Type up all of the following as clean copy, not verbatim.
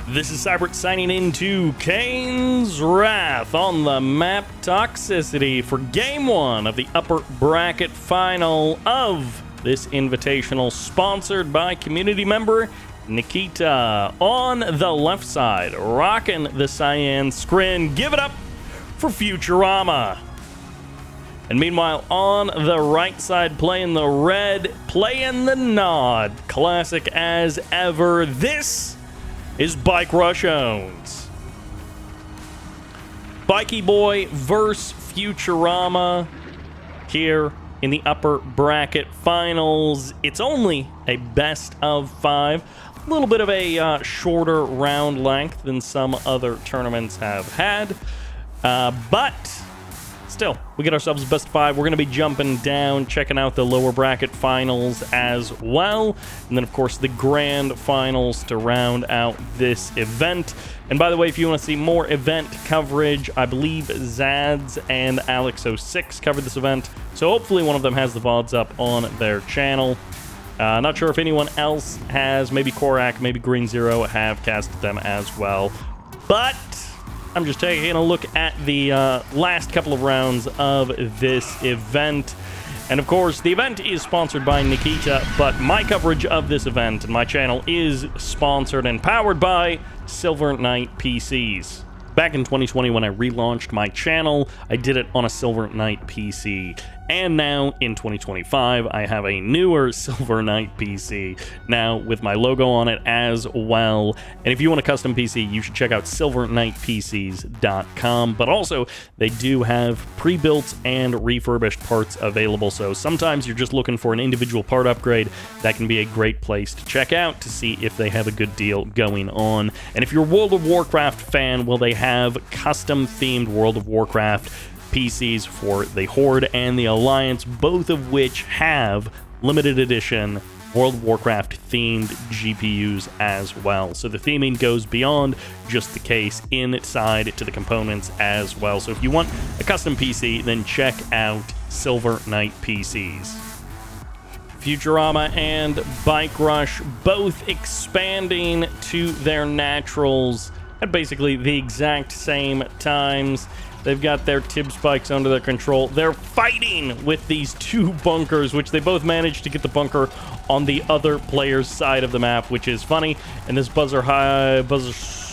This is Sybert signing into Kane's Wrath on the map Toxicity for Game 1 of the upper bracket final of this Invitational, sponsored by community member Nikita. On the left side, rocking the cyan screen, give it up for Futurama. And meanwhile, on the right side, playing the red, playing the nod, classic as ever, this is BikeRush owns. Bikey Boy versus Futurama here in the upper bracket finals. It's only a best of 5. A little bit of a shorter round length than some other tournaments have had. But still, we get ourselves a best of 5. We're going to be jumping down, checking out the lower bracket finals as well. And then, of course, the grand finals to round out this event. And by the way, if you want to see more event coverage, I believe Zads and Alex06 covered this event. So hopefully one of them has the VODs up on their channel. Not sure if anyone else has. Maybe Korak, maybe Green Zero have casted them as well. But I'm just taking a look at the last couple of rounds of this event. And of course, the event is sponsored by Nikita, but my coverage of this event and my channel is sponsored and powered by Silver Knight PCs. Back in 2020, when I relaunched my channel, I did it on a Silver Knight PC. And now, in 2025, I have a newer Silver Knight PC, now with my logo on it as well. And if you want a custom PC, you should check out silverknightpcs.com. But also, they do have pre-built and refurbished parts available, so sometimes you're just looking for an individual part upgrade. That can be a great place to check out to see if they have a good deal going on. And if you're a World of Warcraft fan, well, they have custom-themed World of Warcraft PCs for the Horde and the Alliance, both of which have limited edition World of Warcraft themed GPUs as well. So the theming goes beyond just the case inside to the components as well. So if you want a custom PC, then check out Silver Knight PCs. Futurama and BikeRush both expanding to their naturals at basically the exact same times. They've got their tib spikes under their control. They're fighting with these two bunkers, which they both managed to get the bunker on the other player's side of the map, which is funny. And this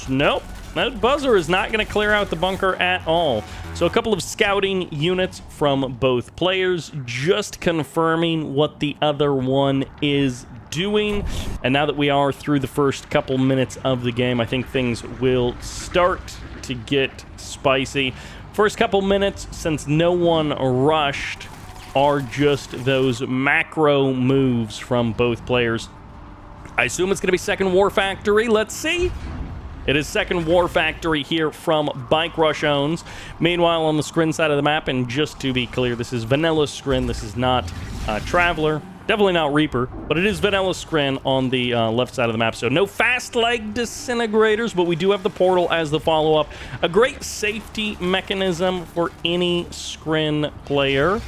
nope, that buzzer is not going to clear out the bunker at all. So a couple of scouting units from both players, just confirming what the other one is doing. And now that we are through the first couple minutes of the game, I think things will start to get spicy. First couple minutes, since no one rushed, are just those macro moves from both players. I assume it's going to be second War Factory. Let's see. It is second War Factory here from BikeRush owns. Meanwhile, on the screen side of the map, and just to be clear, this is vanilla screen. This is not Traveler. Definitely not Reaper, but it is vanilla screen on the left side of the map. So no fast leg disintegrators, but we do have the portal as the follow-up. A great safety mechanism for any screen player.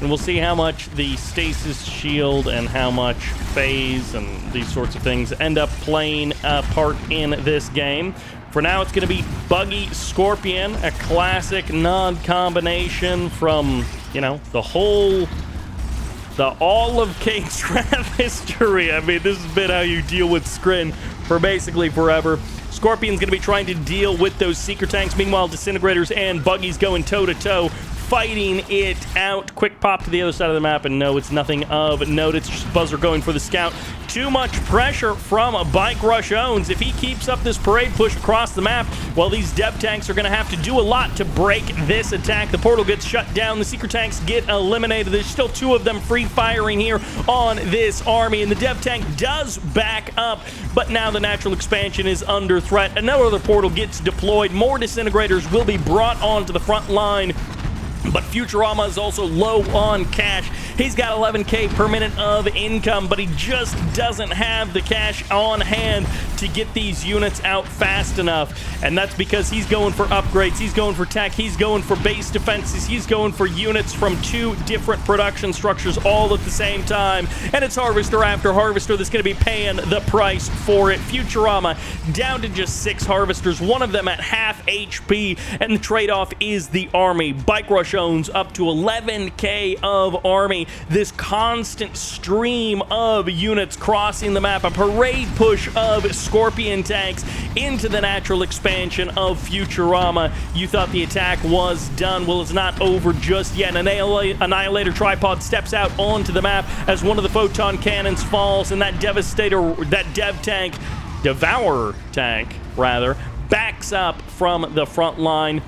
And we'll see how much the stasis shield and how much phase and these sorts of things end up playing a part in this game. For now, it's going to be Buggy Scorpion, a classic non-combination from, you know, all of Kane's Wrath history. I mean, this has been how you deal with Skrin for basically forever. Scorpion's going to be trying to deal with those seeker tanks. Meanwhile, Disintegrators and Buggy's going toe-to-toe, fighting it out. Quick pop to the other side of the map, and no, it's nothing of note. It's just Buzzer going for the scout. Too much pressure from BikeRush owns. If he keeps up this parade push across the map, well, these dev tanks are going to have to do a lot to break this attack. The portal gets shut down. The seeker tanks get eliminated. There's still 2 of them free firing here on this army, and the dev tank does back up, but now the natural expansion is under threat. Another portal gets deployed. More disintegrators will be brought onto the front line. But Futurama is also low on cash. He's got 11K per minute of income, but he just doesn't have the cash on hand to get these units out fast enough, and that's because he's going for upgrades, he's going for tech, he's going for base defenses, he's going for units from 2 different production structures all at the same time, and it's Harvester after Harvester that's going to be paying the price for it. Futurama down to just 6 Harvesters, one of them at half HP, and the trade-off is the army. BikeRush owns up to 11k of army. This constant stream of units crossing the map, a parade push of Scorpion tanks into the natural expansion of Futurama. You thought the attack was done. Well, it's not over just yet. An Annihilator tripod steps out onto the map as one of the photon cannons falls, and that Devourer tank, rather, backs up from the front line.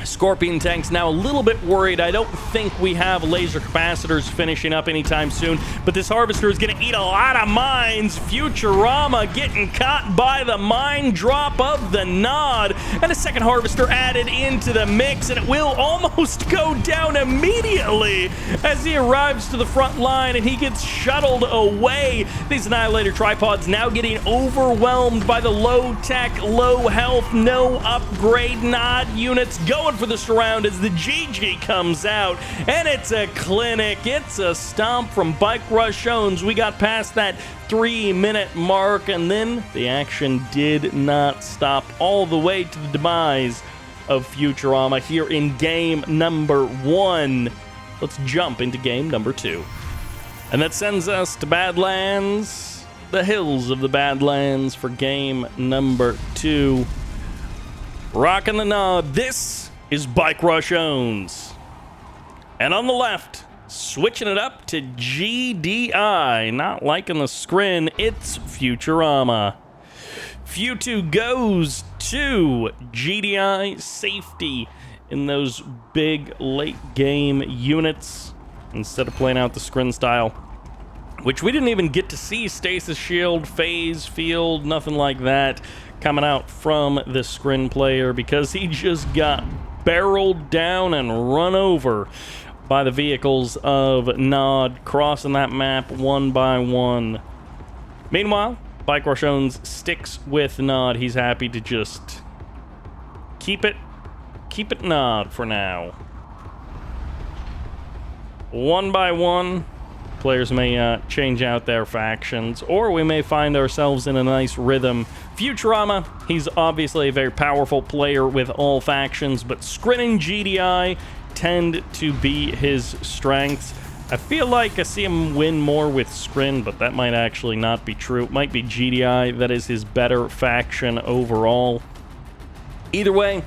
Scorpion tank's now a little bit worried. I don't think we have laser capacitors finishing up anytime soon, but this Harvester is going to eat a lot of mines. Futurama getting caught by the mine drop of the Nod, and a second Harvester added into the mix, and it will almost go down immediately as he arrives to the front line and he gets shuttled away. These Annihilator tripods now getting overwhelmed by the low tech, low health, no upgrade Nod units going for the surround as the GG comes out, and it's a clinic. It's a stomp from BikeRush owns. We got past that 3-minute mark, and then the action did not stop all the way to the demise of Futurama here in game number 1. Let's jump into game number 2. And that sends us to Badlands, the hills of the Badlands for game number 2. Rocking the Nod. This is BikeRush owns. And on the left, switching it up to GDI. Not liking the screen, it's Futurama. Futu goes to GDI safety in those big late game units instead of playing out the screen style, which we didn't even get to see. Stasis shield, phase field, nothing like that coming out from the screen player because he just got barreled down and run over by the vehicles of Nod, crossing that map one by one. Meanwhile, BikeRush owns sticks with Nod. He's happy to just keep it Nod for now. One by one, players may change out their factions, or we may find ourselves in a nice rhythm. Futurama, he's obviously a very powerful player with all factions, but Scrin and GDI tend to be his strengths. I feel like I see him win more with Scrin, but that might actually not be true. It might be GDI that is his better faction overall. Either way,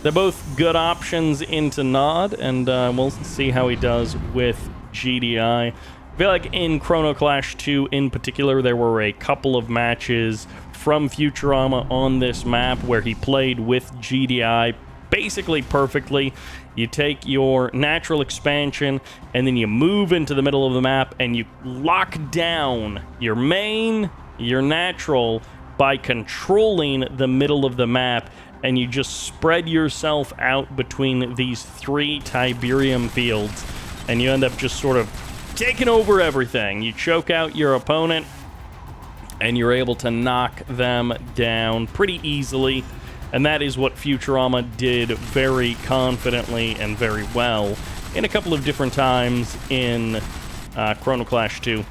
they're both good options into Nod, and we'll see how he does with GDI. I feel like in Chrono Clash 2 in particular, there were a couple of matches from Futurama on this map where he played with GDI basically perfectly. You take your natural expansion and then you move into the middle of the map and you lock down your main, your natural by controlling the middle of the map, and you just spread yourself out between these 3 Tiberium fields, and you end up just sort of taking over everything. You choke out your opponent, and you're able to knock them down pretty easily. And that is what Futurama did very confidently and very well in a couple of different times in Chrono Clash 2.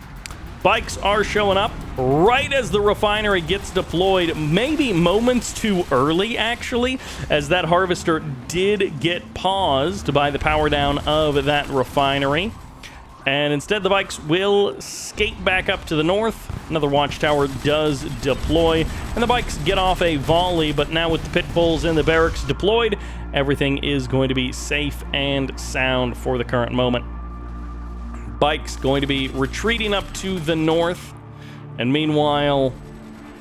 Bikes are showing up right as the refinery gets deployed, maybe moments too early, actually, as that Harvester did get paused by the power down of that refinery. And instead, the bikes will skate back up to the north. Another watchtower does deploy, and the bikes get off a volley, but now with the pit bulls and the barracks deployed, everything is going to be safe and sound for the current moment. Bikes going to be retreating up to the north, and meanwhile,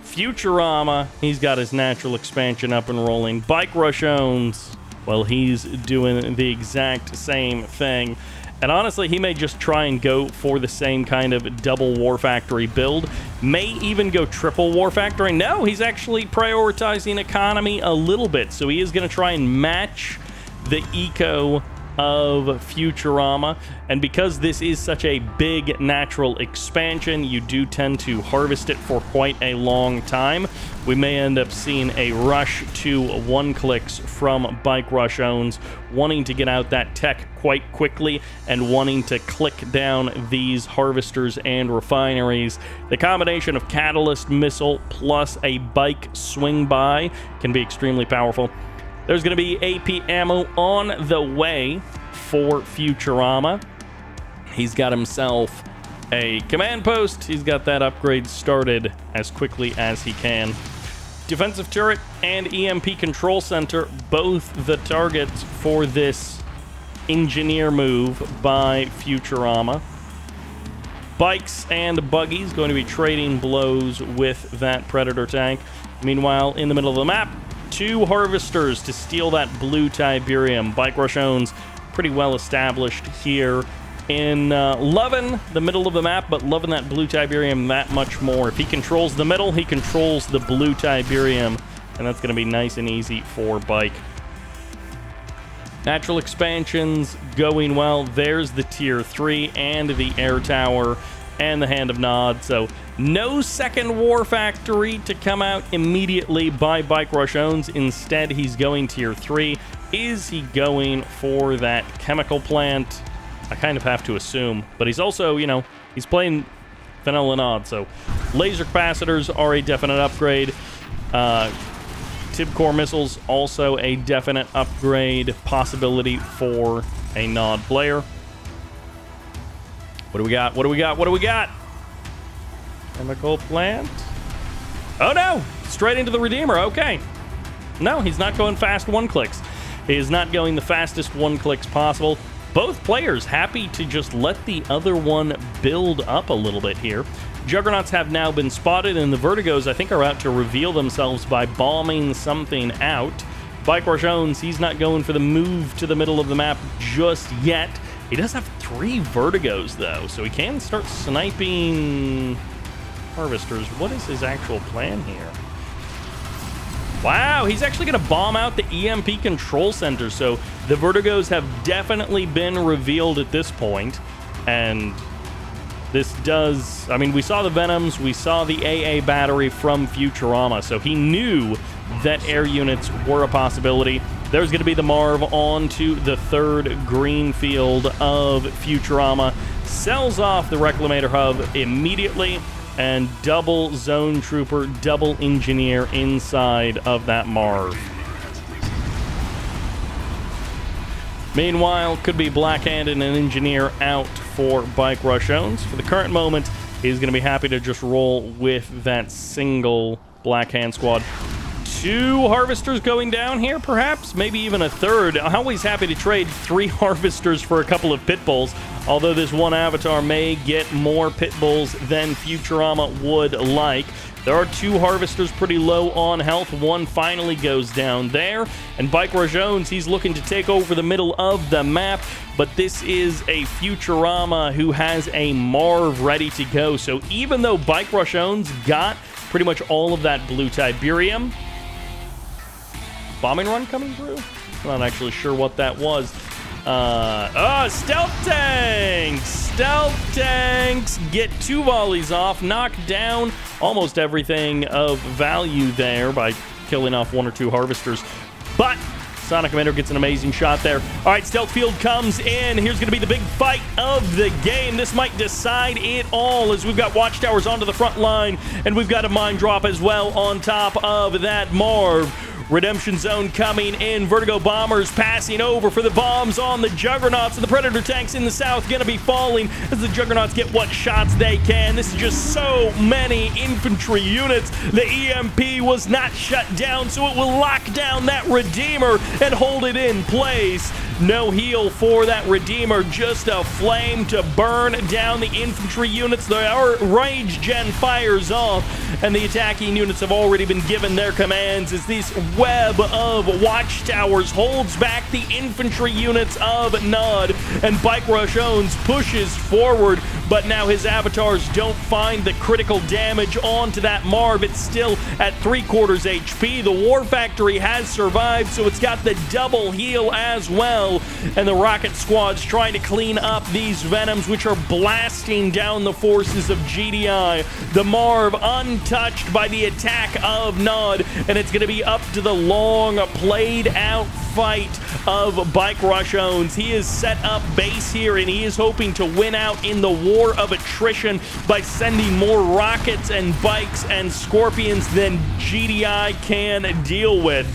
Futurama, he's got his natural expansion up and rolling. BikeRush owns, well, he's doing the exact same thing. And honestly, he may just try and go for the same kind of double War Factory build. May even go triple War Factory. No, he's actually prioritizing economy a little bit. So he is going to try and match the eco of Futurama, and because this is such a big natural expansion, you do tend to harvest it for quite a long time. We may end up seeing a rush to one-clicks from BikeRush owns, wanting to get out that tech quite quickly and wanting to click down these harvesters and refineries. The combination of Catalyst Missile plus a bike swing by can be extremely powerful. There's going to be AP ammo on the way for Futurama. He's got himself a command post. He's got that upgrade started as quickly as he can. Defensive turret and EMP control center, both the targets for this engineer move by Futurama. Bikes and buggies going to be trading blows with that Predator tank. Meanwhile, in the middle of the map, 2 harvesters to steal that blue Tiberium. BikeRush owns pretty well established here in loving the middle of the map, but loving that blue Tiberium that much more. If he controls the middle, he controls the blue Tiberium, and that's going to be nice and easy for Bike. Natural expansions going well. There's the tier 3 and the air tower and the Hand of Nod. So no second war factory to come out immediately by BikeRush owns. Instead, he's going tier 3. Is he going for that chemical plant? I kind of have to assume. But he's also, you know, he's playing vanilla Nod. So laser capacitors are a definite upgrade. Tib core missiles also a definite upgrade possibility for a Nod player. What do we got? What do we got? What do we got? Chemical plant. Oh no! Straight into the Redeemer. Okay. No, he's not going fast one-clicks. He is not going the fastest one-clicks possible. Both players happy to just let the other one build up a little bit here. Juggernauts have now been spotted, and the Vertigos, I think, are out to reveal themselves by bombing something out. BikeRush owns, he's not going for the move to the middle of the map just yet. He does have 3 Vertigos, though, so he can start sniping harvesters. What is his actual plan here? Wow, he's actually going to bomb out the EMP control center, so the Vertigos have definitely been revealed at this point, and this does... I mean, we saw the Venoms, we saw the AA battery from Futurama, so he knew that air units were a possibility. There's going to be the Marv on to the 3rd green field of Futurama. Sells off the Reclamator hub immediately, and double Zone Trooper, double Engineer inside of that Marv. Meanwhile, could be Black Hand and an Engineer out for BikeRush owns. For the current moment, he's going to be happy to just roll with that single Black Hand squad. 2 harvesters going down here, perhaps? Maybe even a 3rd. I'm always happy to trade 3 harvesters for a couple of pit bulls, although this one avatar may get more pit bulls than Futurama would like. There are 2 harvesters pretty low on health. One finally goes down there, and BikeRush owns, he's looking to take over the middle of the map, but this is a Futurama who has a Marv ready to go. So even though BikeRush owns got pretty much all of that blue Tiberium, bombing run coming through? I'm not actually sure what that was. Stealth tanks! Stealth tanks get 2 volleys off, knock down almost everything of value there by killing off 1 or 2 harvesters. But Sonic Commander gets an amazing shot there. All right, Stealth Field comes in. Here's going to be the big fight of the game. This might decide it all as we've got Watchtowers onto the front line, and we've got a mine drop as well on top of that Marv. Redemption Zone coming in. Vertigo Bombers passing over for the bombs on the Juggernauts, and the Predator tanks in the south going to be falling as the Juggernauts get what shots they can. This is just so many infantry units. The EMP was not shut down, so it will lock down that Redeemer and hold it in place. No heal for that Redeemer, just a flame to burn down the infantry units. The Rage Gen fires off, and the attacking units have already been given their commands as this web of Watchtowers holds back the infantry units of Nod, and BikeRush owns pushes forward. but now his avatars don't find the critical damage onto that Marv. It's still at 3/4 HP. The War Factory has survived, so it's got the double heal as well, and the Rocket Squad's trying to clean up these Venoms, which are blasting down the forces of GDI. The Marv untouched by the attack of Nod, and it's going to be up to the long played out fight of BikeRush owns. He has set up base here, and he is hoping to win out in the war of attrition by sending more rockets and bikes and scorpions than GDI can deal with.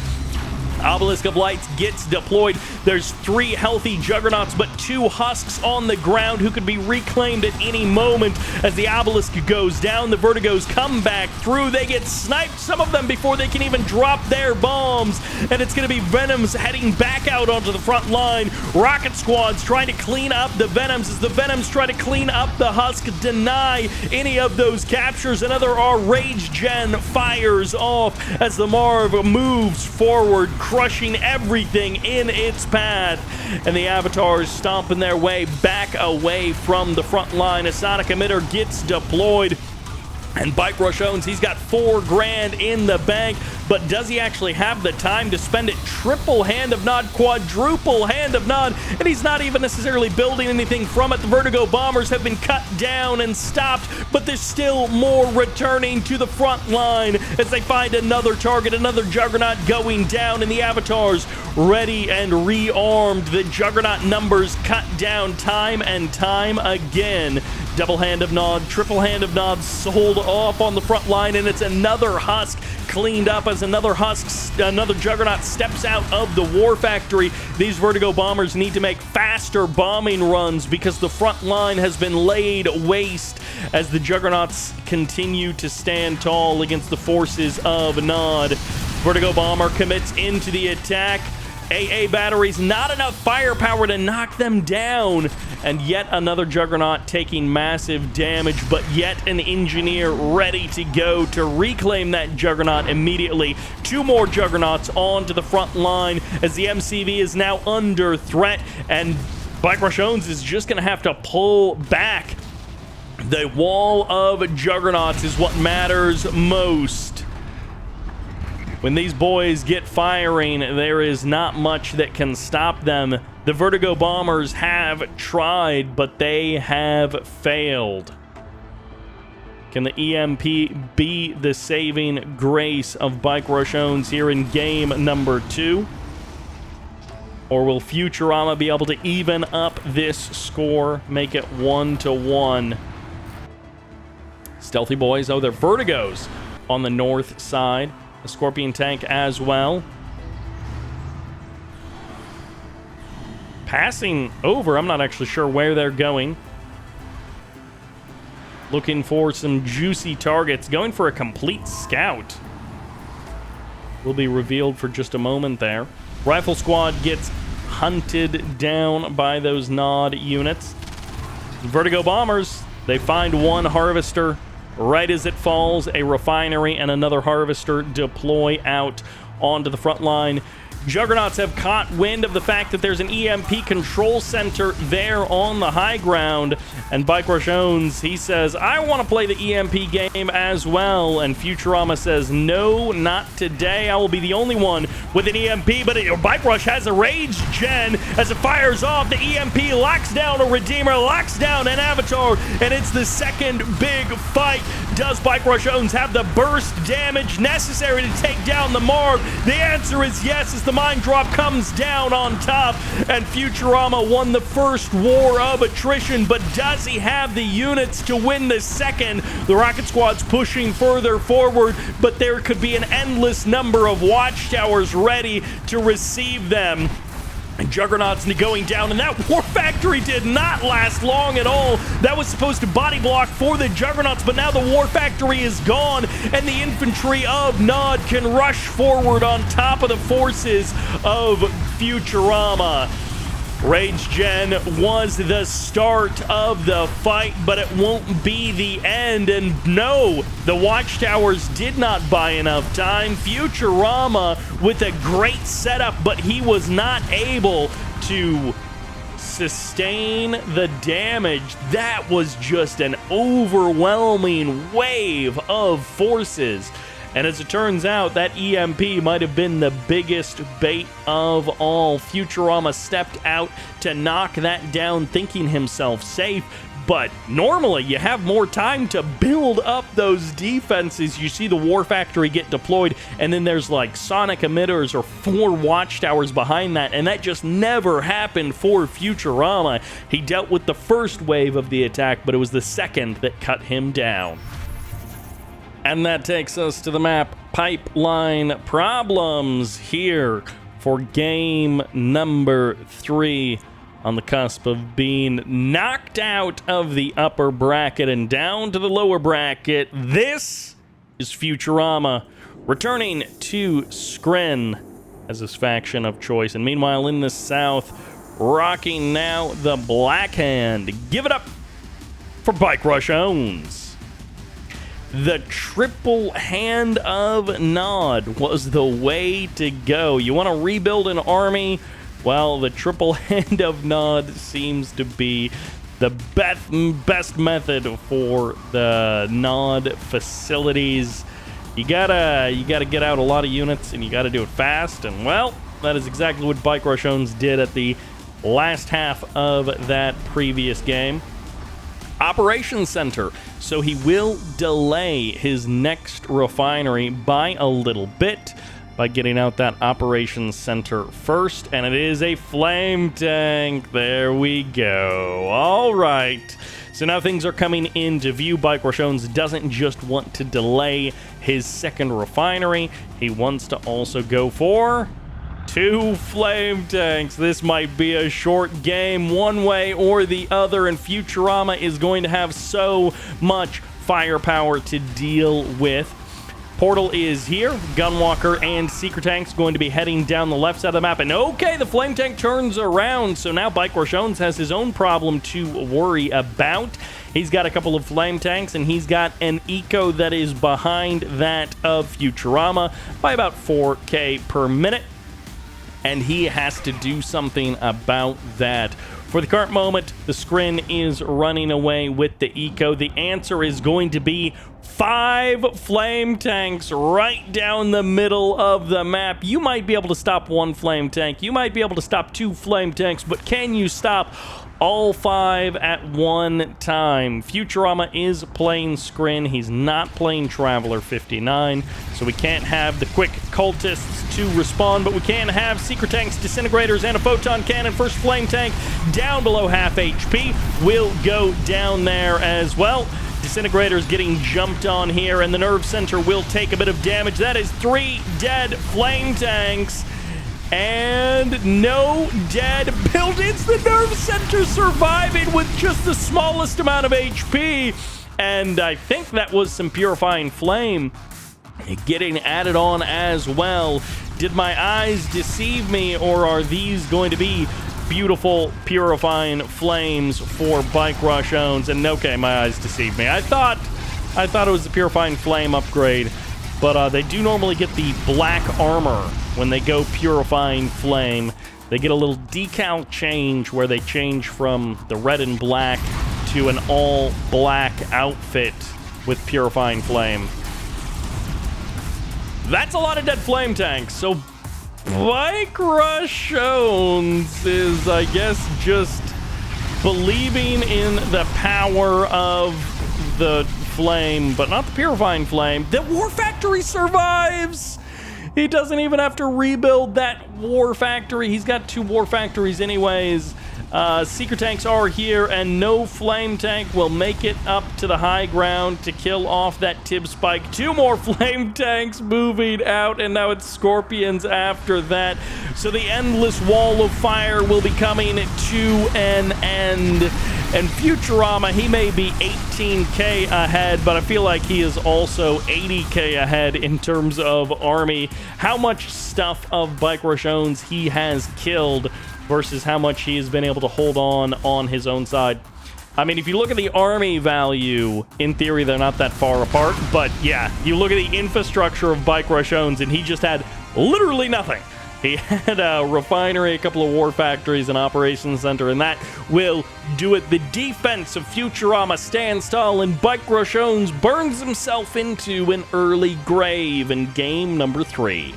Obelisk of Lights gets deployed. There's 3 healthy Juggernauts, but 2 husks on the ground who could be reclaimed at any moment. As the Obelisk goes down, the Vertigos come back through. They get sniped, some of them before they can even drop their bombs. And it's going to be Venoms heading back out onto the front line. Rocket Squad's trying to clean up the Venoms as the Venoms try to clean up the Husk, deny any of those captures. Another Rage Gen fires off as the Marv moves forward, crushing everything in its path, and the avatars stomping their way back away from the front line. A Sonic Emitter gets deployed, and BikeRush owns. He's got $4 grand in the bank, but does he actually have the time to spend it? Triple Hand of Nod, quadruple Hand of Nod, and he's not even necessarily building anything from it. The Vertigo Bombers have been cut down and stopped, but there's still more returning to the front line as they find another target, another Juggernaut going down, and the avatars ready and rearmed. The Juggernaut numbers cut down time and time again. Double Hand of Nod, triple Hand of Nod sold off on the front line, and it's another Husk cleaned up as another Juggernaut steps out of the War Factory. These Vertigo Bombers need to make faster bombing runs because the front line has been laid waste as the Juggernauts continue to stand tall against the forces of Nod. Vertigo Bomber commits into the attack. AA batteries, not enough firepower to knock them down, and yet another Juggernaut taking massive damage, but yet an engineer ready to go to reclaim that Juggernaut immediately. 2 more Juggernauts onto the front line as the MCV is now under threat, and BikeRush owns is just going to have to pull back. The wall of Juggernauts is what matters most. When these boys get firing, there is not much that can stop them. The Vertigo Bombers have tried, but they have failed. Can the EMP be the saving grace of BikeRush owns here in game number 2? Or will Futurama be able to even up this score, make it 1-1? Stealthy boys, oh, they're Vertigos on the north side. A Scorpion tank as well. Passing over, I'm not actually sure where they're going. Looking for some juicy targets. Going for a complete scout. Will be revealed for just a moment there. Rifle Squad gets hunted down by those Nod units. Vertigo Bombers, they find one Harvester. Right as it falls, a refinery and another Harvester deploy out onto the front line. Juggernauts have caught wind of the fact that there's an EMP control center there on the high ground, and BikeRush owns, he says, I want to play the EMP game as well, and Futurama says, no, not today. I will be the only one with an EMP, but BikeRush has a Rage Gen as it fires off. The EMP locks down a Redeemer, locks down an Avatar, and it's the second big fight. Does BikeRush owns have the burst damage necessary to take down the Marv? The answer is yes, as the mine drop comes down on top, and Futurama won the first war of attrition, but does he have the units to win the second? The Rocket Squad's pushing further forward, but there could be an endless number of watchtowers ready to receive them. And Juggernauts going down, and that War Factory did not last long at all. That was supposed to body block for the Juggernauts, but now the War Factory is gone, and the infantry of Nod can rush forward on top of the forces of Futurama. Rage Gen was the start of the fight, but it won't be the end. And no, the watchtowers did not buy enough time. Futurama with a great setup, but he was not able to sustain the damage. That was just an overwhelming wave of forces. And as it turns out, that EMP might have been the biggest bait of all. Futurama stepped out to knock that down, thinking himself safe. But normally, you have more time to build up those defenses. You see the War Factory get deployed, and then there's like sonic emitters or 4 watchtowers behind that, and that just never happened for Futurama. He dealt with the first wave of the attack, but it was the second that cut him down. And that takes us to the map Pipeline Problems here for game number 3. On the cusp of being knocked out of the upper bracket and down to the lower bracket, this is Futurama returning to Skrin as his faction of choice. And meanwhile, in the south, rocking now the Black Hand. Give it up for BikeRush owns. The triple hand of Nod was the way to go. You want to rebuild an army? Well, the triple hand of Nod seems to be the best method for the Nod facilities. You gotta get out a lot of units, and you gotta do it fast. And well, that is exactly what BikeRush owns did at the last half of that previous game. Operations Center. So he will delay his next refinery by a little bit by getting out that Operations Center first, and it is a flame tank. There we go. All right. So now things are coming into view. BikeRush owns doesn't just want to delay his second refinery. He wants to also go for 2 flame tanks. This might be a short game one way or the other, and Futurama is going to have so much firepower to deal with. Portal is here. Gunwalker and Secret Tank's going to be heading down the left side of the map. And okay, the flame tank turns around. So now BikeRush owns has his own problem to worry about. He's got a couple of flame tanks, and he's got an eco that is behind that of Futurama by about 4K per minute. And he has to do something about that. For the current moment, the Skrin is running away with the eco. The answer is going to be 5 flame tanks right down the middle of the map. You might be able to stop 1 flame tank. You might be able to stop 2 flame tanks, but can you stop all 5 at one time? Futurama is playing Skrin. He's not playing Traveler 59, so we can't have the quick cultists to respond, but we can have Secret Tanks, Disintegrators, and a Photon Cannon. First flame tank down below half HP will go down there as well. Disintegrators getting jumped on here, and the Nerve Center will take a bit of damage. That is 3 dead flame tanks. And no dead buildings. The Nerve Center surviving with just the smallest amount of HP. And I think that was some Purifying Flame getting added on as well. Did my eyes deceive me, or are these going to be beautiful Purifying Flames for BikeRush owns? And okay, my eyes deceived me. I thought it was the Purifying Flame upgrade, but they do normally get the black armor when they go Purifying Flame. They get a little decal change where they change from the red and black to an all black outfit with Purifying Flame. That's a lot of dead flame tanks. So BikeRush owns is, I guess, just believing in the power of the flame, but not the Purifying Flame. The War Factory survives! He doesn't even have to rebuild that War Factory. He's got 2 War Factories anyways. Secret Tanks are here, and no flame tank will make it up to the high ground to kill off that Tib Spike. 2 more flame tanks moving out, and now it's Scorpions after that. So the endless wall of fire will be coming to an end. And Futurama, he may be 18k ahead, but I feel like he is also 80k ahead in terms of army. How much stuff of BikeRush owns he has killed versus how much he has been able to hold on his own side. I mean, if you look at the army value, in theory, they're not that far apart. But yeah, you look at the infrastructure of BikeRush owns, and he just had literally nothing. He had a refinery, a couple of war factories, an operations center, and that will do it. The defense of Futurama stands tall, and BikeRush owns burns himself into an early grave in game number 3.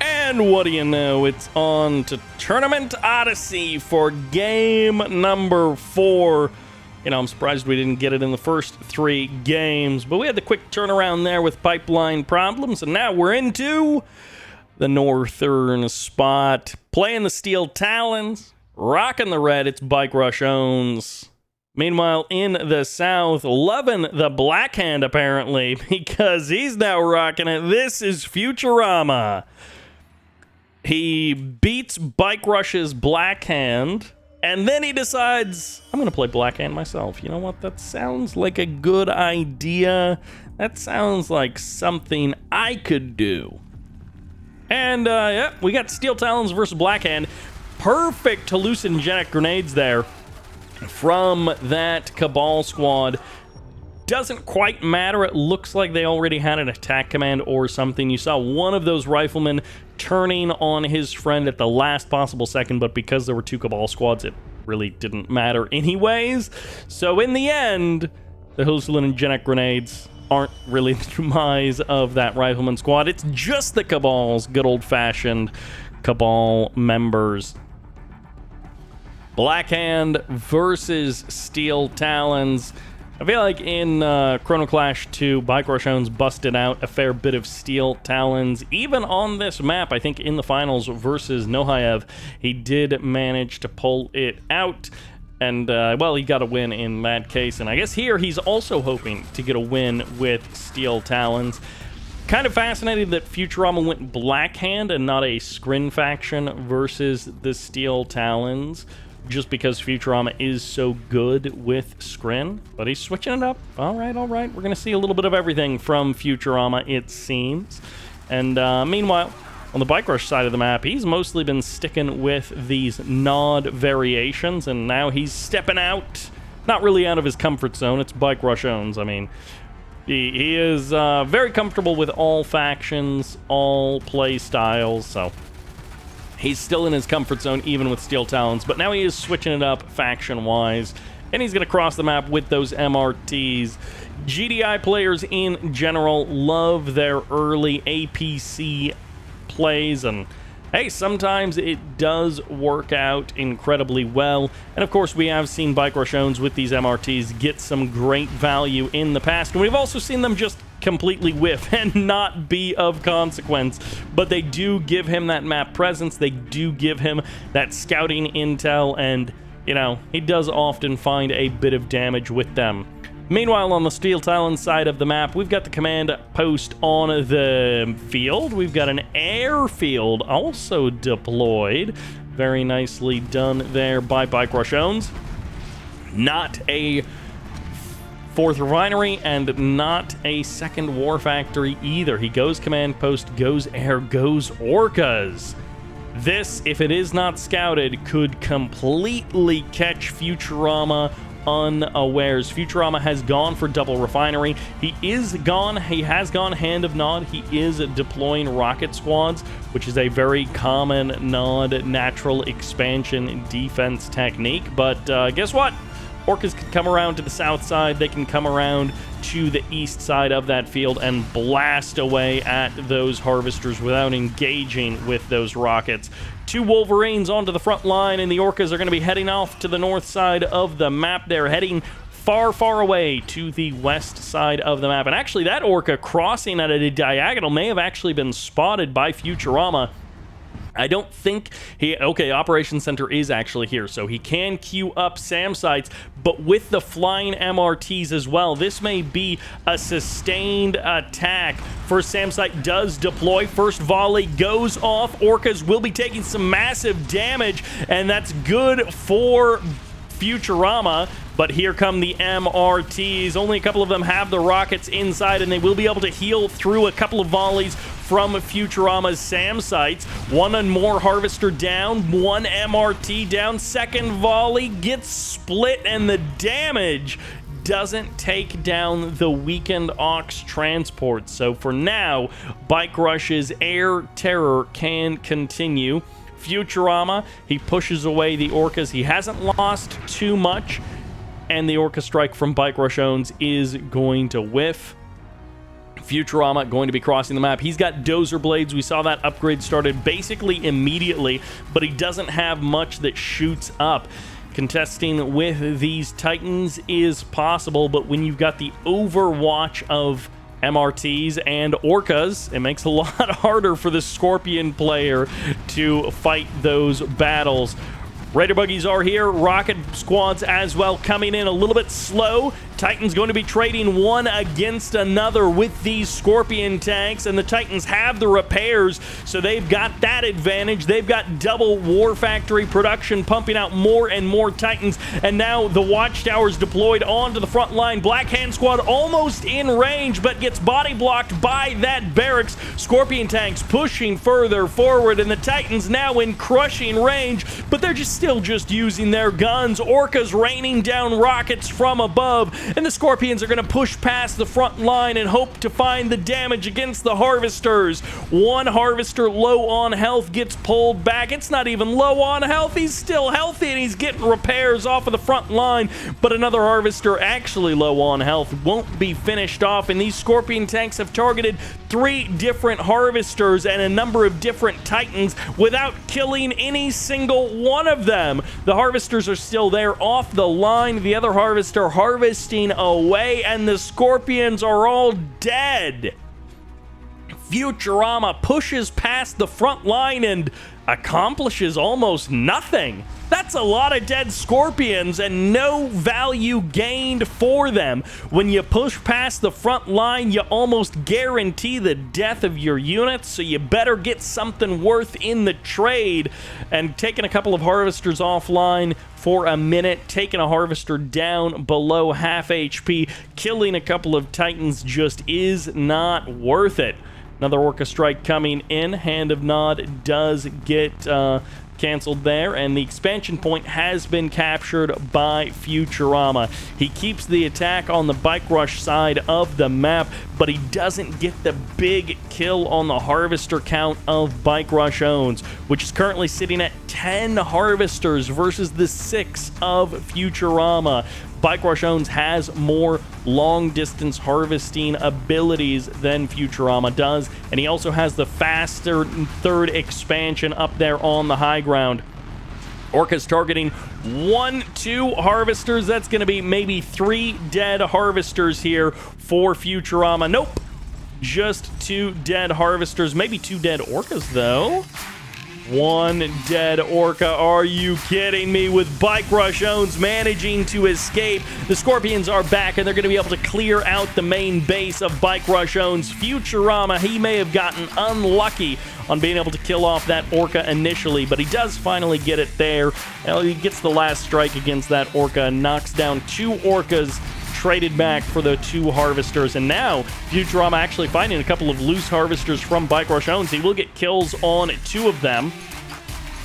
And what do you know? It's on to Tournament Odyssey for game number 4. You know, I'm surprised we didn't get it in the first 3 games, but we had the quick turnaround there with pipeline problems, and now we're into the northern spot. Playing the Steel Talons, rocking the red, it's BikeRush owns. Meanwhile, in the south, loving the Black Hand, apparently, because he's now rocking it. This is Futurama. He beats BikeRush's Black Hand, and then he decides, I'm going to play Black Hand myself. You know what? That sounds like a good idea. That sounds like something I could do. And, yeah, we got Steel Talons versus Black Hand. Perfect hallucinogenic grenades there from that Cabal squad. Doesn't quite matter. It looks like they already had an attack command or something. You saw one of those riflemen turning on his friend at the last possible second, but because there were 2 Cabal squads, it really didn't matter anyways. So in the end, the hallucinogenic grenades aren't really the demise of that rifleman squad. It's just the Cabal's good old-fashioned Cabal members. Black Hand versus Steel Talons. I feel like in Chrono Clash 2, BikeRush owns busted out a fair bit of Steel Talons. Even on this map, I think in the finals versus Nohaev, he did manage to pull it out. And, well, he got a win in that case. And I guess here he's also hoping to get a win with Steel Talons. Kind of fascinating that Futurama went Black Hand and not a Skrin faction versus the Steel Talons, just because Futurama is so good with Skrin, but he's switching it up. All right. We're going to see a little bit of everything from Futurama, it seems. And meanwhile, on the BikeRush side of the map, he's mostly been sticking with these nod variations, and now he's stepping out, not really out of his comfort zone. It's BikeRush owns. I mean, he is very comfortable with all factions, all play styles, so he's still in his comfort zone, even with Steel Talons, but now he is switching it up faction-wise, and he's going to cross the map with those MRTs. GDI players in general love their early APC plays, and hey, sometimes it does work out incredibly well. And of course, we have seen BikeRush owns with these MRTs get some great value in the past, and we've also seen them just completely whiff and not be of consequence, but they do give him that map presence, they do give him that scouting intel, and you know, he does often find a bit of damage with them. Meanwhile, on the Steel Talon side of the map, we've got the command post on the field. We've got an airfield also deployed. Very nicely done there by BikeRush owns. Not a 4th refinery and not a 2nd war factory either. He goes command post, goes air, goes orcas. This, if it is not scouted, could completely catch Futurama unawares. Futurama has gone for double refinery. He has gone hand of nod. He is deploying rocket squads, which is a very common nod natural expansion defense technique. But guess what? Orcas can come around to the south side. They can come around to the east side of that field and blast away at those harvesters without engaging with those rockets. 2 Wolverines onto the front line, and the Orcas are going to be heading off to the north side of the map. They're heading far, far away to the west side of the map. And actually, that Orca crossing at a diagonal may have actually been spotted by Futurama. I don't think okay, Operations Center is actually here, so he can queue up SAM sites, but with the flying MRTs as well, this may be a sustained attack. First SAM site does deploy, first volley goes off, Orcas will be taking some massive damage, and that's good for Futurama. But here come the MRTs. Only a couple of them have the rockets inside, and they will be able to heal through a couple of volleys from Futurama's SAM sites. 1 and more harvester down, 1 MRT down, 2nd volley gets split, and the damage doesn't take down the weakened Ox transport. So for now, BikeRush's air terror can continue. Futurama, he pushes away the Orcas. He hasn't lost too much, and the Orca strike from BikeRush owns is going to whiff. Futurama going to be crossing the map. He's got dozer blades. We saw that upgrade started basically immediately, but he doesn't have much that shoots up. Contesting with these Titans is possible, but when you've got the overwatch of MRTs and Orcas, it makes it a lot harder for the Scorpion player to fight those battles. Raider buggies are here, rocket squads as well coming in a little bit slow. Titans going to be trading one against another with these Scorpion tanks, and the Titans have the repairs, so they've got that advantage. They've got double War Factory production pumping out more and more Titans, and now the Watchtowers deployed onto the front line. Black Hand Squad almost in range, but gets body blocked by that barracks. Scorpion tanks pushing further forward, and the Titans now in crushing range, but they're still just using their guns. Orcas raining down rockets from above, and the Scorpions are going to push past the front line and hope to find the damage against the Harvesters. One Harvester low on health gets pulled back. It's not even low on health. He's still healthy, and he's getting repairs off of the front line, but another Harvester actually low on health won't be finished off, and these Scorpion tanks have targeted 3 different Harvesters and a number of different Titans without killing any single one of them. The Harvesters are still there off the line. The other Harvester harvesting away, and the Scorpions are all dead. Futurama pushes past the front line and accomplishes almost nothing. That's a lot of dead Scorpions and no value gained for them. When you push past the front line, you almost guarantee the death of your units, so you better get something worth in the trade. And taking a couple of Harvesters offline for a minute, taking a Harvester down below half HP, killing a couple of Titans just is not worth it. Another Orca strike coming in. Hand of Nod does get canceled there, and the expansion point has been captured by Futurama. He keeps the attack on the BikeRush side of the map, but he doesn't get the big kill on the Harvester count of BikeRush owns, which is currently sitting at 10 Harvesters versus the 6 of Futurama. BikeRush owns has more long-distance harvesting abilities than Futurama does, and he also has the faster 3rd expansion up there on the high ground. Orca's targeting 1-2 Harvesters. That's going to be maybe 3 dead Harvesters here for Futurama. Nope, just 2 dead Harvesters. Maybe 2 dead Orcas, though. 1 dead Orca. Are you kidding me? With BikeRush owns managing to escape, the Scorpions are back, and they're going to be able to clear out the main base of BikeRush owns. Futurama, he may have gotten unlucky on being able to kill off that Orca initially, but he does finally get it there. He gets the last strike against that Orca and knocks down 2 Orcas, traded back for the 2 Harvesters, and now Futurama actually finding a couple of loose Harvesters from BikeRush owns. He will get kills on 2 of them.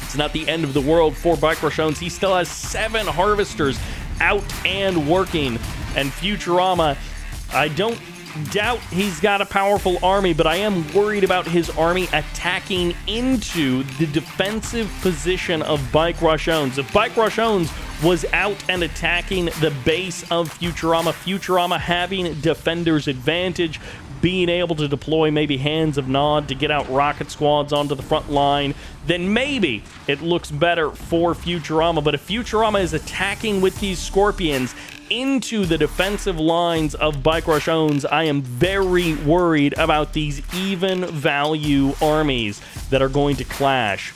It's not the end of the world for BikeRush owns. He still has 7 Harvesters out and working, and Futurama, I don't doubt he's got a powerful army, but I am worried about his army attacking into the defensive position of BikeRush owns. If BikeRush owns was out and attacking the base of Futurama having defender's advantage, being able to deploy maybe Hands of Nod to get out rocket squads onto the front line, then maybe it looks better for Futurama. But if Futurama is attacking with these Scorpions into the defensive lines of BikeRush owns, I am very worried about these even value armies that are going to clash.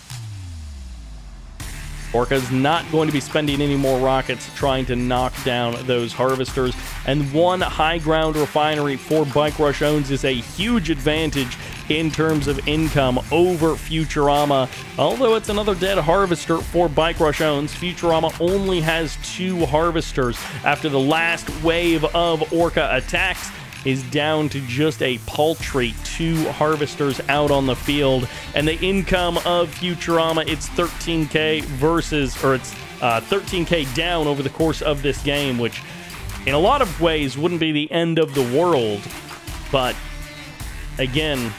Orca's not going to be spending any more rockets trying to knock down those Harvesters, and 1 high ground refinery for BikeRush owns is a huge advantage in terms of income over Futurama. Although it's another dead Harvester for BikeRush owns, Futurama only has 2 Harvesters after the last wave of Orca attacks is down to just a paltry 2 Harvesters out on the field. And the income of Futurama, it's 13k versus, or it's 13k down over the course of this game, which in a lot of ways wouldn't be the end of the world, but again,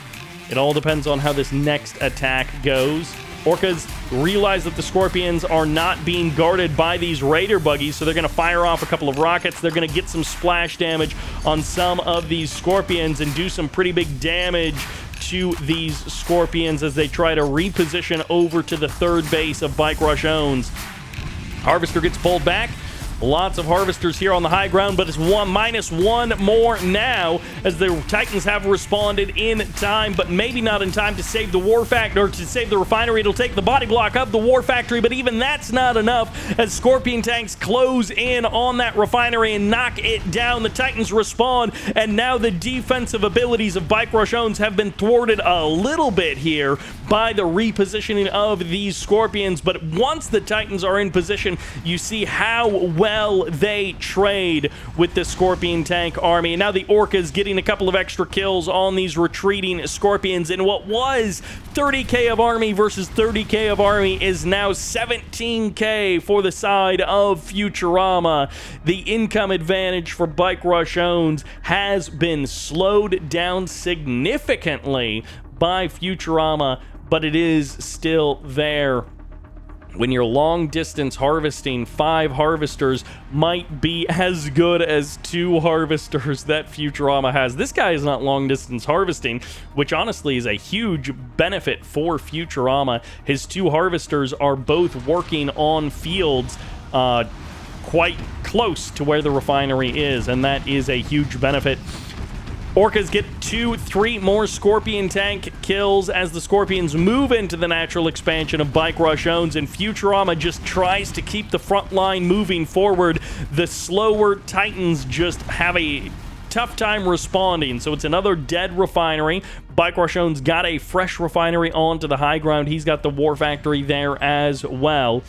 it all depends on how this next attack goes. Orcas realize that the Scorpions are not being guarded by these Raider buggies, so they're going to fire off a couple of rockets. They're going to get some splash damage on some of these Scorpions and do some pretty big damage to these Scorpions as they try to reposition over to the third base of BikeRush owns. Harvester gets pulled back. Lots of Harvesters here on the high ground, but it's -1 more now as the Titans have responded in time, but maybe not in time to save the War Factory, or to save the refinery. It'll take the body block of the War Factory, but even that's not enough as Scorpion tanks close in on that refinery and knock it down. The Titans respond, and now the defensive abilities of BikeRush owns have been thwarted a little bit here by the repositioning of these Scorpions, but once the Titans are in position, you see how well they trade with the Scorpion tank army. And now the Orcas getting a couple of extra kills on these retreating Scorpions, and what was 30k of army versus 30k of army is now 17k for the side of Futurama. The income advantage for BikeRush owns has been slowed down significantly by Futurama, but it is still there. When you're long distance harvesting, 5 harvesters might be as good as 2 harvesters that Futurama has. This guy is not long distance harvesting, which honestly is a huge benefit for Futurama. His 2 harvesters are both working on fields quite close to where the refinery is, and that is a huge benefit. Orcas get 2-3 more Scorpion tank kills as the Scorpions move into the natural expansion of BikeRush owns, and Futurama just tries to keep the front line moving forward. The slower Titans just have a tough time responding, so it's another dead refinery. BikeRush owns got a fresh refinery onto the high ground. He's got the War Factory there as well.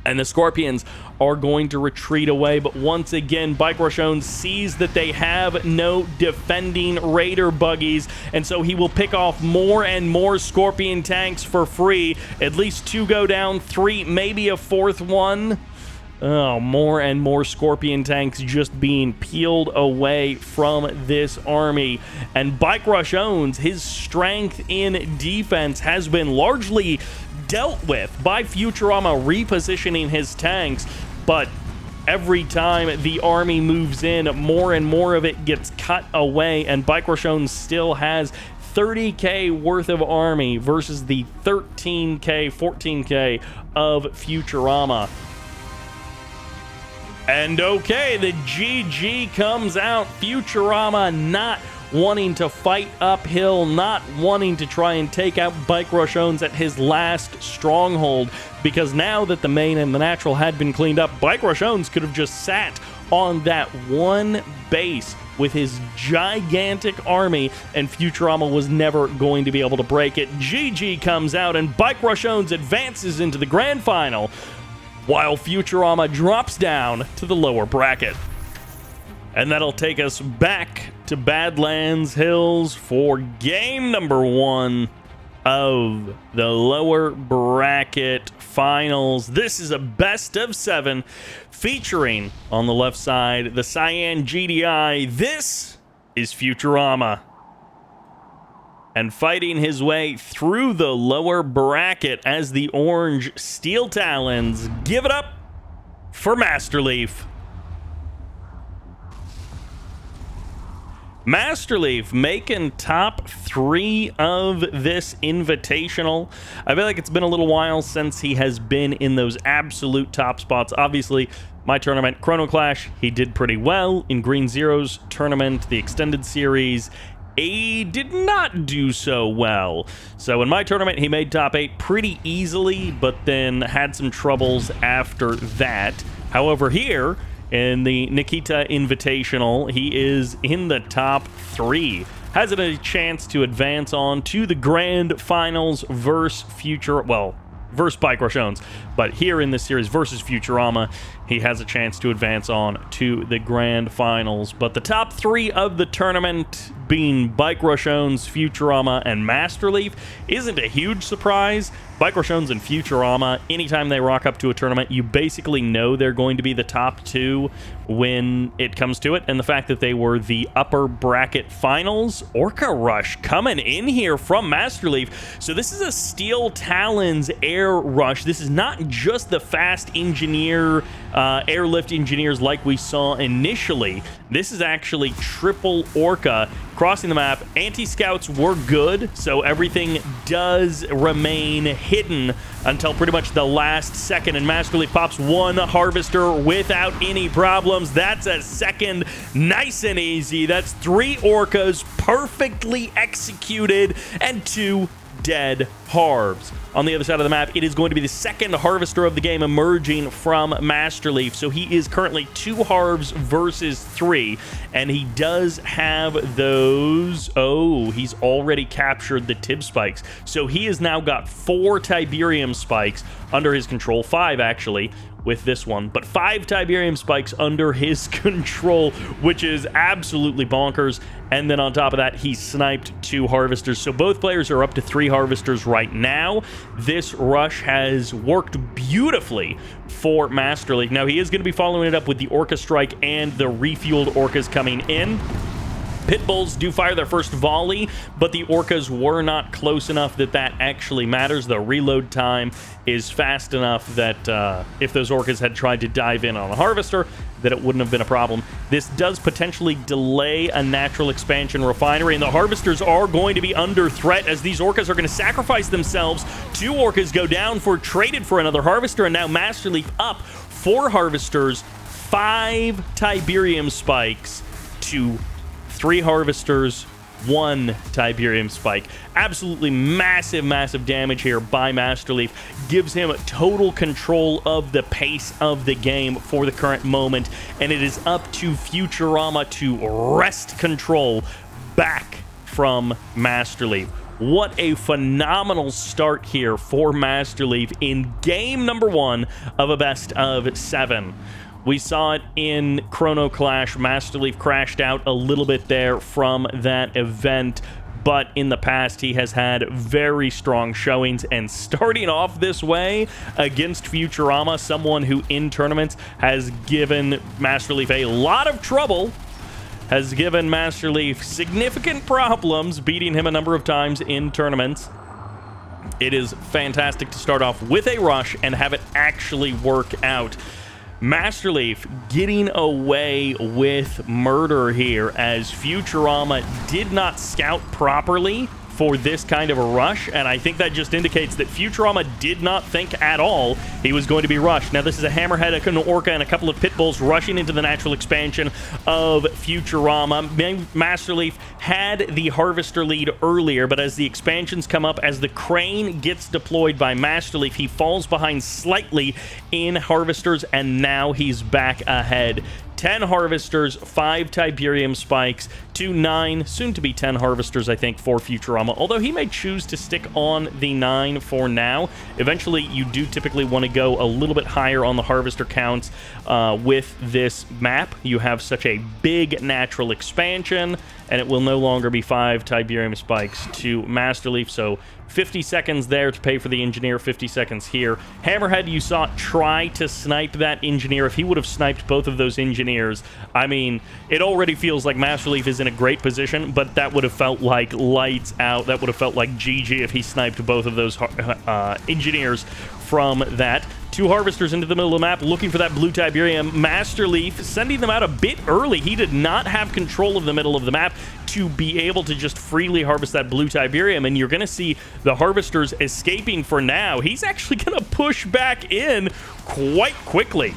And the Scorpions are going to retreat away, but once again, BikeRush owns sees that they have no defending Raider buggies, and so he will pick off more and more Scorpion tanks for free. At least 2 go down, 3, maybe a 4th one. Oh, more and more Scorpion tanks just being peeled away from this army. And BikeRush owns his strength in defense has been largely dealt with by Futurama repositioning his tanks, but every time the army moves in, more and more of it gets cut away, and BikeRush owns still has 30k worth of army versus the 13k, 14k of Futurama. And okay, the GG comes out. Futurama not wanting to fight uphill, not wanting to try and take out BikeRush owns at his last stronghold, because now that the main and the natural had been cleaned up, BikeRush owns could have just sat on that one base with his gigantic army, and Futurama was never going to be able to break it. GG comes out, and BikeRush owns advances into the grand final, while Futurama drops down to the lower bracket. And that'll take us back to Badlands Hills for game number 1 of the lower bracket finals. This is a best of 7 featuring on the left side the Cyan GDI. This is Futurama. And fighting his way through the lower bracket as the orange Steel Talons. Give it up for Masterleaf. Masterleaf making top 3 of this Invitational. I feel like it's been a little while since he has been in those absolute top spots. Obviously, my tournament, Chrono Clash, he did pretty well. In Green Zero's tournament, the extended series, he did not do so well. So in my tournament, he made top 8 pretty easily, but then had some troubles after that. However, here in the Nikita Invitational, he is in the top 3. Has a chance to advance on to the grand finals versus versus BikeRush owns. But here in this series versus Futurama, he has a chance to advance on to the grand finals. But the top 3 of the tournament being BikeRush owns Futurama and Masterleaf isn't a huge surprise. BikeRush owns and Futurama, anytime they rock up to a tournament, you basically know they're going to be the top two when it comes to it. And the fact that they were the upper bracket finals, Orca Rush coming in here from Masterleaf. So this is a Steel Talons air rush. This is not just the fast engineer, airlift engineers like we saw initially. This is actually triple Orca crossing the map. Anti-scouts were good, so everything does remain hidden until pretty much the last second, and Masterleaf pops one harvester without any problems. That's a second, nice and easy. That's 3 orcas perfectly executed and 2 dead harvs. On the other side of the map, it is going to be the second harvester of the game emerging from Masterleaf. So he is currently 2 harvs versus 3, and he does have those. Oh, he's already captured the Tib spikes. So he has now got 4 Tiberium spikes under his control, 5 actually with this one, but 5 Tiberium spikes under his control, which is absolutely bonkers. And then on top of that, he sniped 2 harvesters. So both players are up to 3 harvesters right now. This rush has worked beautifully for Masterleaf. Now he is going to be following it up with the Orca Strike and the refueled orcas coming in. Pitbulls do fire their first volley, but the orcas were not close enough that that actually matters. The reload time is fast enough that if those orcas had tried to dive in on a harvester, that it wouldn't have been a problem. This does potentially delay a natural expansion refinery, and the harvesters are going to be under threat as these orcas are going to sacrifice themselves. 2 orcas go down for traded for another harvester, and now Masterleaf up 4 harvesters, 5 Tiberium spikes to 3 harvesters, 1 Tiberium spike. Absolutely massive, massive damage here by Masterleaf. Gives him total control of the pace of the game for the current moment. And it is up to Futurama to wrest control back from Masterleaf. What a phenomenal start here for Masterleaf in game number 1 of a best of 7. We saw it in Chrono Clash. Masterleaf crashed out a little bit there from that event, but in the past he has had very strong showings, and starting off this way against Futurama, someone who in tournaments has given Masterleaf a lot of trouble, has given Masterleaf significant problems, beating him a number of times in tournaments. It is fantastic to start off with a rush and have it actually work out. Masterleaf getting away with murder here as Futurama did not scout properly for this kind of a rush, and I think that just indicates that Futurama did not think at all he was going to be rushed. Now this is a Hammerhead, an Orca, and a couple of Pitbulls rushing into the natural expansion of Futurama. Masterleaf had the Harvester lead earlier, but as the expansions come up, as the Crane gets deployed by Masterleaf, he falls behind slightly in Harvesters, and now he's back ahead. 10 harvesters, 5 Tiberium spikes, 2 9, soon to be 10 harvesters, I think, for Futurama, although he may choose to stick on the 9 for now. Eventually, you do typically want to go a little bit higher on the harvester counts with this map. You have such a big natural expansion, and it will no longer be 5 Tiberium spikes to Masterleaf, so 50 seconds there to pay for the engineer, 50 seconds here. Hammerhead, you saw try to snipe that engineer. If he would have sniped both of those engineers, I mean, it already feels like Masterleaf is in a great position, but that would have felt like lights out. That would have felt like GG if he sniped both of those engineers from that. 2 harvesters into the middle of the map looking for that blue Tiberium. Masterleaf sending them out a bit early. He did not have control of the middle of the map to be able to just freely harvest that blue Tiberium, and you're going to see the harvesters escaping for now. He's actually going to push back in quite quickly.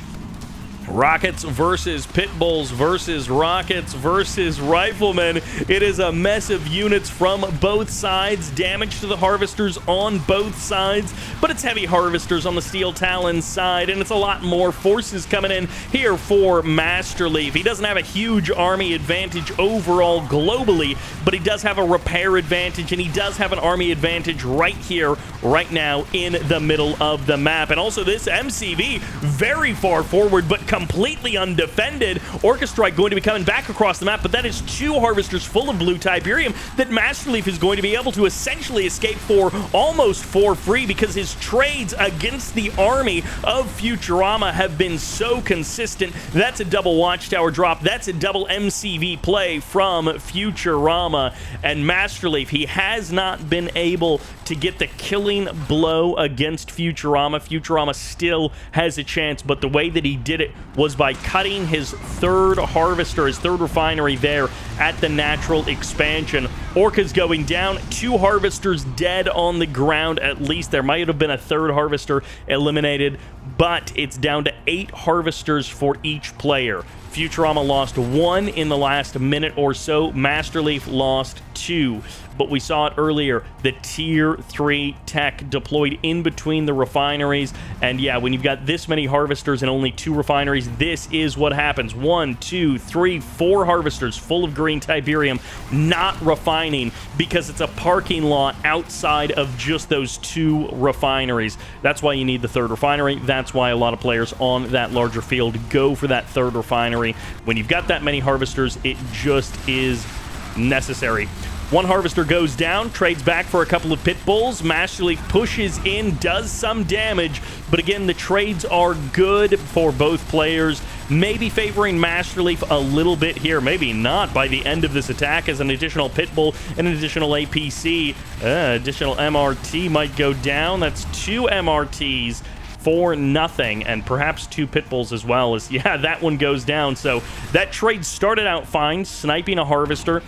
Rockets versus Pitbulls versus Rockets versus Riflemen. It is a mess of units from both sides. Damage to the harvesters on both sides, but it's heavy harvesters on the Steel Talon side, and it's a lot more forces coming in here for Masterleaf. He doesn't have a huge army advantage overall globally, but he does have a repair advantage, and he does have an army advantage right here, right now, in the middle of the map. And also this MCV, very far forward, but completely undefended. Orca Strike going to be coming back across the map, but that is 2 Harvesters full of blue Tiberium that Masterleaf is going to be able to essentially escape for almost for free, because his trades against the army of Futurama have been so consistent. That's a double Watchtower drop. That's a double MCV play from Futurama. And Masterleaf, he has not been able to get the killing blow against Futurama. Futurama still has a chance, but the way that he did it was by cutting his 3rd harvester, his 3rd refinery there at the natural expansion. Orca's going down, 2 harvesters dead on the ground at least. There might have been a 3rd harvester eliminated, but it's down to 8 harvesters for each player. Futurama lost 1 in the last minute or so. Masterleaf lost 2. But we saw it earlier, the Tier 3 tech deployed in between the refineries. And yeah, when you've got this many harvesters and only 2 refineries, this is what happens. 1, 2, 3, 4 harvesters full of green Tiberium not refining because it's a parking lot outside of just those 2 refineries. That's why you need the 3rd refinery. That's why a lot of players on that larger field go for that 3rd refinery. When you've got that many harvesters, it just is necessary. 1 harvester goes down, trades back for a couple of pit bulls. Masterleaf pushes in, does some damage, but again, the trades are good for both players. Maybe favoring Masterleaf a little bit here, maybe not by the end of this attack, as an additional pit bull and an additional APC. Additional MRT might go down. That's 2 MRTs for nothing, and perhaps 2 pit bulls as well. As yeah, that one goes down. So that trade started out fine, sniping a harvester.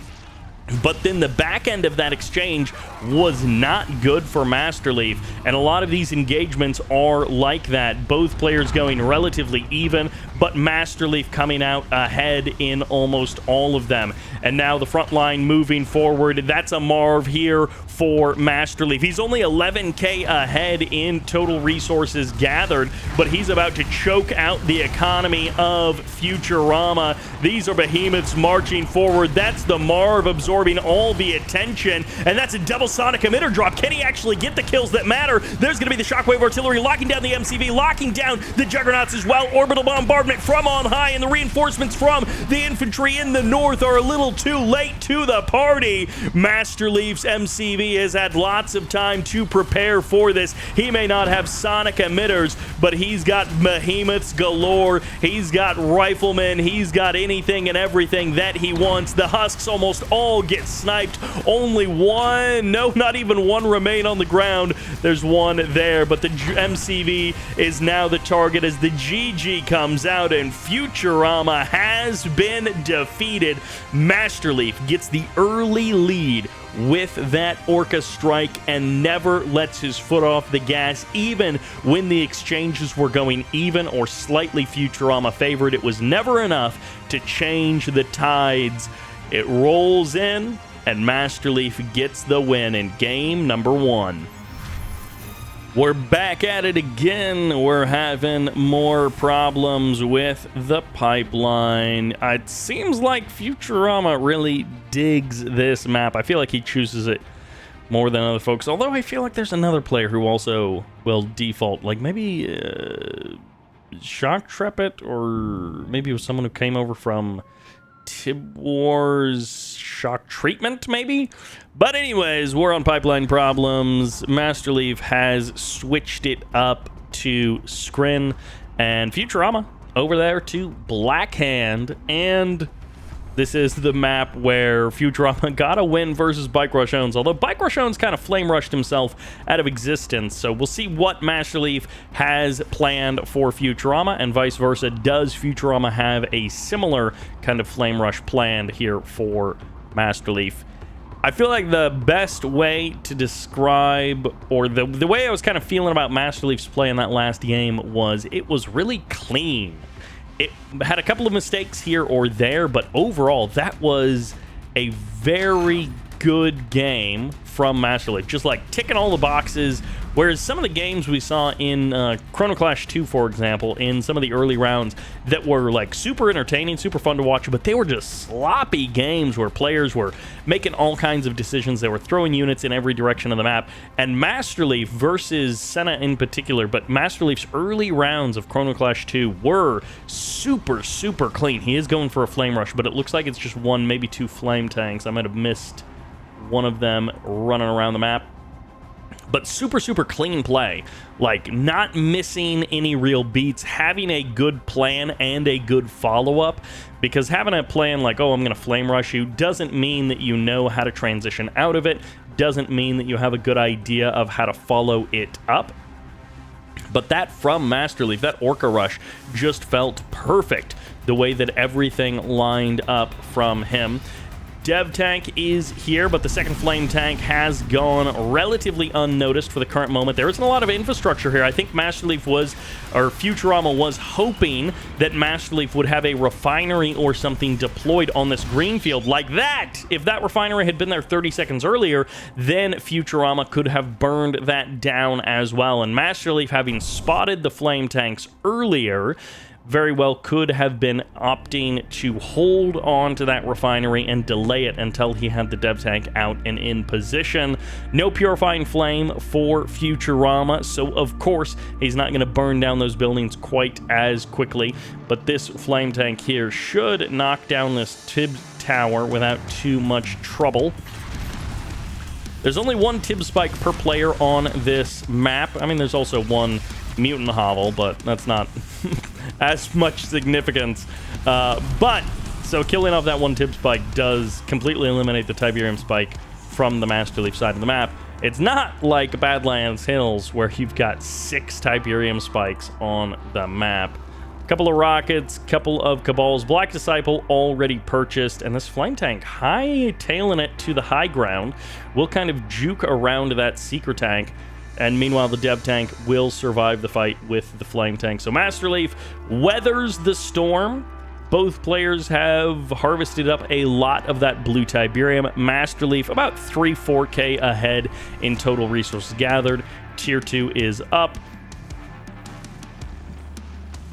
But then the back end of that exchange was not good for Masterleaf, and a lot of these engagements are like that. Both players going relatively even, but Masterleaf coming out ahead in almost all of them. And now the front line moving forward. That's a Marv here for Masterleaf. He's only 11k ahead in total resources gathered, but he's about to choke out the economy of Futurama. These are behemoths marching forward. That's the Marv absorbing all the attention, and that's a double sonic emitter drop. Can he actually get the kills that matter? There's going to be the shockwave artillery locking down the MCV, locking down the juggernauts as well. Orbital bombardment from on high, and the reinforcements from the infantry in the north are a little too late to the party. Masterleaf's MCV has had lots of time to prepare for this. He may not have sonic emitters, but he's got behemoths galore. He's got riflemen. He's got anything and everything that he wants. The husks almost all get sniped. Only 1, no, not even 1 remain on the ground. There's 1 there, but the MCV is now the target as the GG comes out, and Futurama has been defeated. Masterleaf gets the early lead with that Orca Strike and never lets his foot off the gas, even when the exchanges were going even or slightly Futurama favored. It was never enough to change the tides. It rolls in, and Masterleaf gets the win in game number 1. We're back at it again. We're having more problems with the pipeline. It seems like Futurama really digs this map. I feel like he chooses it more than other folks, although I feel like there's another player who also will default, like maybe Shock Trepet, or maybe it was someone who came over from Tibor's Shock Treatment, maybe? But anyways, we're on pipeline problems. Masterleaf has switched it up to Scrin, and Futurama over there to Blackhand, and this is the map where Futurama got a win versus BikeRush owns, although BikeRush owns kind of flame rushed himself out of existence. So we'll see what Masterleaf has planned for Futurama, and vice versa. Does Futurama have a similar kind of flame rush planned here for Masterleaf? I feel like the best way to describe, or the way I was kind of feeling about Masterleaf's play in that last game was it was really clean. It had a couple of mistakes here or there, but overall, that was a very good game from Masterleaf, just like ticking all the boxes. Whereas some of the games we saw in Chrono Clash 2, for example, in some of the early rounds that were like super entertaining, super fun to watch, but they were just sloppy games where players were making all kinds of decisions. They were throwing units in every direction of the map. And Masterleaf versus Senna in particular, but Masterleaf's early rounds of Chrono Clash 2 were super, super clean. He is going for a Flame Rush, but it looks like it's just one, maybe two Flame Tanks. I might have missed one of them running around the map. But super, super clean play. Like, not missing any real beats, having a good plan and a good follow-up. Because having a plan like, oh, I'm going to Flame Rush you, doesn't mean that you know how to transition out of it. Doesn't mean that you have a good idea of how to follow it up. But that from Masterleaf, that Orca Rush, just felt perfect. The way that everything lined up from him. Dev Tank is here, but the second Flame Tank has gone relatively unnoticed for the current moment. There isn't a lot of infrastructure here. I think Masterleaf was, or Futurama was hoping that Masterleaf would have a refinery or something deployed on this green field like that. If that refinery had been there 30 seconds earlier, then Futurama could have burned that down as well. And Masterleaf, having spotted the Flame Tanks earlier, very well could have been opting to hold on to that refinery and delay it until he had the dev tank out and in position. No Purifying Flame for Futurama, so of course he's not going to burn down those buildings quite as quickly, but this Flame Tank here should knock down this Tib Tower without too much trouble. There's only one Tib Spike per player on this map. I mean, there's also one Mutant Hovel, but that's not as much significance. But, so killing off that one Tib Spike does completely eliminate the Tiberium Spike from the Masterleaf side of the map. It's not like Badlands Hills, where you've got 6 Tiberium Spikes on the map. Couple of rockets, couple of Cabals. Black Disciple already purchased, and this Flame Tank high-tailing it to the high ground will kind of juke around that Seeker Tank. And meanwhile, the Dev Tank will survive the fight with the Flame Tank. So Masterleaf weathers the storm. Both players have harvested up a lot of that blue Tiberium. Masterleaf about 3-4K ahead in total resources gathered. Tier 2 is up.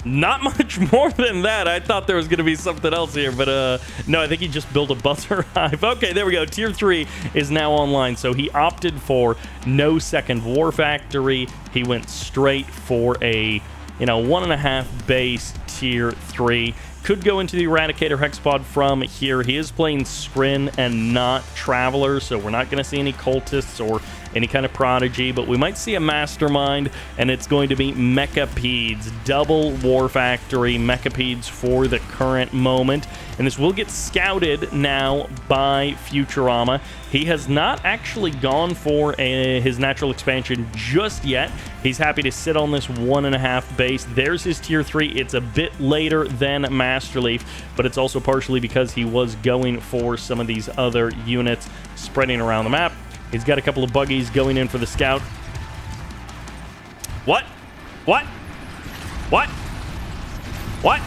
Not much more than that. I thought there was going to be something else here, but no, I think he just built a buzzer hive. Okay, there we go. Tier 3 is now online, so he opted for no second war factory. He went straight for a, 1.5 base Tier 3. Could go into the Eradicator Hexpod from here. He is playing Scrin and not Traveler, so we're not going to see any Cultists or any kind of Prodigy, but we might see a Mastermind, and it's going to be Mechapeds. Double War Factory Mechapeds for the current moment, and this will get scouted now by Futurama. He has not actually gone for his natural expansion just yet. He's happy to sit on this 1.5 base. There's his Tier 3. It's a bit later than Masterleaf, but it's also partially because he was going for some of these other units spreading around the map. He's got a couple of buggies going in for the scout. What? What? What? What?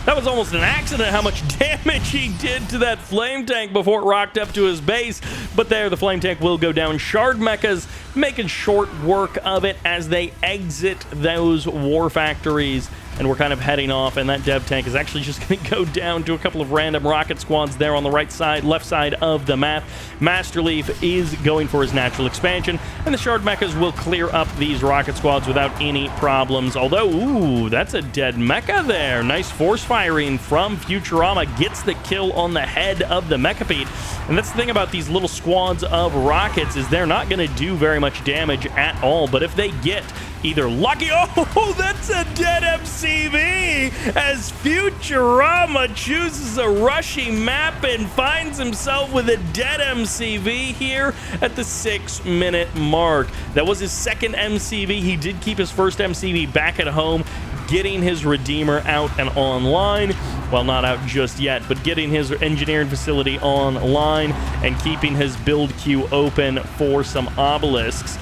That was almost an accident how much damage he did to that Flame Tank before it rocked up to his base. But there, the Flame Tank will go down. Shard Mechas making short work of it as they exit those war factories. And we're kind of heading off, and that Dev Tank is actually just going to go down to a couple of random rocket squads there on the right side, left side of the map. Masterleaf is going for his natural expansion, and the Shard Mechas will clear up these rocket squads without any problems. Although, ooh, that's a dead mecha there. Nice force firing from Futurama. Gets the kill on the head of the Mechapede. And that's the thing about these little squads of rockets, is they're not going to do very much damage at all. But if they get either lucky, oh, that's a dead MCV, as Futurama chooses a rushing map and finds himself with a dead MCV here at the 6-minute mark. That was his second MCV. He did keep his first MCV back at home, getting his Redeemer out and online. Well, not out just yet, but getting his engineering facility online and keeping his build queue open for some obelisks.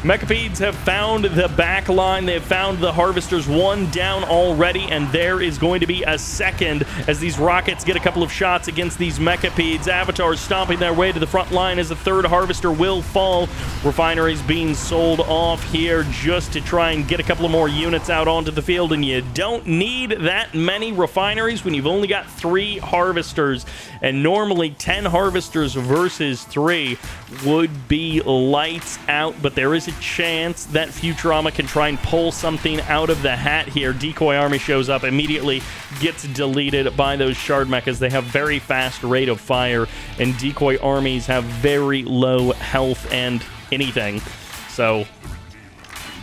Mechapedes have found the back line. They have found the Harvesters. One down already, and there is going to be a second as these rockets get a couple of shots against these Mechapedes. Avatars stomping their way to the front line as the third Harvester will fall. Refineries being sold off here just to try and get a couple of more units out onto the field, and you don't need that many refineries when you've only got 3 Harvesters, and normally 10 Harvesters versus 3 would be lights out, but there is a chance that Futurama can try and pull something out of the hat here. Decoy Army shows up, immediately gets deleted by those Shard Mechas. They have very fast rate of fire, and Decoy Armies have very low health and anything. So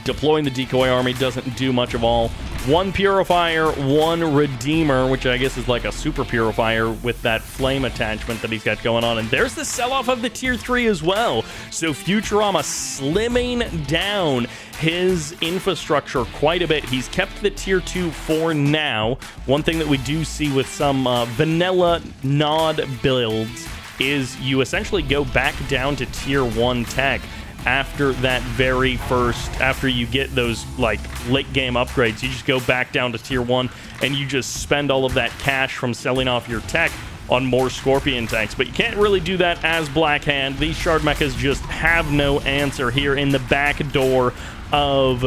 deploying the Decoy Army doesn't do much of all. 1 Purifier, 1 Redeemer, which I guess is like a Super Purifier with that flame attachment that he's got going on. And there's the sell-off of the Tier 3 as well. So Futurama slimming down his infrastructure quite a bit. He's kept the Tier 2 for now. One thing that we do see with some vanilla nod builds is you essentially go back down to Tier 1 tech after that very first, after you get those like late game upgrades. You just go back down to Tier 1 and you just spend all of that cash from selling off your tech on more Scorpion tanks. But you can't really do that as Black Hand. These Shard Mechas just have no answer here in the back door of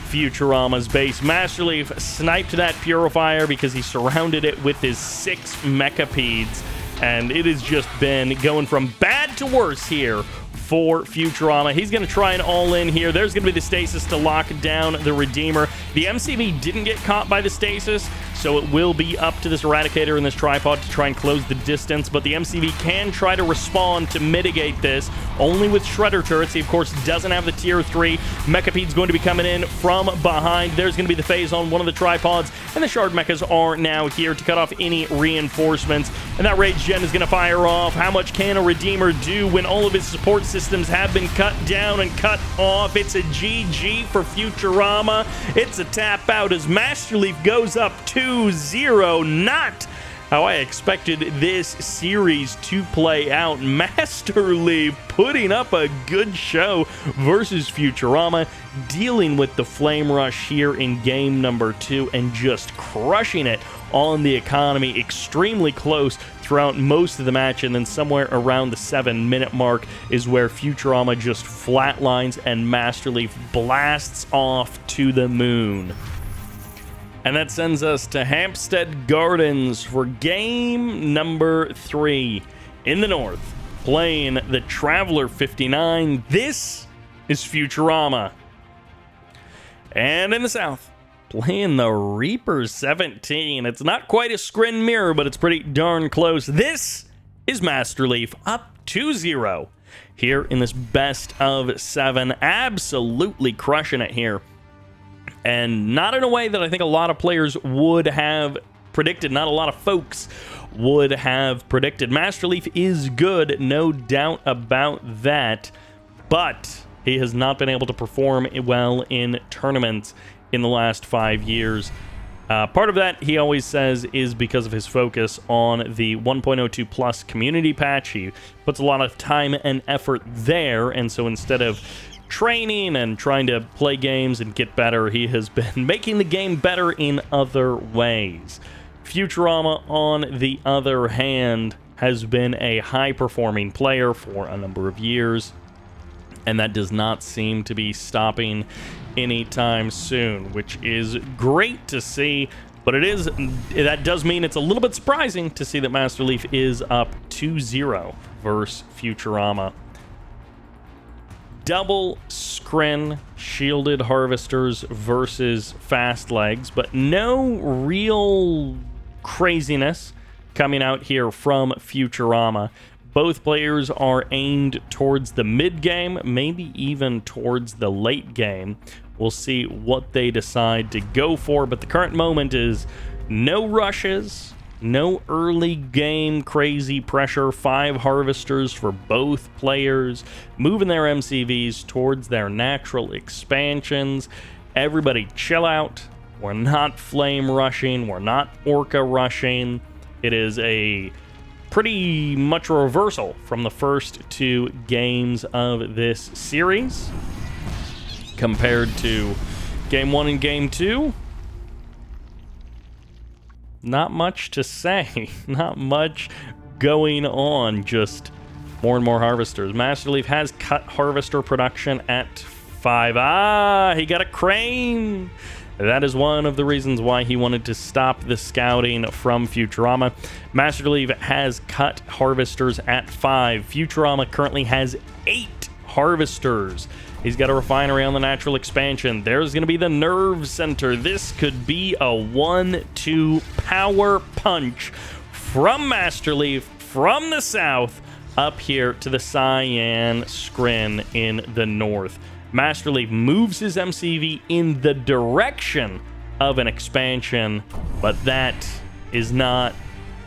Futurama's base. Masterleaf sniped that Purifier because he surrounded it with his 6 Mechapedes, and it has just been going from bad to worse here for Futurama. He's going to try and all-in here. There's going to be the stasis to lock down the Redeemer. The MCV didn't get caught by the stasis, so it will be up to this Eradicator and this Tripod to try and close the distance, but the MCV can try to respond to mitigate this, only with Shredder turrets. He, of course, doesn't have the Tier 3. Mechapede's going to be coming in from behind. There's going to be the phase on one of the Tripods, and the Shard Mechas are now here to cut off any reinforcements, and that Rage Gen is going to fire off. How much can a Redeemer do when all of his support systems have been cut down and cut off? It's a GG for Futurama. It's a tap out as Masterleaf goes up 2-0. Not how I expected this series to play out. Masterleaf putting up a good show versus Futurama, dealing with the Flame Rush here in game number 2 and just crushing it on the economy. Extremely close throughout most of the match, and then somewhere around the 7-minute mark is where Futurama just flatlines and Masterleaf blasts off to the moon. And that sends us to Hampstead Gardens for game number 3. In the north, playing the Traveler 59, this is Futurama. And in the south, playing the Reaper 17. It's not quite a screen mirror, but it's pretty darn close. This is Masterleaf, up 2-0 here in this best of 7. Absolutely crushing it here. And not in a way that I think a lot of players would have predicted. Not a lot of folks would have predicted. Masterleaf is good, no doubt about that. But he has not been able to perform well in tournaments in the last 5 years. Part of that, he always says, is because of his focus on the 1.02 plus community patch. He puts a lot of time and effort there, and so instead of training and trying to play games and get better, he has been making the game better in other ways. Futurama, on the other hand, has been a high-performing player for a number of years, and that does not seem to be stopping anytime soon, which is great to see. But that does mean it's a little bit surprising to see that Masterleaf is up 2-0 versus Futurama. Double scrin shielded harvesters versus fast legs, but no real craziness coming out here from Futurama. Both players are aimed towards the mid game, maybe even towards the late game. We'll see what they decide to go for, but the current moment is no rushes, no early game crazy pressure. 5 harvesters for both players, moving their MCVs towards their natural expansions. Everybody chill out. We're not flame rushing. We're not orca rushing. It is a pretty much a reversal from the first 2 games of this series. compared to Game 1 and Game 2. Not much to say. Not much going on. Just more and more harvesters. Masterleaf has cut harvester production at 5. He got a crane. That is one of the reasons why he wanted to stop the scouting from Futurama. Masterleaf has cut harvesters at 5. Futurama currently has 8 harvesters. He's got a refinery on the natural expansion. There's going to be the nerve center. This could be a 1-2 power punch from Masterleaf from the south up here to the Cyan Scrin in the north. Masterleaf moves his MCV in the direction of an expansion, but that is not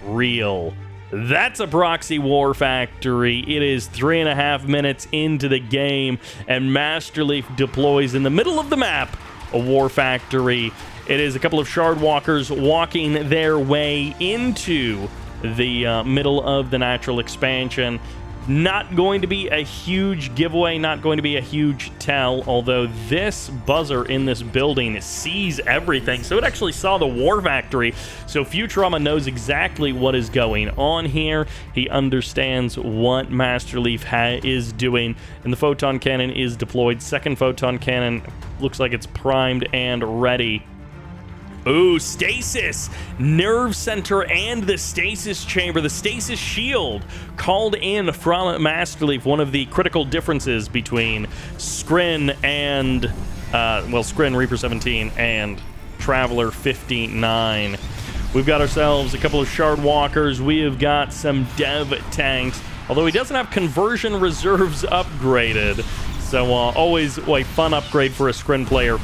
real. That's a proxy war factory. It is 3.5 minutes into the game, and Masterleaf deploys in the middle of the map a war factory. It is a couple of shard walkers walking their way into the middle of the natural expansion. Not going to be a huge giveaway, not going to be a huge tell, although this buzzer in this building sees everything. So it actually saw the war factory. So Futurama knows exactly what is going on here. He understands what Masterleaf is doing, and the photon cannon is deployed. Second photon cannon looks like it's primed and ready. Ooh, stasis! Nerve center and the stasis chamber, the stasis shield, called in from Masterleaf. One of the critical differences between Scrin and, Scrin, Reaper 17, and Traveler 59. We've got ourselves a couple of shard walkers. We have got some dev tanks, although he doesn't have conversion reserves upgraded. So always a fun upgrade for a Scrin player.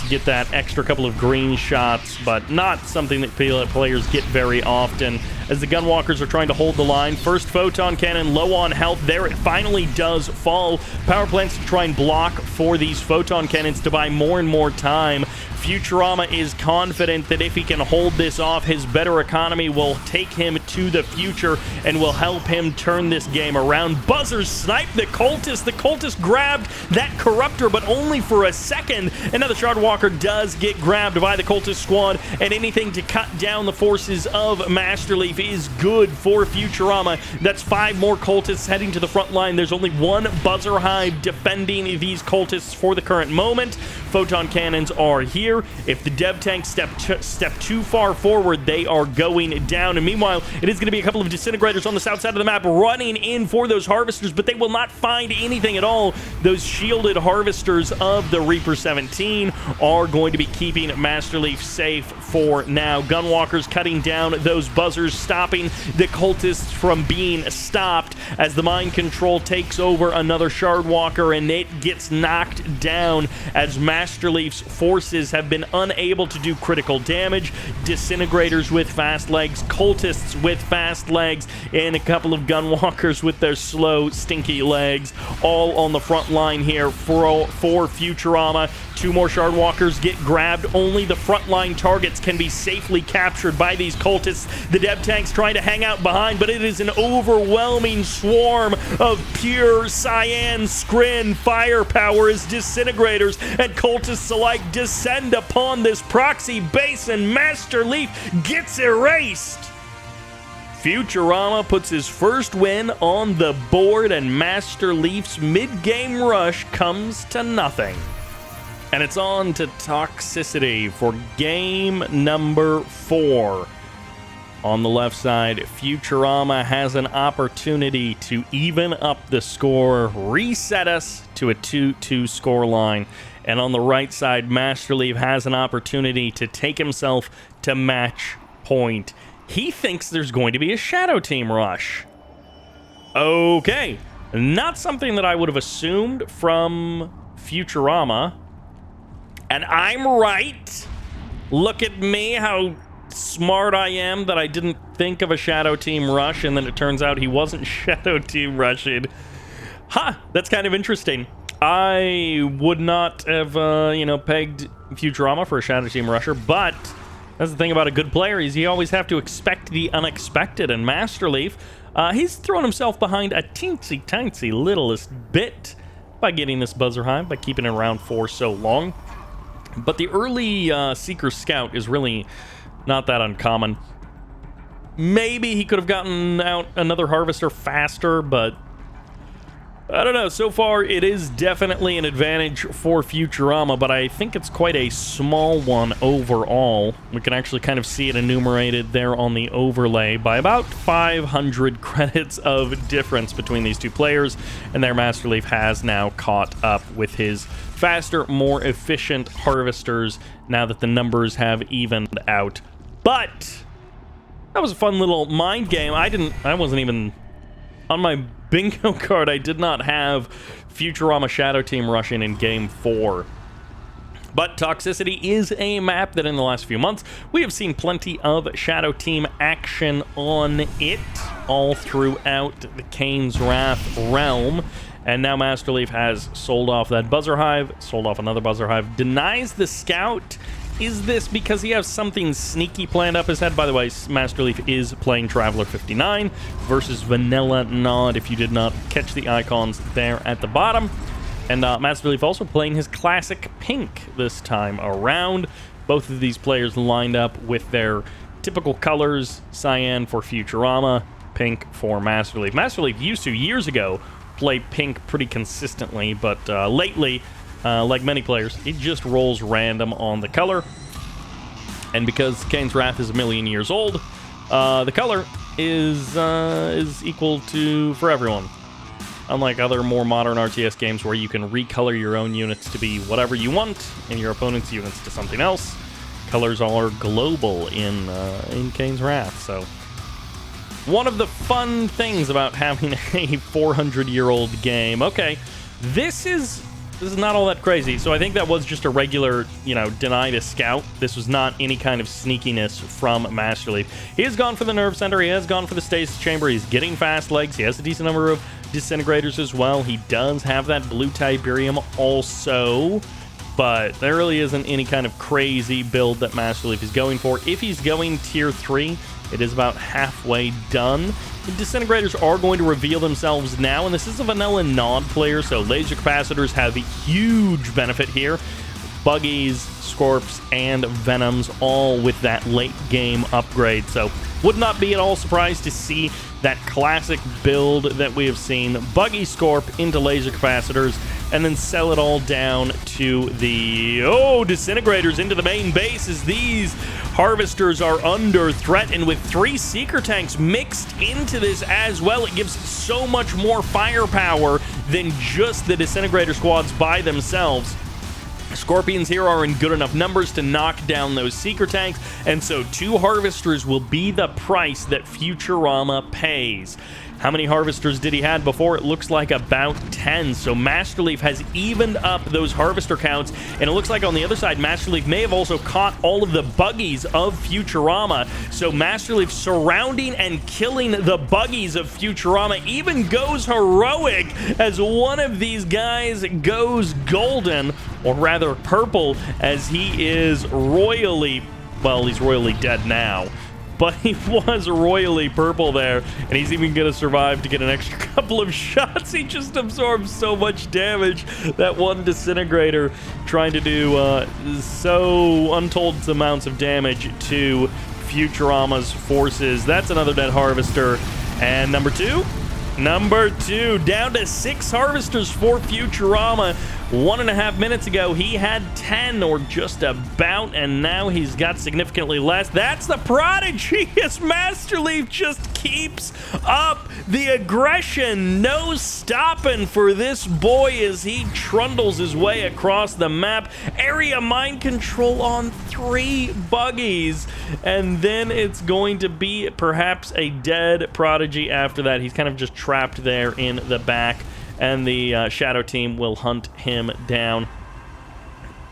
Get that extra couple of green shots, but not something that players get very often. As the gunwalkers are trying to hold the line, first photon cannon low on health. There it finally does fall. Power plants to try and block for these photon cannons to buy more and more time. Futurama is confident that if he can hold this off, his better economy will take him to the future and will help him turn this game around. Buzzers snipe the cultist. The cultist grabbed that corruptor, but only for a second. And now the shard walker does get grabbed by the cultist squad, and anything to cut down the forces of Masterleaf is good for Futurama. That's 5 more cultists heading to the front line. There's only one buzzer hive defending these cultists for the current moment. Photon cannons are here. If the dev tanks step too far forward, they are going down. And meanwhile, it is going to be a couple of disintegrators on the south side of the map running in for those harvesters, but they will not find anything at all. Those shielded harvesters of the Reaper 17 are going to be keeping Masterleaf safe for now. Gunwalkers cutting down those buzzers, stopping the cultists from being stopped as the mind control takes over another shard walker, and it gets knocked down as Masterleaf's forces have been unable to do critical damage. Disintegrators with fast legs, cultists with fast legs, and a couple of gunwalkers with their slow, stinky legs, all on the front line here for Futurama. 2 more shard walkers get grabbed. Only the frontline targets can be safely captured by these cultists. The dev tank's trying to hang out behind, but it is an overwhelming swarm of pure cyan Scrin firepower as disintegrators and cultists alike descend upon this proxy base, and Masterleaf gets erased. Futurama puts his first win on the board, and Masterleaf's mid-game rush comes to nothing. And it's on to Toxicity for game number 4. On the left side, Futurama has an opportunity to even up the score, reset us to a 2-2 scoreline. And on the right side, Masterleaf has an opportunity to take himself to match point. He thinks there's going to be a Shadow Team rush. Okay, not something that I would have assumed from Futurama. And I'm right. Look at me, how smart I am that I didn't think of a Shadow Team rush, and then it turns out he wasn't Shadow Team rushing. That's kind of interesting. I would not have, pegged Futurama for a Shadow Team rusher, but that's the thing about a good player, is you always have to expect the unexpected, and Masterleaf, he's thrown himself behind a teensy-tiny littlest bit by getting this buzzer high, by keeping it around for so long. But the early Seeker Scout is really not that uncommon. Maybe he could have gotten out another Harvester faster, but I don't know. So far, it is definitely an advantage for Futurama, but I think it's quite a small one overall. We can actually kind of see it enumerated there on the overlay by about 500 credits of difference between these two players, and their Masterleaf has now caught up with his faster, more efficient Harvesters now that the numbers have evened out. But that was a fun little mind game. I wasn't even on my bingo card. I did not have Futurama Shadow Team rushing in Game 4. But Toxicity is a map that in the last few months, we have seen plenty of Shadow Team action on it all throughout the Kane's Wrath realm. And now Masterleaf has sold off that Buzzer Hive, sold off another Buzzer Hive, denies the Scout. Is this because he has something sneaky planned up his head? By the way, Masterleaf is playing Traveler 59 versus Vanilla Nod, if you did not catch the icons there at the bottom. And Masterleaf also playing his classic pink this time around. Both of these players lined up with their typical colors: cyan for Futurama, pink for Masterleaf. Masterleaf used to, years ago, play pink pretty consistently, but lately, like many players, it just rolls random on the color. And because Kane's Wrath is a million years old, the color is equal to for everyone. Unlike other more modern RTS games where you can recolor your own units to be whatever you want and your opponent's units to something else, colors are global in Kane's Wrath. So one of the fun things about having a 400-year-old game. Okay, this is not all that crazy. So I think that was just a regular, deny to Scout. This was not any kind of sneakiness from Masterleaf. He has gone for the Nerve Center. He has gone for the Stasis Chamber. He's getting fast legs. He has a decent number of Disintegrators as well. He does have that blue Tiberium also, but there really isn't any kind of crazy build that Masterleaf is going for. If he's going tier 3, it is about halfway done. The Disintegrators are going to reveal themselves now, and this is a Vanilla Nod player, so Laser Capacitors have a huge benefit here. Buggies, Scorps, and Venoms all with that late game upgrade, so would not be at all surprised to see that classic build that we have seen. Buggy Scorp into Laser Capacitors, and then sell it all down to the Disintegrators into the main base as these Harvesters are under threat, and with 3 Seeker Tanks mixed into this as well, it gives so much more firepower than just the Disintegrator squads by themselves. Scorpions here are in good enough numbers to knock down those Seeker Tanks, and so 2 Harvesters will be the price that Futurama pays. How many Harvesters did he have before? It looks like about 10. So Masterleaf has evened up those Harvester counts, and it looks like on the other side, Masterleaf may have also caught all of the Buggies of Futurama. So Masterleaf surrounding and killing the Buggies of Futurama even goes heroic as one of these guys goes golden, or rather purple, as he is royally, well, he's royally dead now. But he was royally purple there, and he's even going to survive to get an extra couple of shots. He just absorbs so much damage. That one Disintegrator trying to do so untold amounts of damage to Futurama's forces. That's another dead Harvester. And number two, down to 6 Harvesters for Futurama. 1.5 minutes ago, he had 10 or just about, and now he's got significantly less. That's the prodigy. His Masterleaf just keeps up the aggression. No stopping for this boy as he trundles his way across the map. Area mind control on 3 Buggies, and then it's going to be perhaps a dead prodigy after that. He's kind of just trapped there in the back, and the Shadow Team will hunt him down.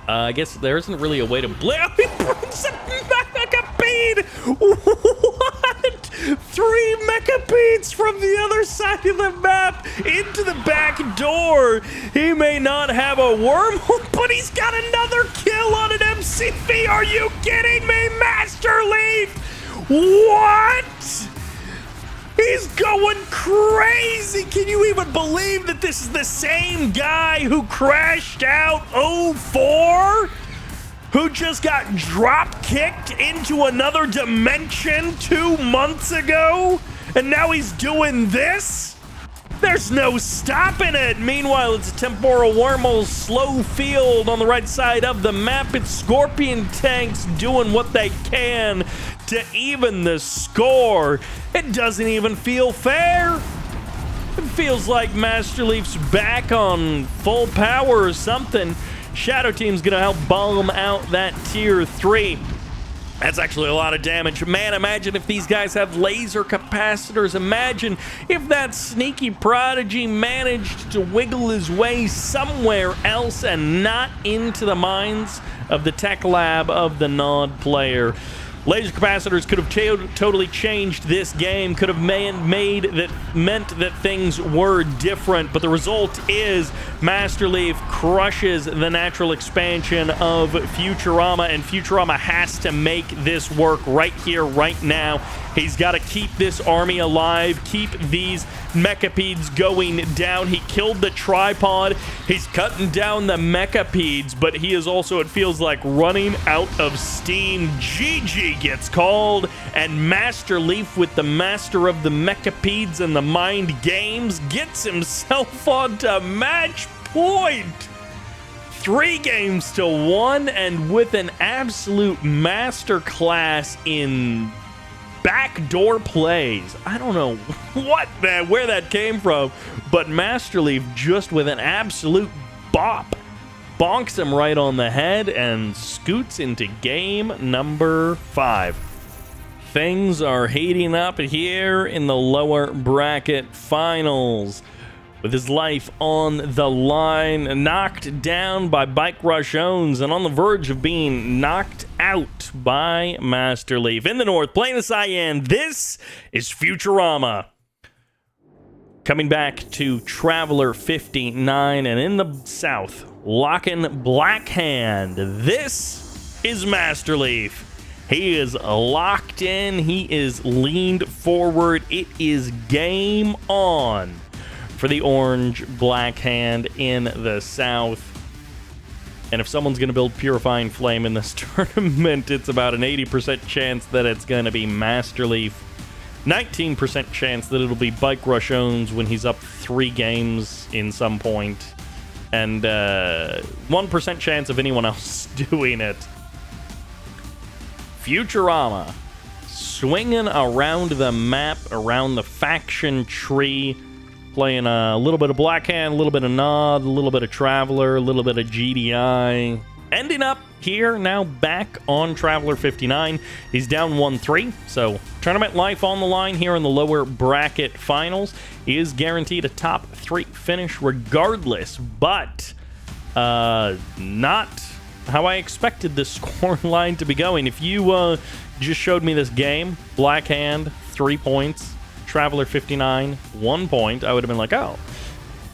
I guess there isn't really a way to blame. He brings a Mecha Bead! What? 3 Mecha Beads from the other side of the map into the back door. He may not have a wormhole, but he's got another kill on an MCV. Are you kidding me, Masterleaf? What? He He's going crazy. Can you even believe that this is the same guy who crashed out 04? Who just got drop-kicked into another dimension 2 months ago? And now he's doing this? There's no stopping it. Meanwhile, it's a temporal wormhole, slow field on the right side of the map. It's Scorpion tanks doing what they can to even the score. It doesn't even feel fair. It feels like Masterleaf's back on full power or something. Shadow Team's gonna help bomb out that tier 3. That's actually a lot of damage. Man, imagine if these guys have laser capacitors. Imagine if that sneaky prodigy managed to wiggle his way somewhere else and not into the minds of the tech lab of the Nod player. Laser capacitors could have totally changed this game, could have meant that things were different, but the result is Masterleaf crushes the natural expansion of Futurama, and Futurama has to make this work right here, right now. He's got to keep this army alive, keep these mechapeds going down. He killed the tripod. He's cutting down the mechapeds, but he is also, it feels like, running out of steam. GG gets called, and Masterleaf, with the master of the mechapeds and the mind games, gets himself onto match point. 3 games to 1, and with an absolute masterclass in backdoor plays. I don't know where that came from, but Masterleaf just with an absolute bop bonks him right on the head and scoots into game number 5. Things are heating up here in the lower bracket finals. With his life on the line, knocked down by BikeRush owns, and on the verge of being knocked out by Masterleaf. In the north, playing the cyan, this is Futurama. Coming back to Traveler 59, and in the south, locking Blackhand. This is Masterleaf. He is locked in. He is leaned forward. It is game on for the orange Blackhand in the south. And if someone's going to build Purifying Flame in this tournament, it's about an 80% chance that it's going to be Masterleaf. 19% chance that it'll be BikeRush owns when he's up 3 games in some point. And 1% chance of anyone else doing it. Futurama swinging around the map, around the faction tree, playing a little bit of Blackhand, a little bit of Nod, a little bit of Traveler, a little bit of GDI. Ending up here now back on Traveler 59. He's down 1-3, so tournament life on the line here in the lower bracket finals. He is guaranteed a top 3 finish regardless, but not how I expected this score line to be going. If you just showed me this game, Blackhand, 3 points, Traveler 59, 1 point, I would have been like, oh,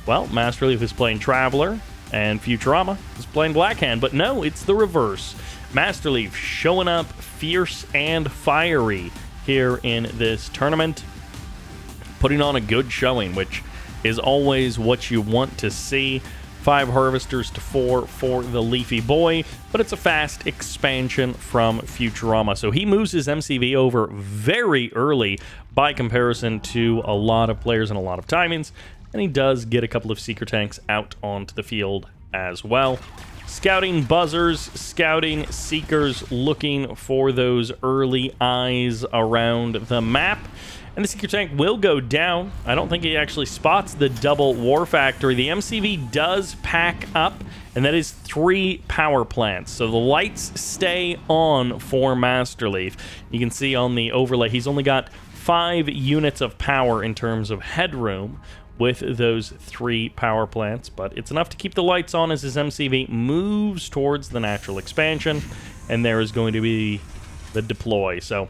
well, Masterleaf is playing Traveler, and Futurama is playing Blackhand. But no, it's the reverse. Masterleaf showing up fierce and fiery here in this tournament, putting on a good showing, which is always what you want to see. 5 harvesters to 4 for the Leafy Boy, but it's a fast expansion from Futurama. So he moves his MCV over very early by comparison to a lot of players and a lot of timings, and he does get a couple of Seeker tanks out onto the field as well. Scouting buzzers, scouting seekers, looking for those early eyes around the map. And the Seeker tank will go down. I don't think he actually spots the double War Factory. The MCV does pack up, and that is 3 power plants. So the lights stay on for Masterleaf. You can see on the overlay, he's only got 5 units of power in terms of headroom with those 3 power plants, but it's enough to keep the lights on as his MCV moves towards the natural expansion, and there is going to be the deploy. So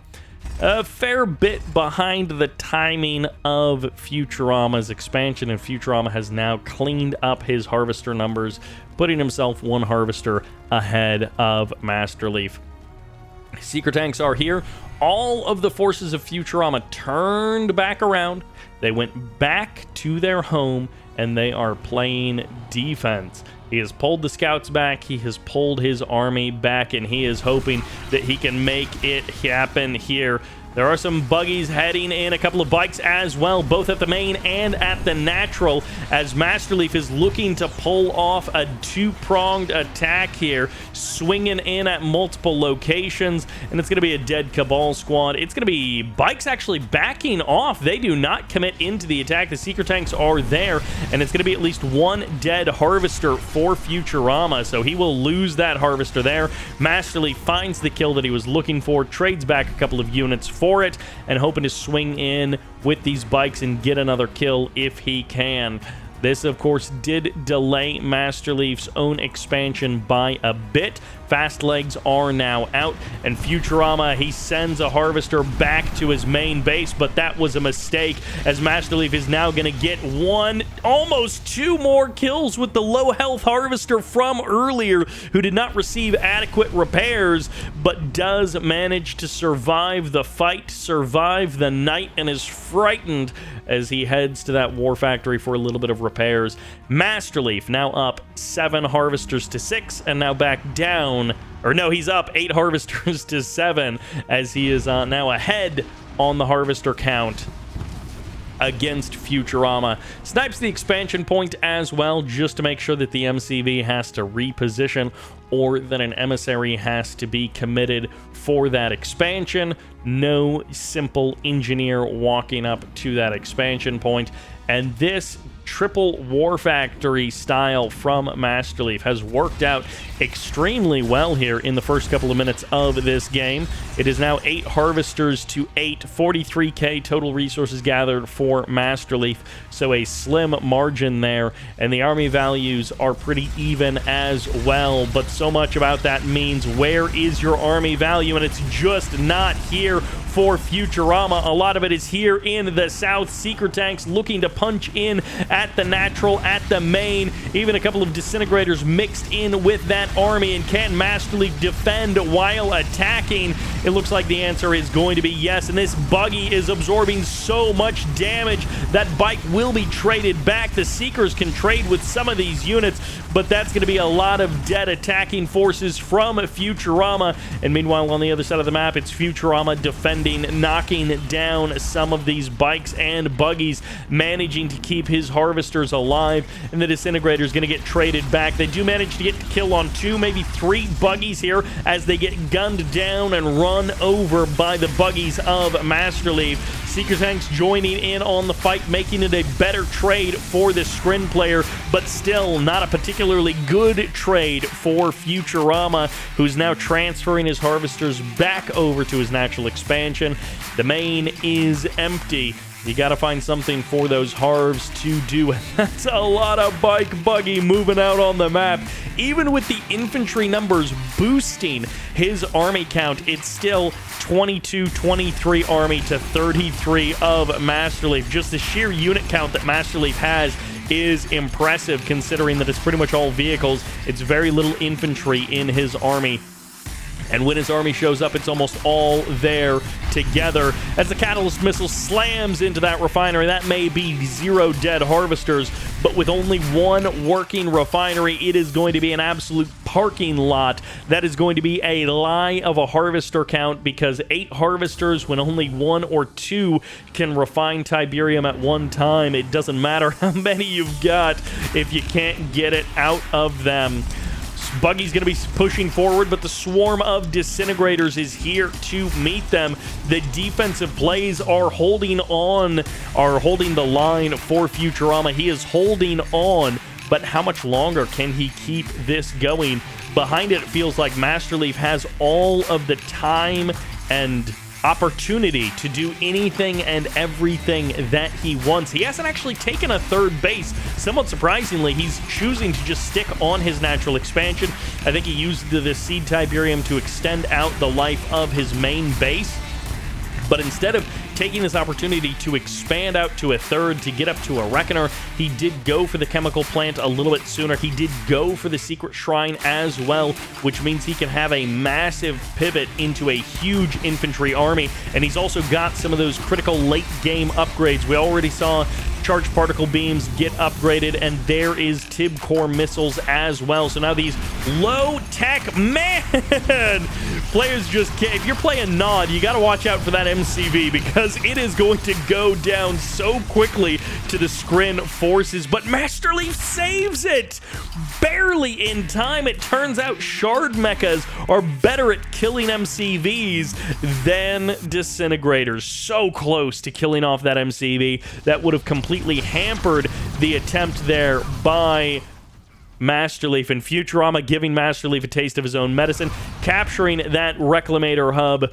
a fair bit behind the timing of Futurama's expansion, and Futurama has now cleaned up his harvester numbers, putting himself 1 harvester ahead of Masterleaf. Secret tanks are here. All of the forces of Futurama turned back around. They went back to their home, and they are playing defense. He has pulled the scouts back, he has pulled his army back, and he is hoping that he can make it happen here. There are some buggies heading in, a couple of bikes as well, both at the main and at the natural, as Masterleaf is looking to pull off a two-pronged attack here, swinging in at multiple locations, and it's going to be a dead Cabal squad. It's going to be bikes actually backing off. They do not commit into the attack. The Secret tanks are there, and it's going to be at least one dead Harvester for Futurama, so he will lose that Harvester there. Masterleaf finds the kill that he was looking for, trades back a couple of units for it, and hoping to swing in with these bikes and get another kill if he can. This, of course, did delay Masterleaf's own expansion by a bit. Fast legs are now out, and Futurama, he sends a Harvester back to his main base, but that was a mistake, as Masterleaf is now going to get almost two more kills with the low health Harvester from earlier, who did not receive adequate repairs, but does manage to survive the fight, survive the night, and is frightened as he heads to that war factory for a little bit of repairs. Masterleaf now up 7 Harvesters to 6, and now back down, or no, he's up 8 Harvesters to 7, as he is now ahead on the Harvester count against Futurama. Snipes the expansion point as well, just to make sure that the MCV has to reposition, or that an emissary has to be committed for that expansion. No simple engineer walking up to that expansion point, and this triple war factory style from Masterleaf has worked out extremely well here in the first couple of minutes of this game. It is now 8 Harvesters to 8, 43k total resources gathered for Masterleaf, so a slim margin there, and the army values are pretty even as well, but so much about that means where is your army value, and it's just not here for Futurama. A lot of it is here in the south. Secret tanks looking to punch in at the natural, at the main, even a couple of disintegrators mixed in with that army. And can Masterleaf defend while attacking? It looks like the answer is going to be yes, and this buggy is absorbing so much damage. That bike will be traded back. The Seekers can trade with some of these units, but that's going to be a lot of dead attacking forces from Futurama. And meanwhile, on the other side of the map, it's Futurama defending, knocking down some of these bikes and buggies, managing to keep his Harvesters alive, and the Disintegrator is going to get traded back. They do manage to get the kill on 2, maybe 3 buggies here, as they get gunned down and run over by the buggies of Masterleaf. Seeker tanks joining in on the fight, making it a better trade for this Scrin player, but still not a particularly good trade for Futurama, who's now transferring his Harvesters back over to his natural expansion. The main is empty. You got to find something for those Harvs to do. That's a lot of bike buggy moving out on the map. Even with the infantry numbers boosting his army count, it's still 22, 23 army to 33 of Masterleaf. Just the sheer unit count that Masterleaf has is impressive, considering that it's pretty much all vehicles. It's very little infantry in his army. And when his army shows up, it's almost all there together. As the Catalyst missile slams into that refinery, that may be 0 dead Harvesters, but with only 1 working refinery, it is going to be an absolute parking lot. That is going to be a lie of a Harvester count, because 8 Harvesters, when only 1 or 2 can refine Tiberium at one time, it doesn't matter how many you've got if you can't get it out of them. Buggy's going to be pushing forward, but the swarm of disintegrators is here to meet them. The defensive plays are holding the line for Futurama. He is holding on, but how much longer can he keep this going? Behind it, it feels like Masterleaf has all of the time and opportunity to do anything and everything that he wants. He hasn't actually taken a third base. Somewhat surprisingly, he's choosing to just stick on his natural expansion. I think he used the Seed Tiberium to extend out the life of his main base. But instead of taking this opportunity to expand out to a third to get up to a Reckoner. He did go for the chemical plant a little bit sooner. He did go for the secret shrine as well, which means he can have a massive pivot into a huge infantry army. And he's also got some of those critical late game upgrades. We already saw charged particle beams get upgraded, and there is Tib core missiles as well. So now these low tech, man, players just can't. If you're playing Nod, you got to watch out for that MCV, because it is going to go down so quickly to the Skrin forces. But Masterleaf saves it barely in time. It turns out shard mechas are better at killing MCVs than disintegrators. So close to killing off that MCV. That would have completely hampered the attempt there by Masterleaf, and Futurama giving Masterleaf a taste of his own medicine, capturing that Reclamator hub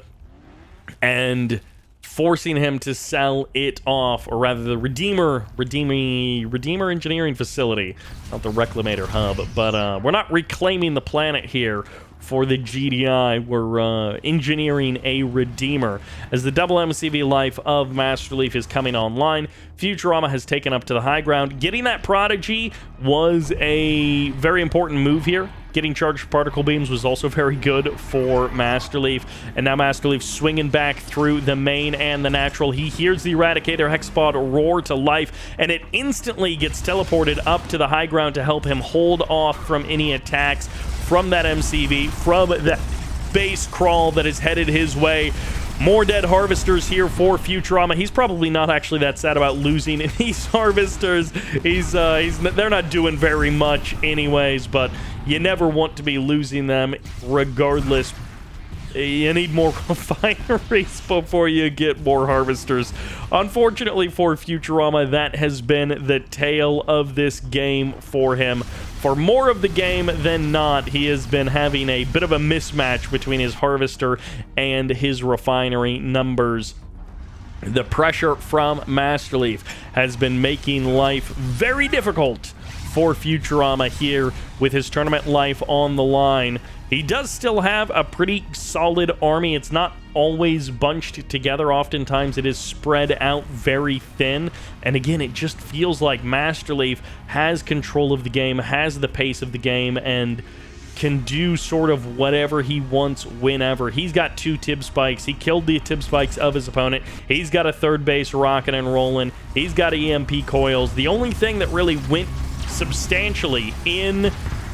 and forcing him to sell it off, or rather the Redeemer engineering facility, not the Reclamator hub. But we're not reclaiming the planet here for the GDI. We're engineering a Redeemer. As the double MCV life of Masterleaf is coming online, Futurama has taken up to the high ground. Getting that Prodigy was a very important move here. Getting charged particle beams was also very good for Masterleaf. And now Masterleaf swinging back through the main and the natural. He hears the Eradicator Hexpod roar to life, and it instantly gets teleported up to the high ground to help him hold off from any attacks from that MCV, from that base crawl that is headed his way. More dead harvesters here for Futurama. He's probably not actually that sad about losing these harvesters. They're not doing very much anyways, but you never want to be losing them regardless. You need more refineries before you get more harvesters. Unfortunately for Futurama, that has been the tale of this game for him. For more of the game than not, he has been having a bit of a mismatch between his harvester and his refinery numbers. The pressure from Masterleaf has been making life very difficult for Futurama here with his tournament life on the line. He does still have a pretty solid army. It's not always bunched together. Oftentimes it is spread out very thin. And again, it just feels like Masterleaf has control of the game, has the pace of the game, and can do sort of whatever he wants whenever. He's got 2 Tib spikes. He killed the Tib spikes of his opponent. He's got a third base rocking and rolling. He's got EMP coils. The only thing that really went substantially in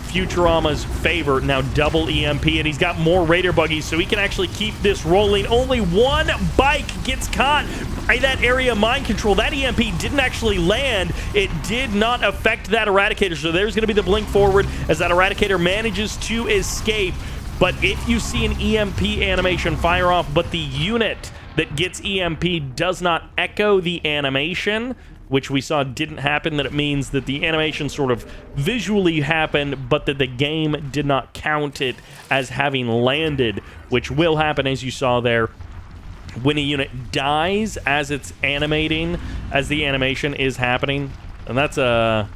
Futurama's favor, now double EMP, and he's got more Raider buggies, so he can actually keep this rolling. Only one bike gets caught by that area mind control. That EMP didn't actually land. It did not affect that Eradicator, so there's going to be the blink forward as that Eradicator manages to escape. But if you see an EMP animation fire off, but the unit that gets EMP does not echo the animation, which we saw didn't happen, that it means that the animation sort of visually happened, but that the game did not count it as having landed, which will happen, as you saw there, when a unit dies as it's animating, as the animation is happening. And that's a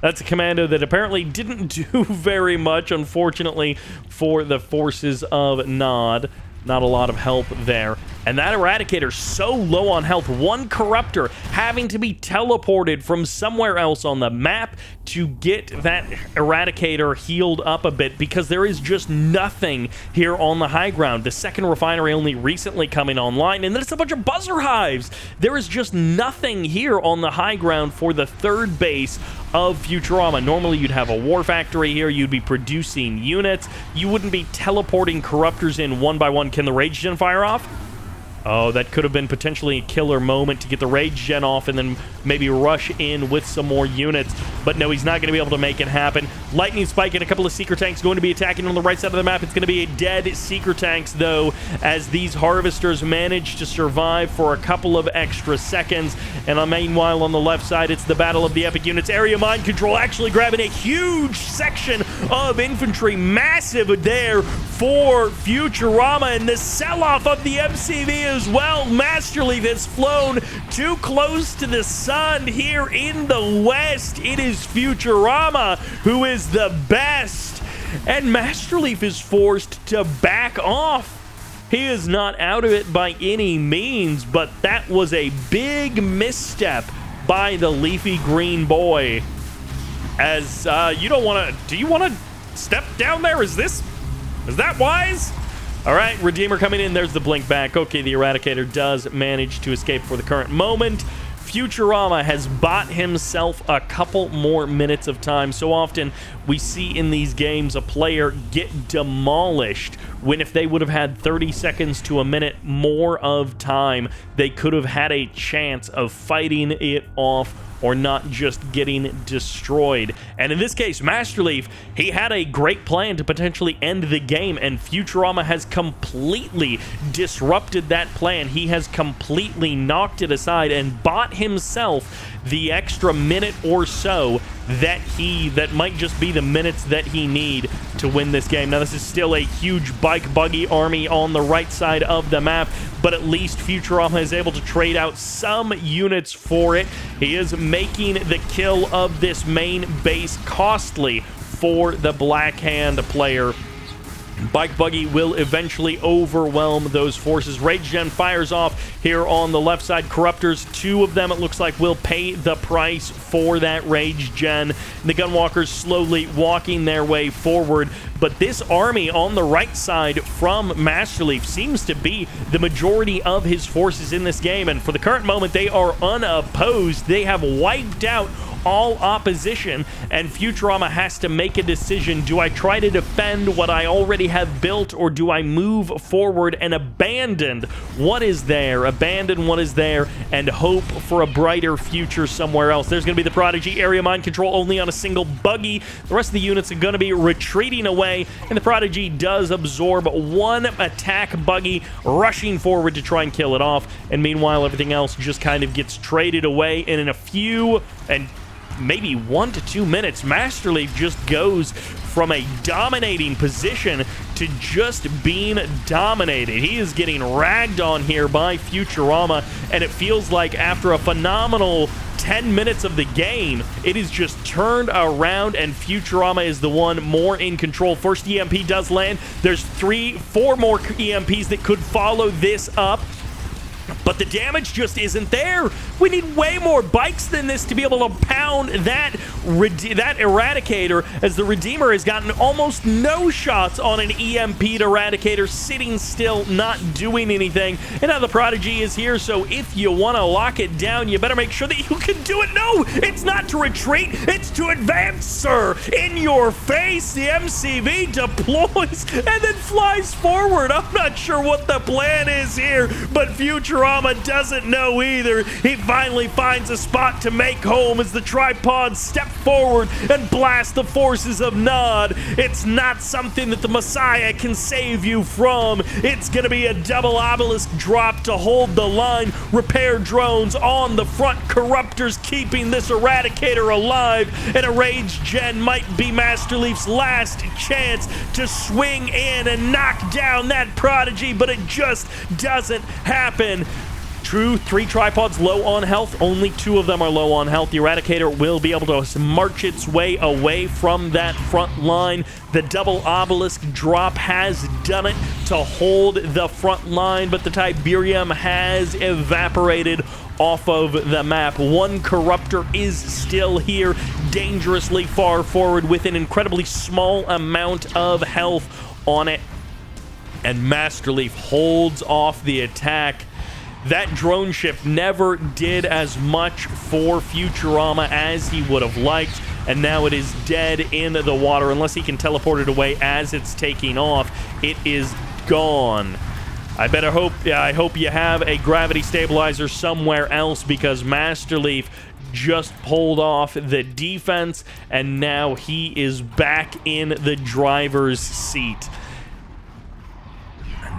commando that apparently didn't do very much, unfortunately, for the forces of Nod. Not a lot of help there. And that Eradicator so low on health, one Corruptor having to be teleported from somewhere else on the map to get that Eradicator healed up a bit, because there is just nothing here on the high ground. The second refinery only recently coming online, and then it's a bunch of buzzer hives. There is just nothing here on the high ground for the third base of Futurama. Normally you'd have a war factory here, you'd be producing units, you wouldn't be teleporting Corruptors in one by one. Can the Rage Gen fire off? Oh, that could have been potentially a killer moment to get the Rage Gen off and then maybe rush in with some more units. But no, he's not going to be able to make it happen. Lightning Spike and a couple of Seeker Tanks going to be attacking on the right side of the map. It's going to be a dead Seeker Tanks, though, as these Harvesters manage to survive for a couple of extra seconds. And meanwhile, on the left side, it's the battle of the Epic Units. Area Mind Control actually grabbing a huge section of infantry. Massive there for Futurama, and the sell-off of the MCV as well. Masterleaf has flown too close to the sun here in the west. It is Futurama who is the best, and Masterleaf is forced to back off. He is not out of it by any means, but that was a big misstep by the leafy green boy. As you don't want to... Do you want to step down there? Is that wise? All right, Redeemer coming in. There's the blink back. Okay, the Eradicator does manage to escape for the current moment. Futurama has bought himself a couple more minutes of time. So often we see in these games a player get demolished when if they would have had 30 seconds to a minute more of time, they could have had a chance of fighting it off or not just getting destroyed. And in this case, Masterleaf, he had a great plan to potentially end the game, and Futurama has completely disrupted that plan. He has completely knocked it aside and bought himself the extra minute or so that might just be the minutes that he need to win this game. Now, this is still a huge bike buggy army on the right side of the map, but at least Futurama is able to trade out some units for it. He is making the kill of this main base costly for the Black Hand player. Bike Buggy will eventually overwhelm those forces. Rage Gen fires off here on the left side. Corruptors, 2 of them, it looks like, will pay the price for that Rage Gen. The Gunwalkers slowly walking their way forward. But this army on the right side from Masterleaf seems to be the majority of his forces in this game. And for the current moment, they are unopposed. They have wiped out all opposition, and Futurama has to make a decision. Do I try to defend what I already have built, or do I move forward and abandon what is there, and hope for a brighter future somewhere else? There's going to be the Prodigy area mind control only on a single buggy. The rest of the units are going to be retreating away, and the Prodigy does absorb 1 attack buggy, rushing forward to try and kill it off, and meanwhile everything else just kind of gets traded away, and in a few and maybe 1 to 2 minutes, Masterleaf just goes from a dominating position to just being dominated. He is getting ragged on here by Futurama, and it feels like after a phenomenal 10 minutes of the game, it is just turned around, and Futurama is the one more in control. First EMP does land. There's 3-4 more EMPs that could follow this up, but the damage just isn't there. We need way more bikes than this to be able to pound that Eradicator, as the Redeemer has gotten almost no shots on an EMP'd Eradicator, sitting still, not doing anything. And now the Prodigy is here, so if you want to lock it down, you better make sure that you can do it. No, it's not to retreat, it's to advance, sir. In your face, the MCV deploys and then flies forward. I'm not sure what the plan is here, but Futurama doesn't know either. He finally finds a spot to make home as the tripods step forward and blast the forces of Nod. It's not something that the Messiah can save you from. It's going to be a double obelisk drop to hold the line. Repair drones on the front. Corruptors keeping this Eradicator alive. And a Rage Gen might be Masterleaf's last chance to swing in and knock down that Prodigy, but it just doesn't happen. True, 3 tripods low on health. Only 2 of them are low on health. The Eradicator will be able to march its way away from that front line. The double obelisk drop has done it to hold the front line, but the Tiberium has evaporated off of the map. 1 Corruptor is still here, dangerously far forward with an incredibly small amount of health on it. And Masterleaf holds off the attack. That drone ship never did as much for Futurama as he would have liked, and now it is dead in the water. Unless he can teleport it away as it's taking off, it is gone. I hope you have a gravity stabilizer somewhere else, because Masterleaf just pulled off the defense, and now he is back in the driver's seat.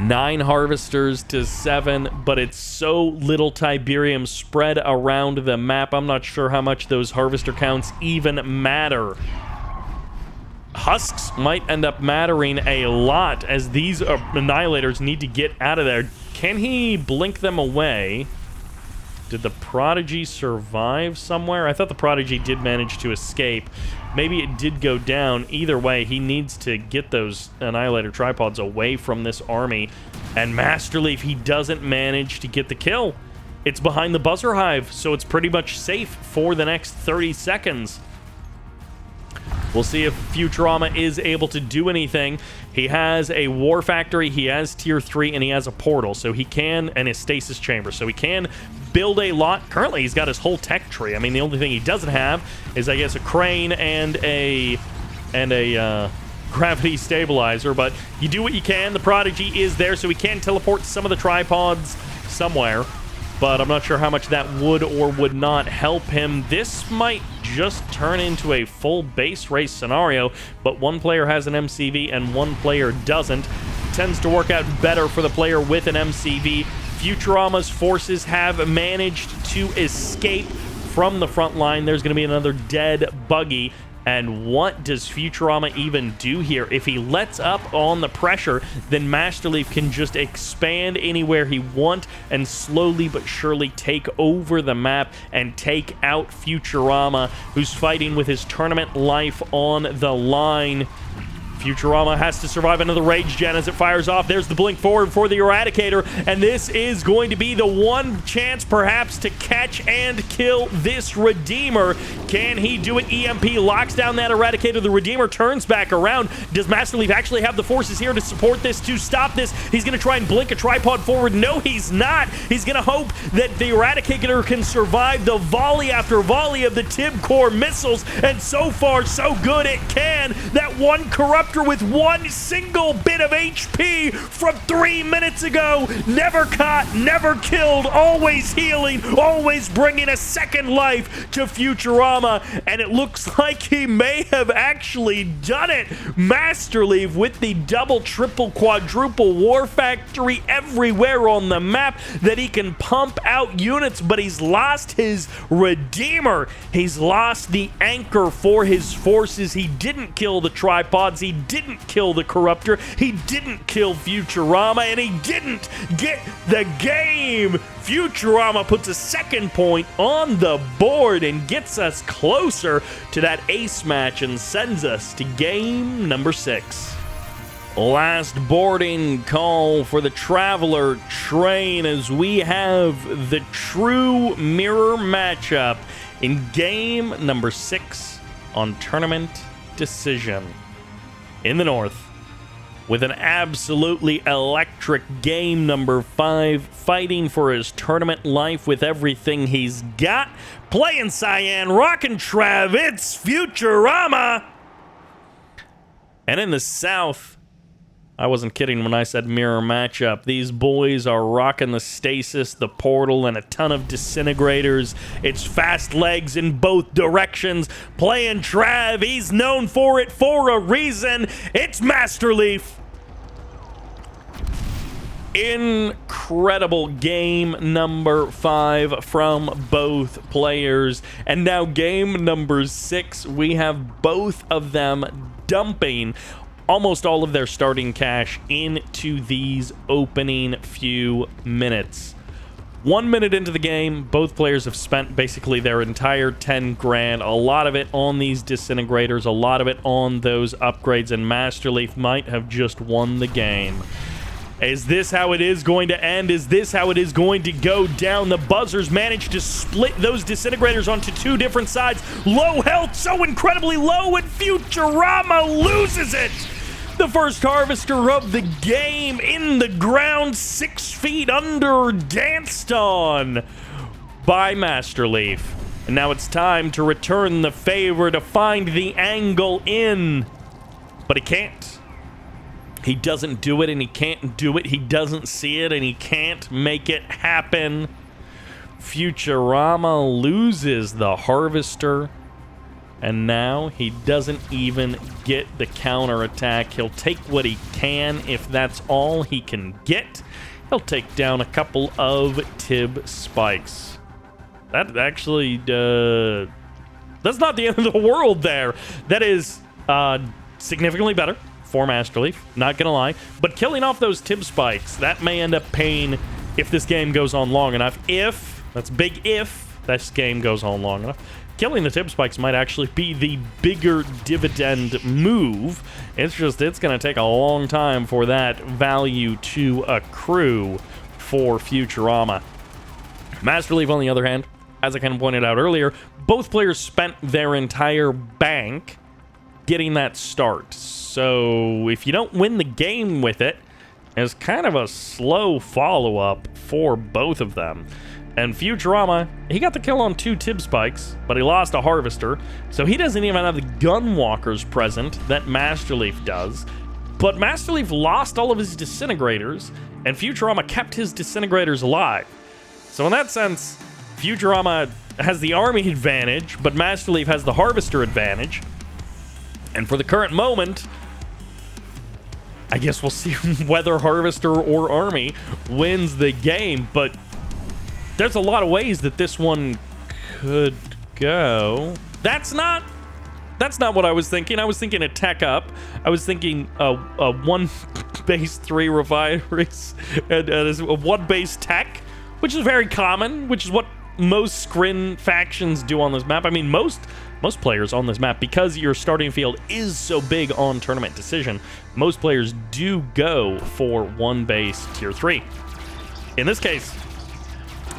9 harvesters to 7, but it's so little Tiberium spread around the map. I'm not sure how much those harvester counts even matter. Husks might end up mattering a lot, as these Annihilators need to get out of there. Can he blink them away? Did the Prodigy survive somewhere? I thought the Prodigy did manage to escape. Maybe it did go down. Either way, he needs to get those Annihilator tripods away from this army. And Masterleaf, he doesn't manage to get the kill. It's behind the buzzer hive, so it's pretty much safe for the next 30 seconds. We'll see if Futurama is able to do anything. He has a War Factory, he has Tier 3, and he has a Portal, so he can, and his Stasis Chamber, so he can build a lot. Currently, he's got his whole tech tree. I mean, the only thing he doesn't have is, I guess, a crane and a gravity stabilizer, but you do what you can. The Prodigy is there, so he can teleport some of the tripods somewhere, but I'm not sure how much that would or would not help him. This might just turn into a full base race scenario, but one player has an MCV and one player doesn't. It tends to work out better for the player with an MCV. Futurama's forces have managed to escape from the front line. There's going to be another dead buggy. And what does Futurama even do here? If he lets up on the pressure, then Masterleaf can just expand anywhere he wants and slowly but surely take over the map and take out Futurama, who's fighting with his tournament life on the line. Futurama has to survive another Rage Gen as it fires off. There's the blink forward for the Eradicator, and this is going to be the one chance perhaps to catch and kill this Redeemer. Can he do it? EMP locks down that Eradicator. The Redeemer turns back around. Does Masterleaf actually have the forces here to support this, to stop this? He's going to try and blink a tripod forward. No, he's not. He's going to hope that the Eradicator can survive the volley after volley of the Tib Core missiles, and so far, so good. It can. That one Corruptor with one single bit of HP from 3 minutes ago. Never caught, never killed, always healing, always bringing a second life to Futurama. And it looks like he may have actually done it. Masterleaf with the double, triple, quadruple War Factory everywhere on the map that he can pump out units, but he's lost his Redeemer. He's lost the anchor for his forces. He didn't kill the tripods. He didn't kill the Corruptor, he didn't kill Futurama, and he didn't get the game. Futurama puts a second point on the board and gets us closer to that ace match and sends us to game number 6. Last boarding call for the Traveler train as we have the true mirror matchup in game number 6 on Tournament Decision. In the north, with an absolutely electric game number 5, fighting for his tournament life with everything he's got, playing Cyan, rockin' Trav, it's Futurama! And in the south, I wasn't kidding when I said mirror matchup. These boys are rocking the Stasis, the Portal, and a ton of Disintegrators. It's fast legs in both directions. Playing Trav, he's known for it for a reason. It's Masterleaf. Incredible game number 5 from both players. And now game number 6, we have both of them dumping almost all of their starting cash into these opening few minutes. 1 minute into the game, both players have spent basically their entire 10 grand, a lot of it on these Disintegrators, a lot of it on those upgrades, and Masterleaf might have just won the game. Is this how it is going to end? Is this how it is going to go down? The buzzers managed to split those Disintegrators onto 2 different sides. Low health, so incredibly low, and Futurama loses it! The first harvester of the game in the ground, 6 feet under, danced on by Masterleaf. And now it's time to return the favor, to find the angle in. But he can't. He doesn't do it, and he can't do it. He doesn't see it, and he can't make it happen. Futurama loses the harvester, and now he doesn't even get the counterattack. He'll take what he can if that's all he can get. He'll take down a couple of Tib spikes. That actually, that's not the end of the world there. That is significantly better for Masterleaf, not gonna lie. But killing off those Tib spikes, that may end up paying if this game goes on long enough. If, that's big if, this game goes on long enough. killing the tip spikes might actually be the bigger dividend move. It's just, it's going to take a long time for that value to accrue for Futurama. Masterleaf, on the other hand, as I kind of pointed out earlier, both players spent their entire bank getting that start. So if you don't win the game with it, it's kind of a slow follow-up for both of them. And Futurama, he got the kill on 2 tib spikes, but he lost a harvester, so he doesn't even have the gunwalkers present that Masterleaf does. But Masterleaf lost all of his disintegrators, and Futurama kept his disintegrators alive. So in that sense, Futurama has the army advantage, but Masterleaf has the harvester advantage. And for the current moment, I guess we'll see whether harvester or army wins the game, but there's a lot of ways that this one could go. That's not what I was thinking. I was thinking a tech up. I was thinking a 1 base 3 refineries and a 1 base tech, which is very common, which is what most Scrin factions do on this map. I mean, most players on this map, because your starting field is so big on Tournament Decision, most players do go for 1 base tier 3. In this case,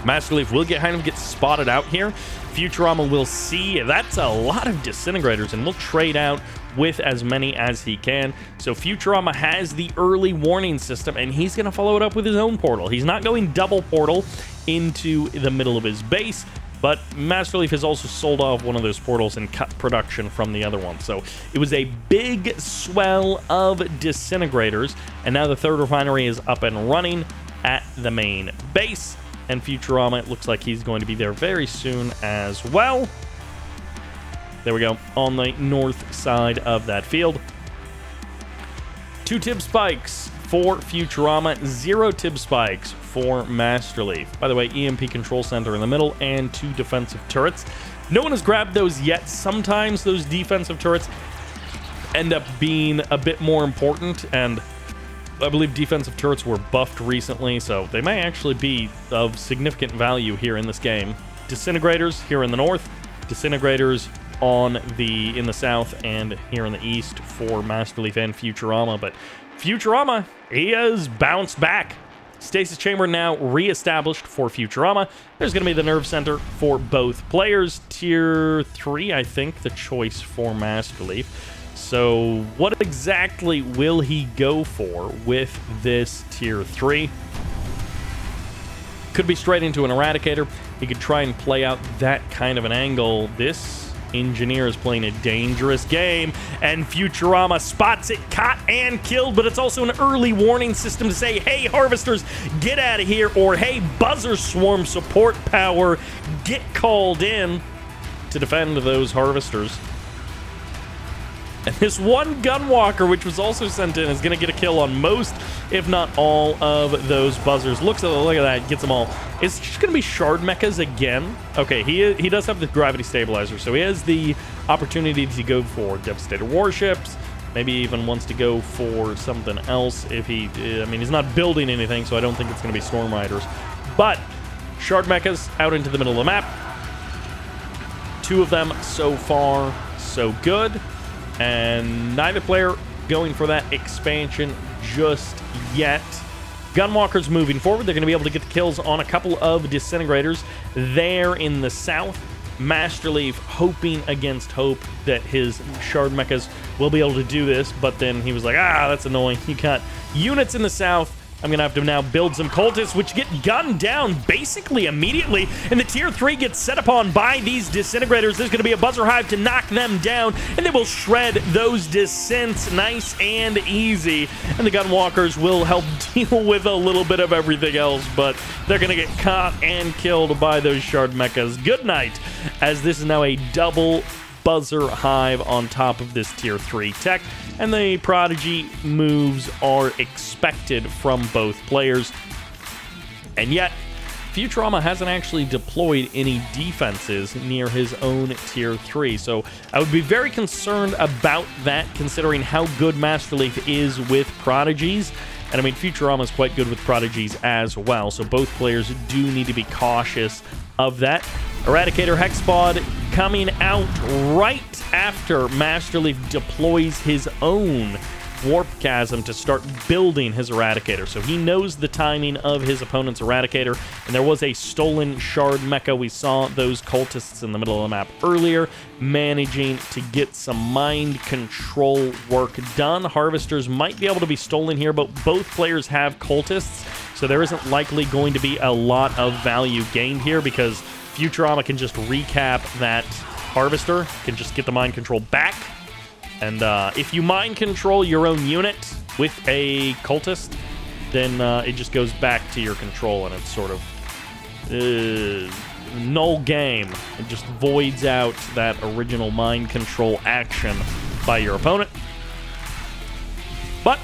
Masterleaf will kind of get spotted out here. Futurama will see that's a lot of disintegrators, and will trade out with as many as he can. So Futurama has the early warning system, and he's going to follow it up with his own portal. He's not going double portal into the middle of his base, but Masterleaf has also sold off one of those portals and cut production from the other one. So it was a big swell of disintegrators, and now the 3rd refinery is up and running at the main base. And Futurama, it looks like he's going to be there very soon as well. There we go, on the north side of that field. 2 tib spikes for Futurama, 0 tib spikes for Masterleaf. By the way, EMP control center in the middle and 2 defensive turrets. No one has grabbed those yet. Sometimes those defensive turrets end up being a bit more important, and I believe defensive turrets were buffed recently, so they may actually be of significant value here in this game. Disintegrators here in the north, disintegrators in the south and here in the east for Masterleaf and Futurama. But Futurama, he has bounced back. Stasis chamber now reestablished for Futurama. There's going to be the nerve center for both players. Tier 3, I think, the choice for Masterleaf. So what exactly will he go for with this tier 3? Could be straight into an Eradicator. He could try and play out that kind of an angle. This engineer is playing a dangerous game, and Futurama spots it, caught and killed, but it's also an early warning system to say, hey, harvesters, get out of here, or hey, buzzer swarm support power, get called in to defend those harvesters. And this one Gunwalker, which was also sent in, is going to get a kill on most, if not all, of those buzzers. Look at that, gets them all. It's just going to be Shard Mechas again. Okay, he does have the Gravity Stabilizer, so he has the opportunity to go for Devastator Warships. Maybe even wants to go for something else if he... I mean, he's not building anything, so I don't think it's going to be Storm Riders. But Shard Mechas out into the middle of the map. 2 of them so far, so good. And neither player going for that expansion just yet. Gunwalkers moving forward. They're going to be able to get the kills on a couple of disintegrators there in the south. Masterleaf hoping against hope that his Shard Mechas will be able to do this, but then he was like, that's annoying. You got units in the south. I'm going to have to now build some cultists, which get gunned down basically immediately, and the tier 3 gets set upon by these disintegrators. There's going to be a buzzer hive to knock them down, and they will shred those descents nice and easy, and the Gunwalkers will help deal with a little bit of everything else, but they're going to get caught and killed by those Shard Mechas. Good night, as this is now a double buzzer hive on top of this tier 3 tech, and the Prodigy moves are expected from both players. And yet Futurama hasn't actually deployed any defenses near his own tier 3, so I would be very concerned about that, considering how good Masterleaf is with Prodigies. And I mean, Futurama is quite good with Prodigies as well, so both players do need to be cautious of that. Eradicator Hexpod coming out right after Masterleaf deploys his own Warp Chasm to start building his Eradicator. So he knows the timing of his opponent's Eradicator, and there was a stolen Shard Mecha. We saw those cultists in the middle of the map earlier, managing to get some mind control work done. Harvesters might be able to be stolen here, but both players have cultists, so there isn't likely going to be a lot of value gained here because Futurama can just recap that Harvester, can just get the mind control back. And if you mind control your own unit with a cultist, then it just goes back to your control, and it's sort of null game. It just voids out that original mind control action by your opponent. But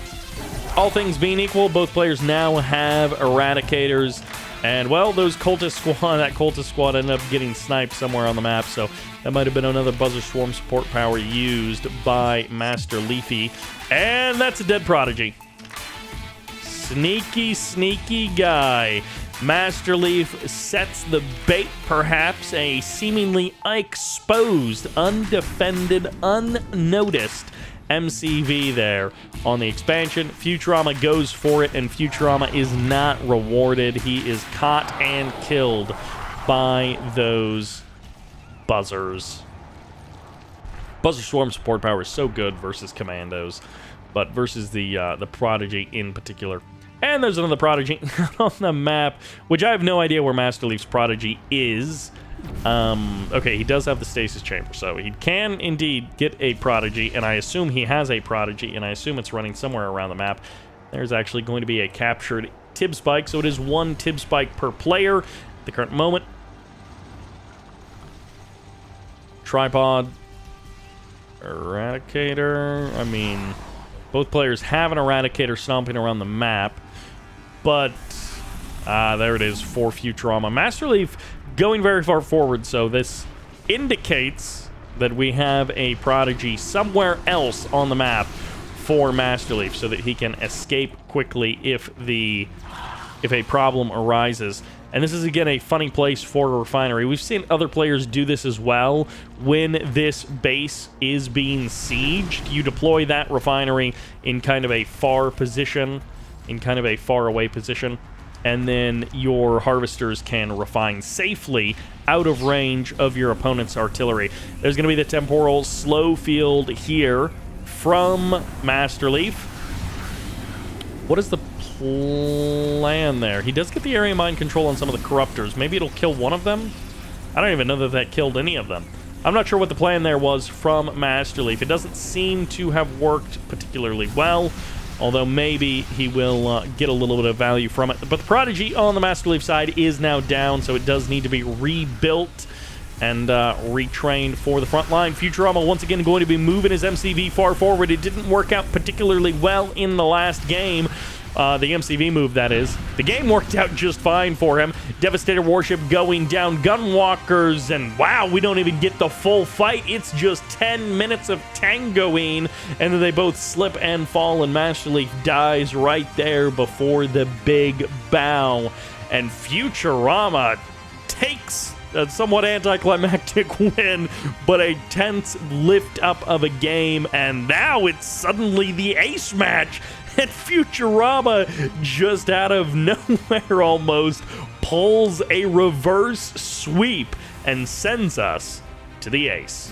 all things being equal, both players now have Eradicators. And, well, that cultist squad ended up getting sniped somewhere on the map, so that might have been another Buzzer Swarm support power used by Masterleafy. And that's a dead Prodigy. Sneaky, sneaky guy. Masterleaf sets the bait, perhaps a seemingly exposed, undefended, unnoticed MCV there on the expansion. Futurama goes for it, and Futurama is not rewarded. He is caught and killed by those buzzers. Buzzer Swarm support power is so good versus commandos, but versus the Prodigy in particular. And there's another Prodigy on the map, which I have no idea where Masterleaf's Prodigy is. Okay, he does have the stasis chamber, so he can indeed get a Prodigy, and I assume he has a Prodigy, and I assume it's running somewhere around the map. There's actually going to be a captured Tib Spike, so it is one Tib Spike per player at the current moment. Tripod. Eradicator. I mean, both players have an Eradicator stomping around the map, but there it is for Futurama. Masterleaf going very far forward, so this indicates that we have a Prodigy somewhere else on the map for Masterleaf so that he can escape quickly if a problem arises. And this is, again, a funny place for a refinery. We've seen other players do this as well. When this base is being sieged, you deploy that refinery in kind of a far position, in kind of a far away position, and then your harvesters can refine safely out of range of your opponent's artillery. There's going to be the temporal slow field here from Masterleaf. What is the plan there? He does get the area mind control on some of the corruptors. Maybe it'll kill one of them? I don't even know that that killed any of them. I'm not sure what the plan there was from Masterleaf. It doesn't seem to have worked particularly well, although maybe he will get a little bit of value from it. But the Prodigy on the Masterleaf side is now down, so it does need to be rebuilt and retrained for the front line. Futurama once again going to be moving his MCV far forward. It didn't work out particularly well in the last game. The MCV move, that is. The game worked out just fine for him. Devastator Warship going down. Gunwalkers, and wow, we don't even get the full fight. It's just 10 minutes of tangoing, and then they both slip and fall, and Masterleaf dies right there before the big bow. And Futurama takes a somewhat anticlimactic win, but a tense lift up of a game, and now it's suddenly the ace match. And Futurama, just out of nowhere almost, pulls a reverse sweep and sends us to the ace.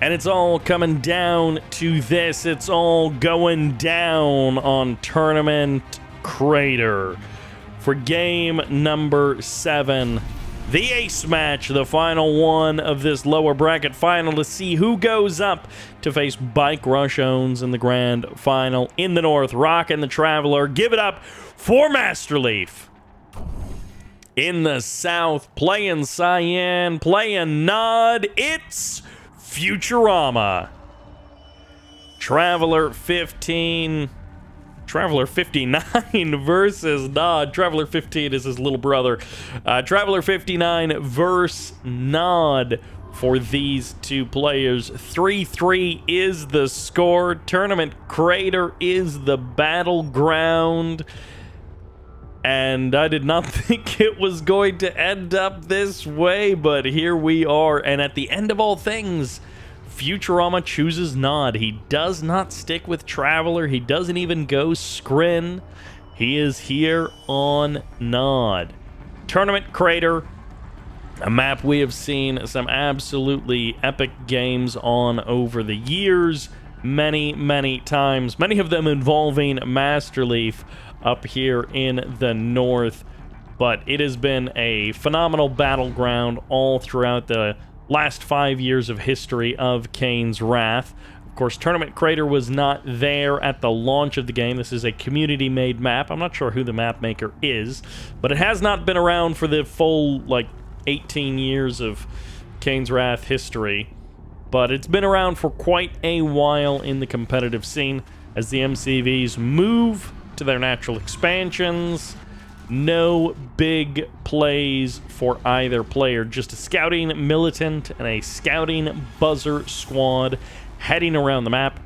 And it's all coming down to this. It's all going down on Tournament Crater for game number 7. The ace match, the final one of this lower bracket final, to see who goes up to face BikeRush owns in the grand final. In the north, Rock and the Traveler. Give it up for Masterleaf. In the south, playing Cyan, playing Nod, it's Futurama. Traveler 15... Traveler 59 versus Nod. Traveler 15 is his little brother. Traveler 59 versus Nod for these two players. 3-3 is the score. Tournament Crater is the battleground. And I did not think it was going to end up this way, but here we are. And at the end of all things, Futurama chooses Nod. He does not stick with Traveler. He doesn't even go Scrin. He is here on Nod. Tournament Crater, a map we have seen some absolutely epic games on over the years. Many times. Many of them involving Masterleaf up here in the north, but it has been a phenomenal battleground all throughout the last 5 years of history of Kane's Wrath. Of course, Tournament Crater was not there at the launch of the game. This is a community-made map. I'm not sure who the map maker is, but it has not been around for the full, 18 years of Kane's Wrath history, but it's been around for quite a while in the competitive scene as the MCVs move to their natural expansions. No big plays for either player, just a scouting militant and a scouting buzzer squad heading around the map.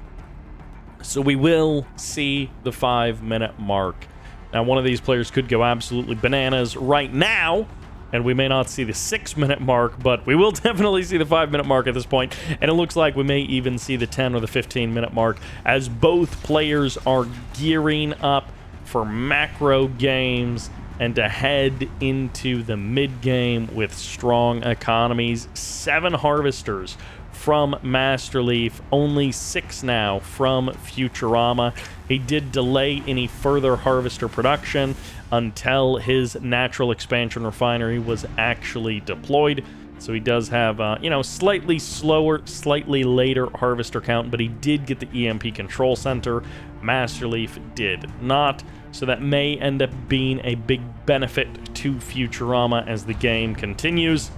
So we will see the 5-minute mark. Now, one of these players could go absolutely bananas right now, and we may not see the 6-minute mark, but we will definitely see the 5-minute mark at this point, and it looks like we may even see the 10 or the 15-minute mark as both players are gearing up for macro games and to head into the mid-game with strong economies. 7 harvesters from Masterleaf, only 6 now from Futurama. He did delay any further harvester production until his natural expansion refinery was actually deployed. So he does have, slightly slower, slightly later harvester count, but he did get the EMP control center. Masterleaf did not. So that may end up being a big benefit to Futurama as the game continues.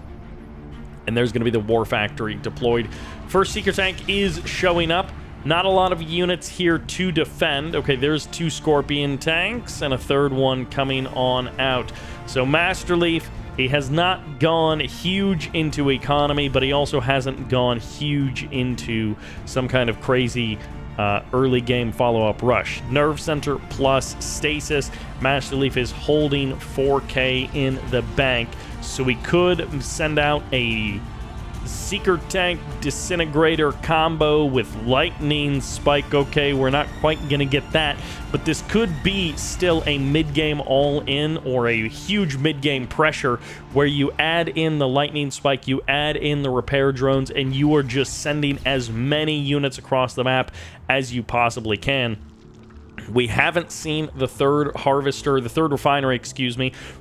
And there's going to be the War Factory deployed. First Seeker Tank is showing up. Not a lot of units here to defend. Okay, there's 2 Scorpion tanks and a 3rd one coming on out. So Masterleaf, he has not gone huge into economy, but he also hasn't gone huge into some kind of crazy early game follow-up rush. Nerve Center plus Stasis. Masterleaf is holding 4K in the bank, so we could send out a Seeker Tank Disintegrator combo with Lightning Spike. Okay, we're not quite going to get that, but this could be still a mid-game all-in or a huge mid-game pressure where you add in the Lightning Spike, you add in the repair drones, and you are just sending as many units across the map as you possibly can. We haven't seen the 3rd harvester, the 3rd refinery,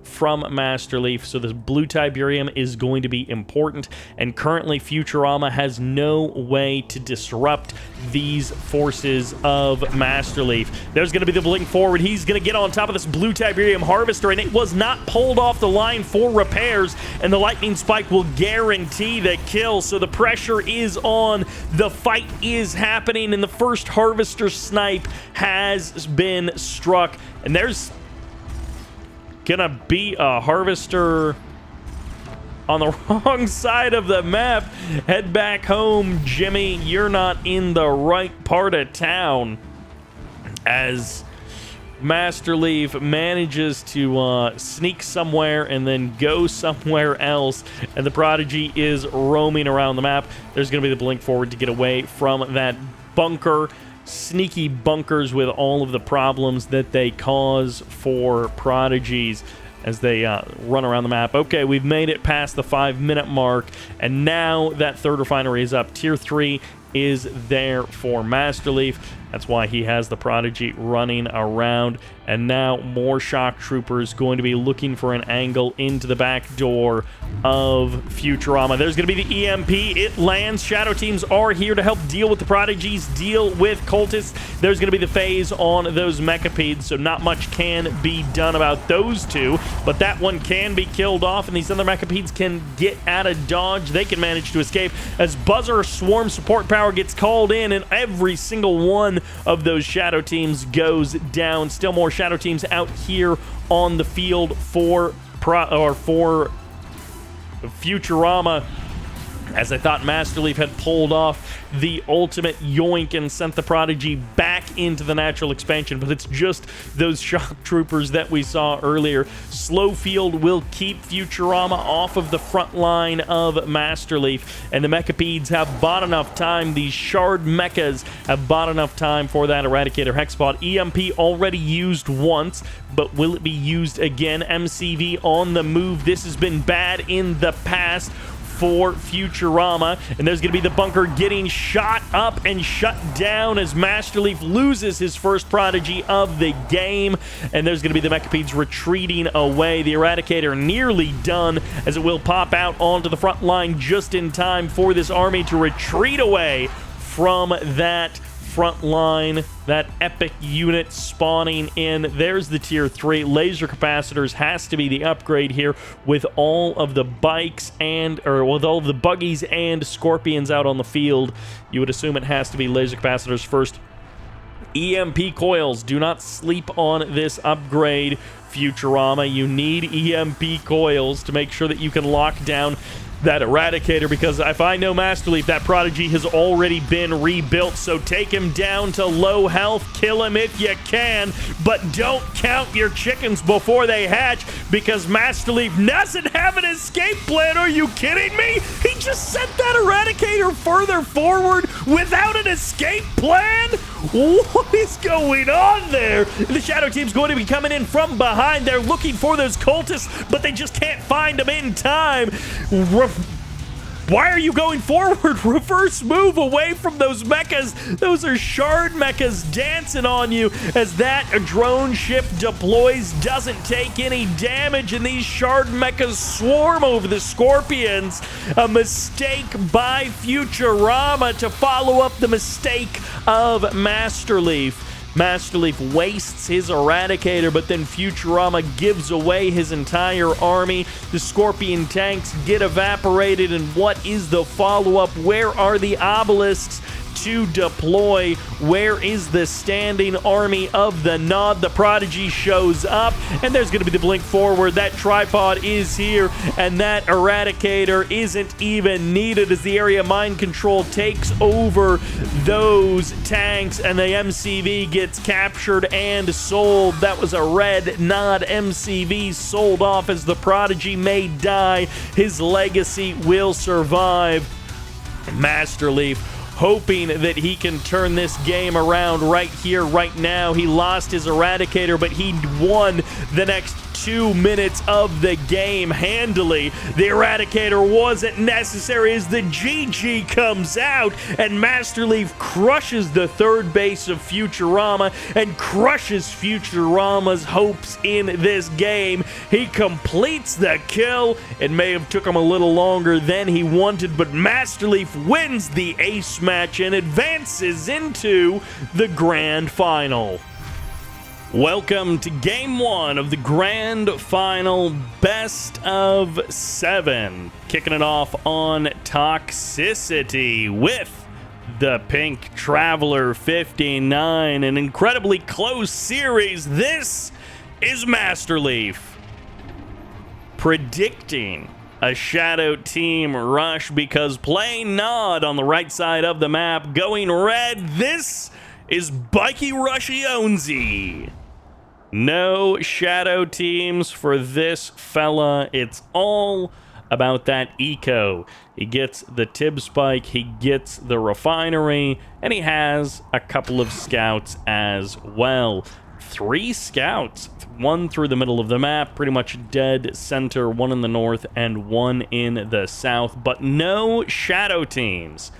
from Masterleaf, so the blue Tiberium is going to be important, and currently Futurama has no way to disrupt these forces of Masterleaf. There's going to be the blink forward. He's going to get on top of this blue Tiberium harvester, and it was not pulled off the line for repairs, and the Lightning Spike will guarantee the kill, so the pressure is on. The fight is happening, and the first harvester snipe has been struck, and there's gonna be a harvester on the wrong side of the map. Head back home, Jimmy. You're not in the right part of town, as Masterleaf manages to sneak somewhere and then go somewhere else, and the Prodigy is roaming around the map. There's gonna be the blink forward to get away from that bunker. Sneaky bunkers with all of the problems that they cause for Prodigies as they run around the map. Okay, we've made it past the 5-minute mark, and now that 3rd refinery is up. Tier 3 is there for Masterleaf. That's why he has the Prodigy running around. And now more shock troopers going to be looking for an angle into the back door of Futurama. There's going to be the EMP. It lands. Shadow teams are here to help deal with the Prodigies, deal with cultists. There's going to be the phase on those Mechapeds, so not much can be done about those two. But that one can be killed off, and these other Mechapeds can get out of dodge. They can manage to escape as Buzzer Swarm support power gets called in, and every single one of those Shadow teams goes down. Still more Shadow teams out here on the field for Futurama. as I thought Masterleaf had pulled off the ultimate yoink and sent the Prodigy back into the natural expansion, but it's just those shock troopers that we saw earlier. Slowfield will keep Futurama off of the front line of Masterleaf, and the Mechapedes have bought enough time. These Shard Mechas have bought enough time for that Eradicator Hexpod. EMP already used once, but will it be used again? MCV on the move. This has been bad in the past for Futurama, and there's going to be the bunker getting shot up and shut down as Masterleaf loses his first Prodigy of the game, and there's going to be the Mechapedes retreating away. The Eradicator nearly done, as it will pop out onto the front line just in time for this army to retreat away from that front line, that epic unit spawning in. There's the tier 3. Laser capacitors has to be the upgrade here with all of the bikes with all of the buggies and scorpions out on the field. You would assume it has to be laser capacitors first. EMP coils, do not sleep on this upgrade, Futurama. You need EMP coils to make sure that you can lock down that Eradicator, because if I know Masterleaf, that Prodigy has already been rebuilt, so take him down to low health, kill him if you can, but don't count your chickens before they hatch, because Masterleaf doesn't have an escape plan. Are you kidding me? He just sent that Eradicator further forward without an escape plan? What is going on there? The Shadow Team's going to be coming in from behind. They're looking for those cultists, but they just can't find them in time. Why are you going forward? Reverse move away from those mechas. Those are Shard mechas dancing on you as that drone ship deploys, doesn't take any damage, and these Shard mechas swarm over the Scorpions. A mistake by Futurama to follow up the mistake of Masterleaf. Masterleaf wastes his Eradicator, but then Futurama gives away his entire army. The Scorpion tanks get evaporated, and what is the follow-up? Where are the obelisks to deploy? Where is the standing army of the Nod? The Prodigy shows up, and there's going to be the blink forward. That tripod is here, and that Eradicator isn't even needed as the area mind control takes over those tanks, and the MCV gets captured and sold. That was a red Nod MCV sold off as the Prodigy may die. His legacy will survive. Masterleaf hoping that he can turn this game around right here, right now. He lost his Eradicator, but he won the next 2 minutes of the game handily. The Eradicator wasn't necessary as the GG comes out, and Masterleaf crushes the third base of Futurama and crushes Futurama's hopes in this game. He completes the kill. It may have took him a little longer than he wanted, but Masterleaf wins the ace match and advances into the grand final. Welcome to Game 1 of the Grand Final Best of 7. Kicking it off on Toxicity with the Pink Traveler 59. An incredibly close series. This is Masterleaf predicting a Shadow Team rush because playing Nod on the right side of the map, going red. This is BikeRush Onzy. No Shadow Teams for this fella. It's all about that eco. He gets the Tib Spike, he gets the Refinery, and he has a couple of scouts as well. 3 scouts, 1 through the middle of the map, pretty much dead center, 1 in the north and 1 in the south, but no Shadow Teams.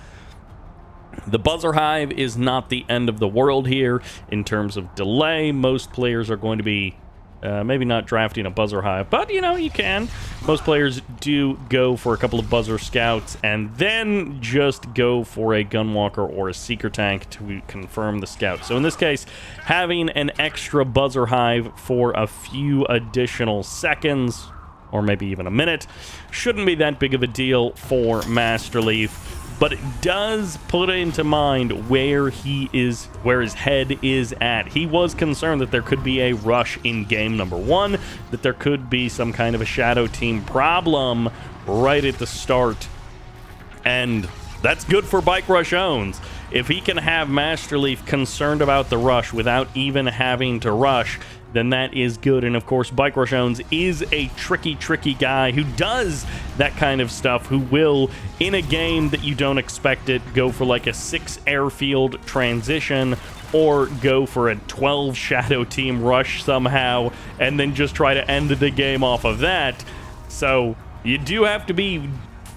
The Buzzer Hive is not the end of the world here in terms of delay. Most players are going to be maybe not drafting a Buzzer Hive, but you know, you can. Most players do go for a couple of Buzzer Scouts and then just go for a Gunwalker or a Seeker Tank to confirm the Scout. So in this case, having an extra Buzzer Hive for a few additional seconds, or maybe even a minute, shouldn't be that big of a deal for Masterleaf. But it does put into mind where his head is at. He was concerned that there could be a rush in game number 1, that there could be some kind of a Shadow Team problem right at the start And that's good for BikeRush owns. If he can have Masterleaf concerned about the rush without even having to rush, then that is good. And of course, BikeRush owns is a tricky guy who does that kind of stuff, who will, in a game that you don't expect it, go for like a 6 airfield transition or go for a 12 shadow team rush somehow and then just try to end the game off of that. So you do have to be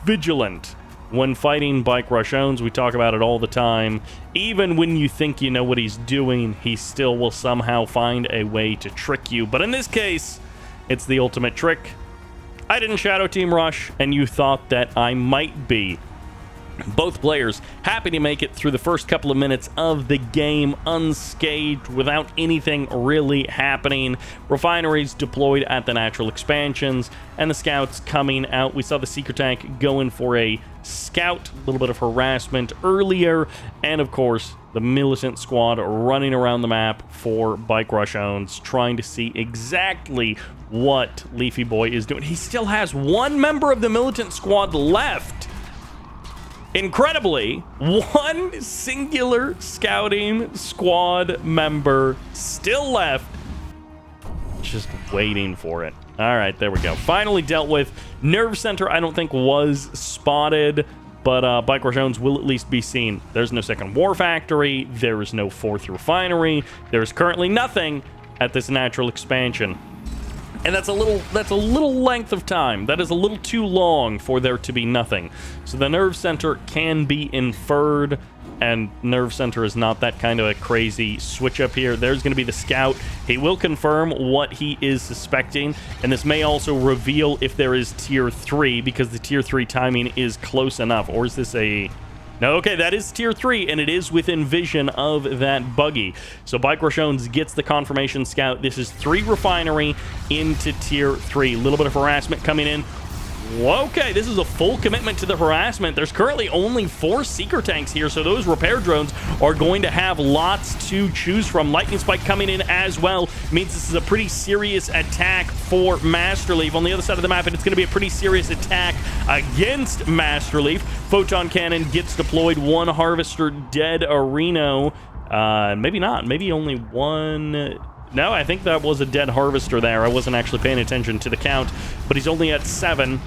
vigilant when fighting BikeRush owns. We talk about it all the time. Even when you think you know what he's doing, he still will somehow find a way to trick you. But in this case, it's the ultimate trick. I didn't shadow team rush, and you thought that I might be. Both players happy to make it through the first couple of minutes of the game unscathed, without anything really happening. Refineries deployed at the natural expansions, and the scouts coming out. We saw the seeker tank going for a scout, a little bit of harassment earlier, and of course the militant squad running around the map for BikeRush owns, trying to see exactly what Leafy Boy is doing. He still has one member of the militant squad left. Incredibly, one singular scouting squad member still left, just waiting for it. All right, there we go. Finally dealt with. Nerve Center, I don't think, was spotted, but BikeRush owns will at least be seen. There's no second war factory. There is no 4th refinery. There is currently nothing at this natural expansion. And that's a little length of time. That is a little too long for there to be nothing. So the Nerve Center can be inferred, and Nerve Center is not that kind of a crazy switch up here. There's going to be the scout. He will confirm what he is suspecting, and this may also reveal if there is tier 3, because the tier 3 timing is close enough. Or is this a... No, okay, that is tier 3, and it is within vision of that buggy. So BikeRush owns gets the confirmation scout. This is 3 refinery into tier 3. A little bit of harassment coming in. Okay, this is a full commitment to the harassment. There's currently only 4 seeker tanks here, so those repair drones are going to have lots to choose from. Lightning Spike coming in as well means this is a pretty serious attack for Masterleaf. On the other side of the map, and it's going to be a pretty serious attack against Masterleaf. Photon Cannon gets deployed. 1 Harvester dead. Areno, maybe not. Maybe only 1... No, I think that was a dead Harvester there. I wasn't actually paying attention to the count, but he's only at 7.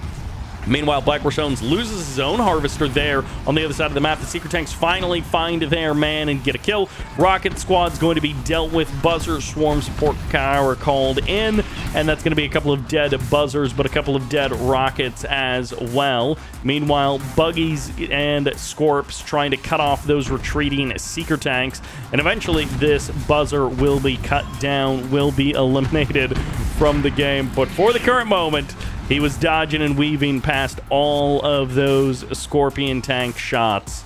Meanwhile, BikeRush owns loses his own Harvester there on the other side of the map. The Seeker Tanks finally find their man and get a kill. Rocket Squad's going to be dealt with. Buzzer Swarm Support Car called in, and that's going to be a couple of dead Buzzers, but a couple of dead Rockets as well. Meanwhile, Buggies and Scorps trying to cut off those retreating Seeker Tanks, and eventually this Buzzer will be cut down, will be eliminated from the game. But for the current moment, he was dodging and weaving past all of those Scorpion tank shots.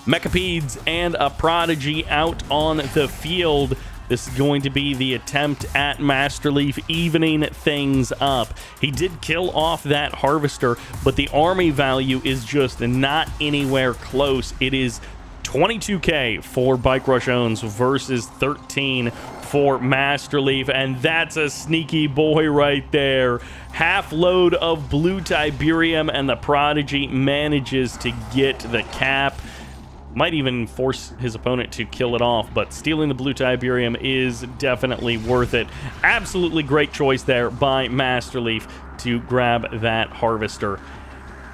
Mechapeds and a Prodigy out on the field. This is going to be the attempt at Masterleaf evening things up. He did kill off that Harvester, but the army value is just not anywhere close. It is 22k for BikeRush owns versus 13 for Masterleaf, and that's a sneaky boy right there. Half load of blue Tiberium, and the Prodigy manages to get the cap. Might even force his opponent to kill it off, but stealing the blue Tiberium is definitely worth it. Absolutely great choice there by Masterleaf to grab that Harvester.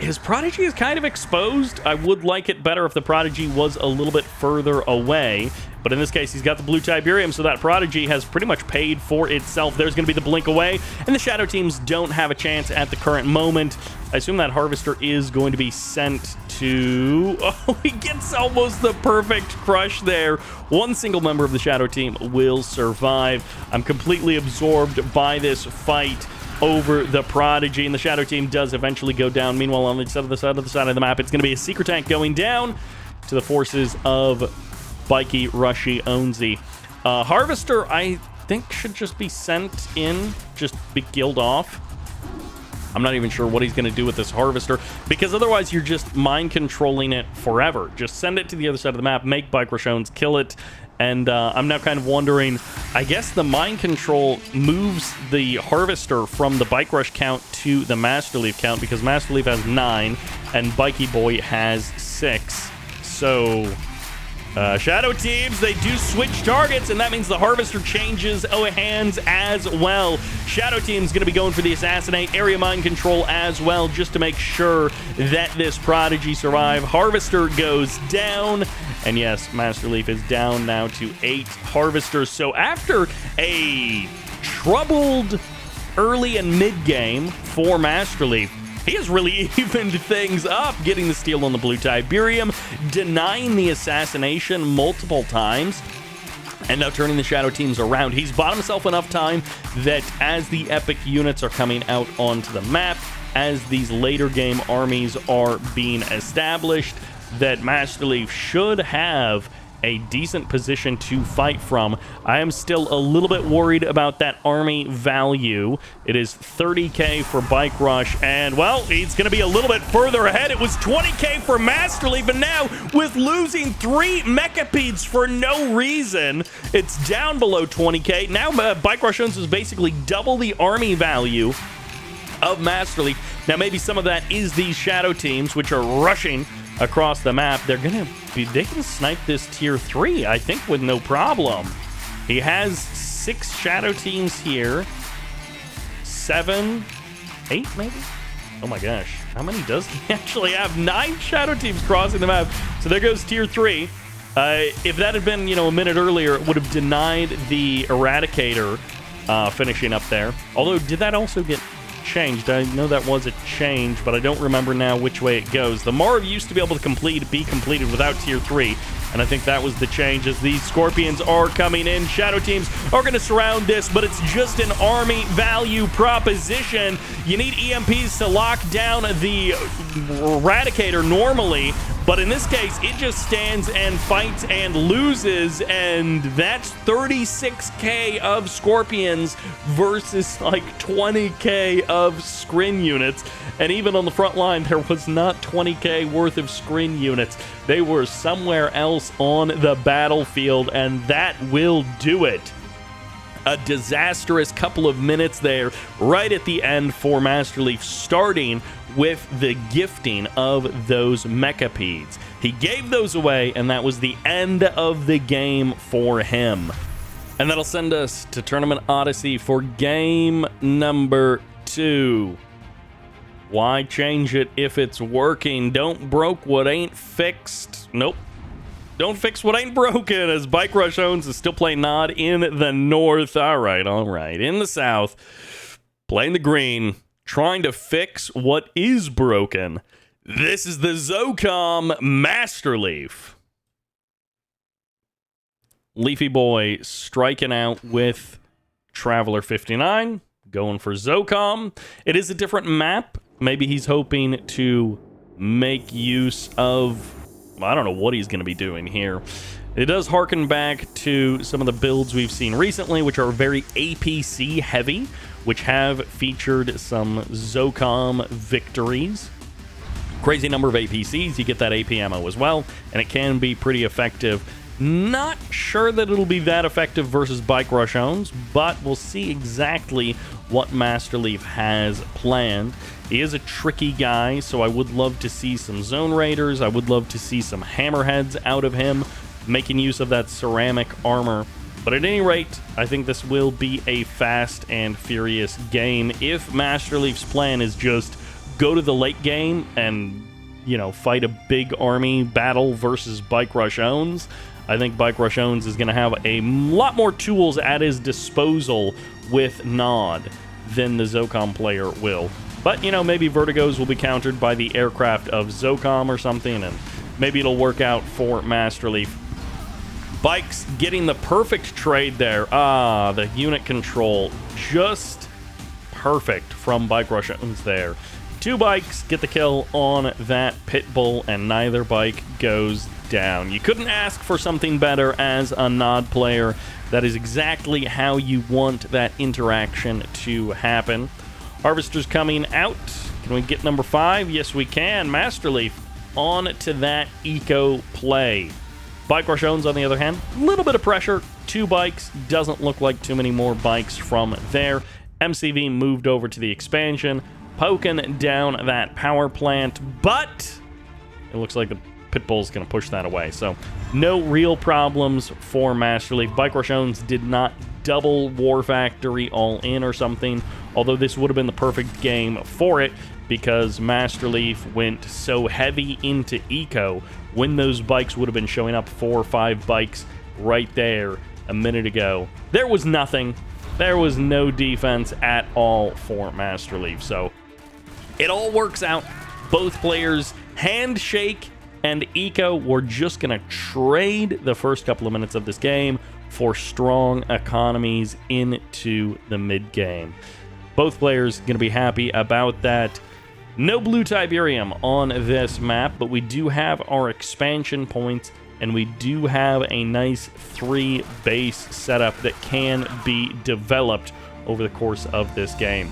His Prodigy is kind of exposed. I would like it better if the Prodigy was a little bit further away. But in this case, he's got the blue Tiberium, so that Prodigy has pretty much paid for itself. There's going to be the blink away, and the Shadow teams don't have a chance at the current moment. I assume that Harvester is going to be sent to... Oh, he gets almost the perfect crush there. One single member of the Shadow team will survive. I'm completely absorbed by this fight over the Prodigy, and the Shadow team does eventually go down. Meanwhile, on the side of the map, it's going to be a Seeker Tank going down to the forces of BikeRush ownsy. Harvester, I think, should just be sent in, just be killed off. I'm not even sure what he's going to do with this Harvester, because otherwise you're just mind controlling it forever. Just send it to the other side of the map, make BikeRush kill it, and I'm now kind of wondering, I guess the mind control moves the Harvester from the BikeRush count to the Masterleaf count, because Masterleaf has 9 and Bikey Boy has 6. So Shadow teams, they do switch targets, and that means the Harvester changes hands as well. Shadow team's going to be going for the Assassinate, area mind control as well, just to make sure that this Prodigy survive. Harvester goes down, and yes, Masterleaf is down now to 8 Harvesters. So after a troubled early and mid game for Masterleaf, he has really evened things up, getting the steal on the blue Tiberium, denying the assassination multiple times, and now turning the Shadow teams around. He's bought himself enough time that as the epic units are coming out onto the map, as these later game armies are being established, that Masterleaf should have a decent position to fight from. I am still a little bit worried about that army value. It is 30k for BikeRush, and well, he's going to be a little bit further ahead. It was 20k for Masterleaf, and now with losing 3 Mechapedes for no reason, it's down below 20k. Now BikeRush is basically double the army value of Masterleaf. Now maybe some of that is these Shadow teams, which are rushing across the map. They can snipe this tier 3, I think, with no problem. He has 6 Shadow teams here. 7, 8 maybe? Oh my gosh, how many does he actually have? 9 Shadow teams crossing the map. So there goes tier 3. If that had been, a minute earlier, it would have denied the Eradicator finishing up there. Although, did that also get changed? I know that was a change, but I don't remember now which way it goes. The Marv used to be able to be completed without tier 3, and I think that was the change. As these Scorpions are coming in, Shadow teams are going to surround this, but it's just an army value proposition. You need EMPs to lock down the Eradicator normally, but in this case, it just stands and fights and loses, and that's 36k of Scorpions versus like 20k of Scrin units. And even on the front line, there was not 20k worth of Scrin units. They were somewhere else on the battlefield, and that will do it. A disastrous couple of minutes there right at the end for Masterleaf, starting with the gifting of those Mechapedes. He gave those away, and that was the end of the game for him. And that'll send us to Tournament Odyssey for game number 2. Why change it if it's working? Don't broke what ain't fixed. Nope. Don't fix what ain't broken, as BikeRush is still playing Nod in the north. All right. In the south, playing the green, trying to fix what is broken. This is the Zocom Masterleaf. Leafy Boy striking out with Traveler 59, going for Zocom. It is a different map. Maybe he's hoping to make use of, I don't know what he's going to be doing here. It does harken back to some of the builds we've seen recently, which are very APC heavy, which have featured some Zocom victories. Crazy number of APCs, you get that AP ammo as well, and it can be pretty effective. Not sure that it'll be that effective versus BikeRush, but we'll see exactly what Masterleaf has planned. He is a tricky guy, so I would love to see some Zone Raiders. I would love to see some Hammerheads out of him, making use of that ceramic armor. But at any rate, I think this will be a fast and furious game. If Masterleaf's plan is just go to the late game and, fight a big army battle versus BikeRush, I think BikeRush is going to have a lot more tools at his disposal with Nod than the Zocom player will. But, maybe Vertigos will be countered by the aircraft of Zocom or something, and maybe it'll work out for Masterleaf. Bikes getting the perfect trade there. The unit control just perfect from BikeRush there. 2 bikes get the kill on that Pitbull, and neither bike goes down. You couldn't ask for something better as a Nod player. That is exactly how you want that interaction to happen. Harvesters coming out. Can we get number 5? Yes, we can. Masterleaf on to that eco play. BikeRush owns, on the other hand, a little bit of pressure. 2 bikes. Doesn't look like too many more bikes from there. MCV moved over to the expansion, poking down that power plant, but it looks like the Pitbull's going to push that away. So no real problems for Masterleaf. BikeRush owns did not double War Factory all in or something, although this would have been the perfect game for it because Masterleaf went so heavy into eco when those bikes would have been showing up. 4 or 5 bikes right there a minute ago. There was nothing. There was no defense at all for Masterleaf. So it all works out. Both players handshake and eco. We're just going to trade the first couple of minutes of this game for strong economies into the mid-game. Both players going to be happy about that. No blue Tiberium on this map, but we do have our expansion points, and we do have a nice 3 base setup that can be developed over the course of this game.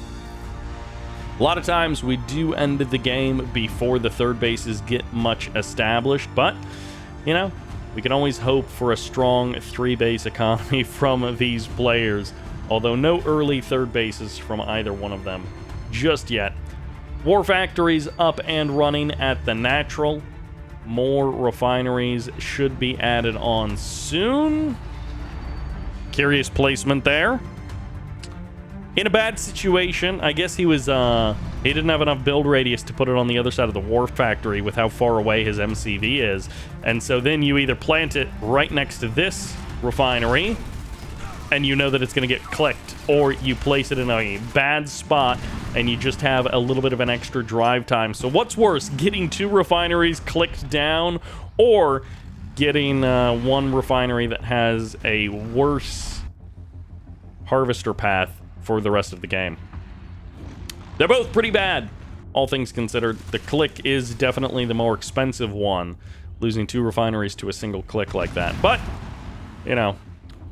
A lot of times we do end the game before the 3rd bases get much established, but, you know, we can always hope for a strong 3-base economy from these players, although no early 3rd bases from either one of them just yet. War Factory's up and running at the natural. More refineries should be added on soon. Curious placement there. In a bad situation. I guess he didn't have enough build radius to put it on the other side of the War Factory with how far away his MCV is. And so then you either plant it right next to this refinery and you know that it's going to get clicked, or you place it in a bad spot and you just have a little bit of an extra drive time. So what's worse, getting 2 refineries clicked down or getting 1 refinery that has a worse harvester path for the rest of the game? They're both pretty bad, all things considered. The click is definitely the more expensive one, losing 2 refineries to a single click like that. But, you know,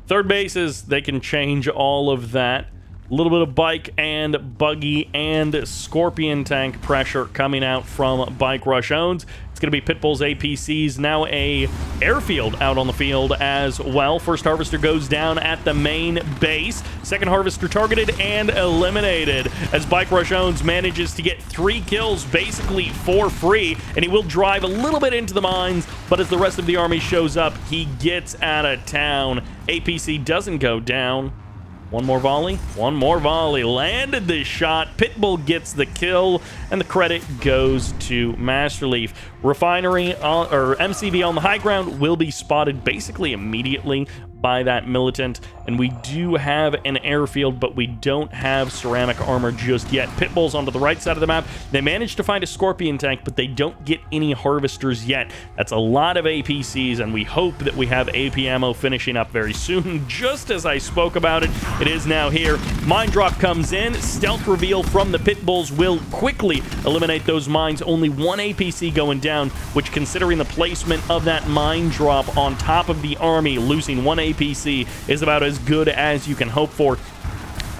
3rd bases, they can change all of that. A little bit of bike and buggy and scorpion tank pressure coming out from BikeRush owns. It's going to be Pitbull's APCs, now a airfield out on the field as well. First harvester goes down at the main base. Second harvester targeted and eliminated as BikeRush owns manages to get 3 kills basically for free, and he will drive a little bit into the mines, but as the rest of the army shows up, he gets out of town. APC doesn't go down. One more volley. One more volley. Landed the shot. Pitbull gets the kill, and the credit goes to Masterleaf. Refinery or MCV on the high ground will be spotted basically immediately by that militant, and we do have an airfield, but we don't have ceramic armor just yet. Pitbull's onto the right side of the map. They managed to find a scorpion tank, but they don't get any harvesters yet. That's a lot of APCs, and we hope that we have AP ammo finishing up very soon. Just as I spoke about it, it is now here. Mine drop comes in. Stealth reveal from the Pitbulls will quickly eliminate those mines. Only 1 APC going down, which, considering the placement of that mine drop on top of the army, losing 1 APC is about as good as you can hope for.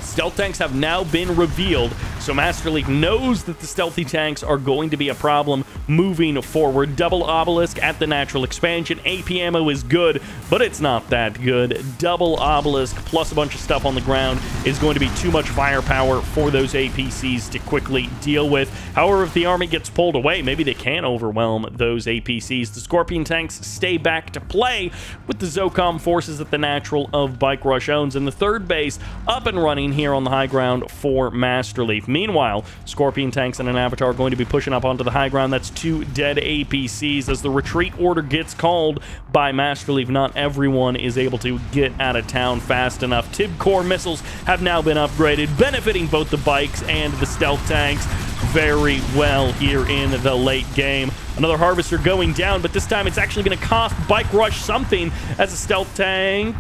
Stealth tanks have now been revealed, so Masterleaf knows that the stealthy tanks are going to be a problem moving forward. Double obelisk at the natural expansion. AP ammo is good, but it's not that good. Double obelisk plus a bunch of stuff on the ground is going to be too much firepower for those APCs to quickly deal with. However, if the army gets pulled away, maybe they can overwhelm those APCs. The Scorpion tanks stay back to play with the Zocom forces at the natural of BikeRush owns, and the 3rd base up and running here on the high ground for Masterleaf. Meanwhile, Scorpion tanks and an Avatar are going to be pushing up onto the high ground. That's 2 dead APCs as the retreat order gets called by Masterleaf. Not everyone is able to get out of town fast enough. Tib core missiles have now been upgraded, benefiting both the bikes and the stealth tanks very well here in the late game. Another harvester going down, but this time it's actually going to cost BikeRush something as a stealth tank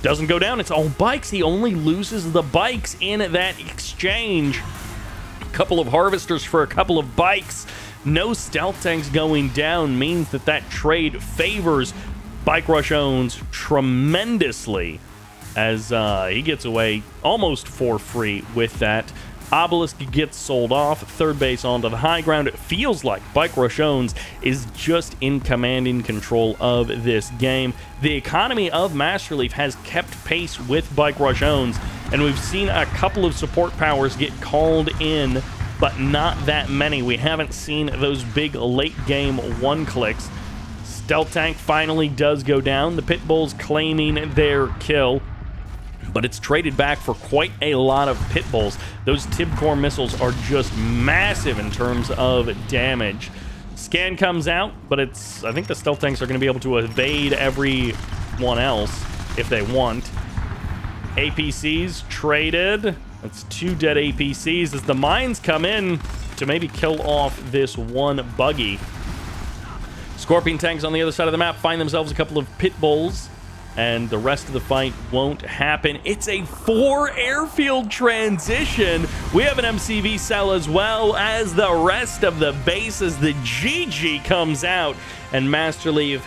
doesn't go down. It's all bikes. He only loses the bikes in that exchange. A couple of harvesters for a couple of bikes. No stealth tanks going down means that that trade favors BikeRush owns tremendously. as he gets away almost for free with that. Obelisk gets sold off, third base onto the high ground. It feels like BikeRush owns is just in command and control of this game. The economy of Masterleaf has kept pace with BikeRush owns, and we've seen a couple of support powers get called in, but not that many. We haven't seen those big late game one clicks. Stealth Tank finally does go down. The Pit Bulls claiming their kill, but it's traded back for quite a lot of Pit Bulls. Those Tibcore missiles are just massive in terms of damage. Scan comes out, but I think the Stealth Tanks are going to be able to evade everyone else if they want. APCs traded. That's 2 dead APCs as the mines come in to maybe kill off this one buggy. Scorpion tanks on the other side of the map find themselves a couple of Pit Bulls, and the rest of the fight won't happen. It's a 4 airfield transition. We have an MCV cell as well as the rest of the base as the GG comes out, and Masterleaf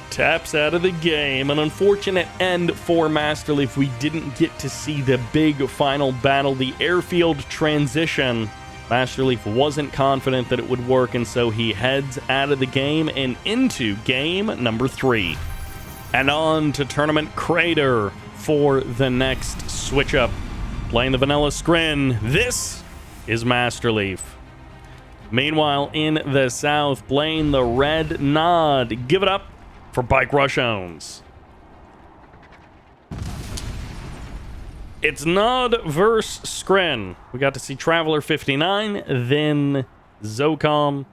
taps out of the game. An unfortunate end for Masterleaf. We didn't get to see the big final battle, the airfield transition. Masterleaf wasn't confident that it would work, and so he heads out of the game and into game number 3. And on to Tournament Crater for the next switch up. Playing the vanilla screen, this is Masterleaf. Meanwhile, in the south, playing the red nod. Give it up for BikeRush owns. It's Nod versus Skren. We got to see Traveler 59, then Zocom.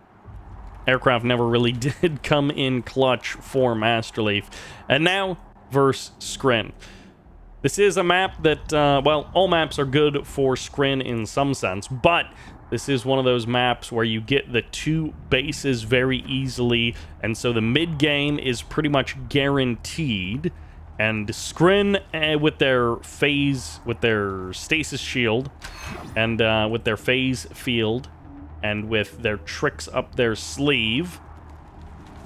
Aircraft never really did come in clutch for Masterleaf. And now, versus Skren. This is a map that, well, all maps are good for Skren in some sense, but this is one of those maps where you get the 2 bases very easily, and so the mid-game is pretty much guaranteed. And Skren, with their phase, with their stasis shield, and with their phase field, and with their tricks up their sleeve,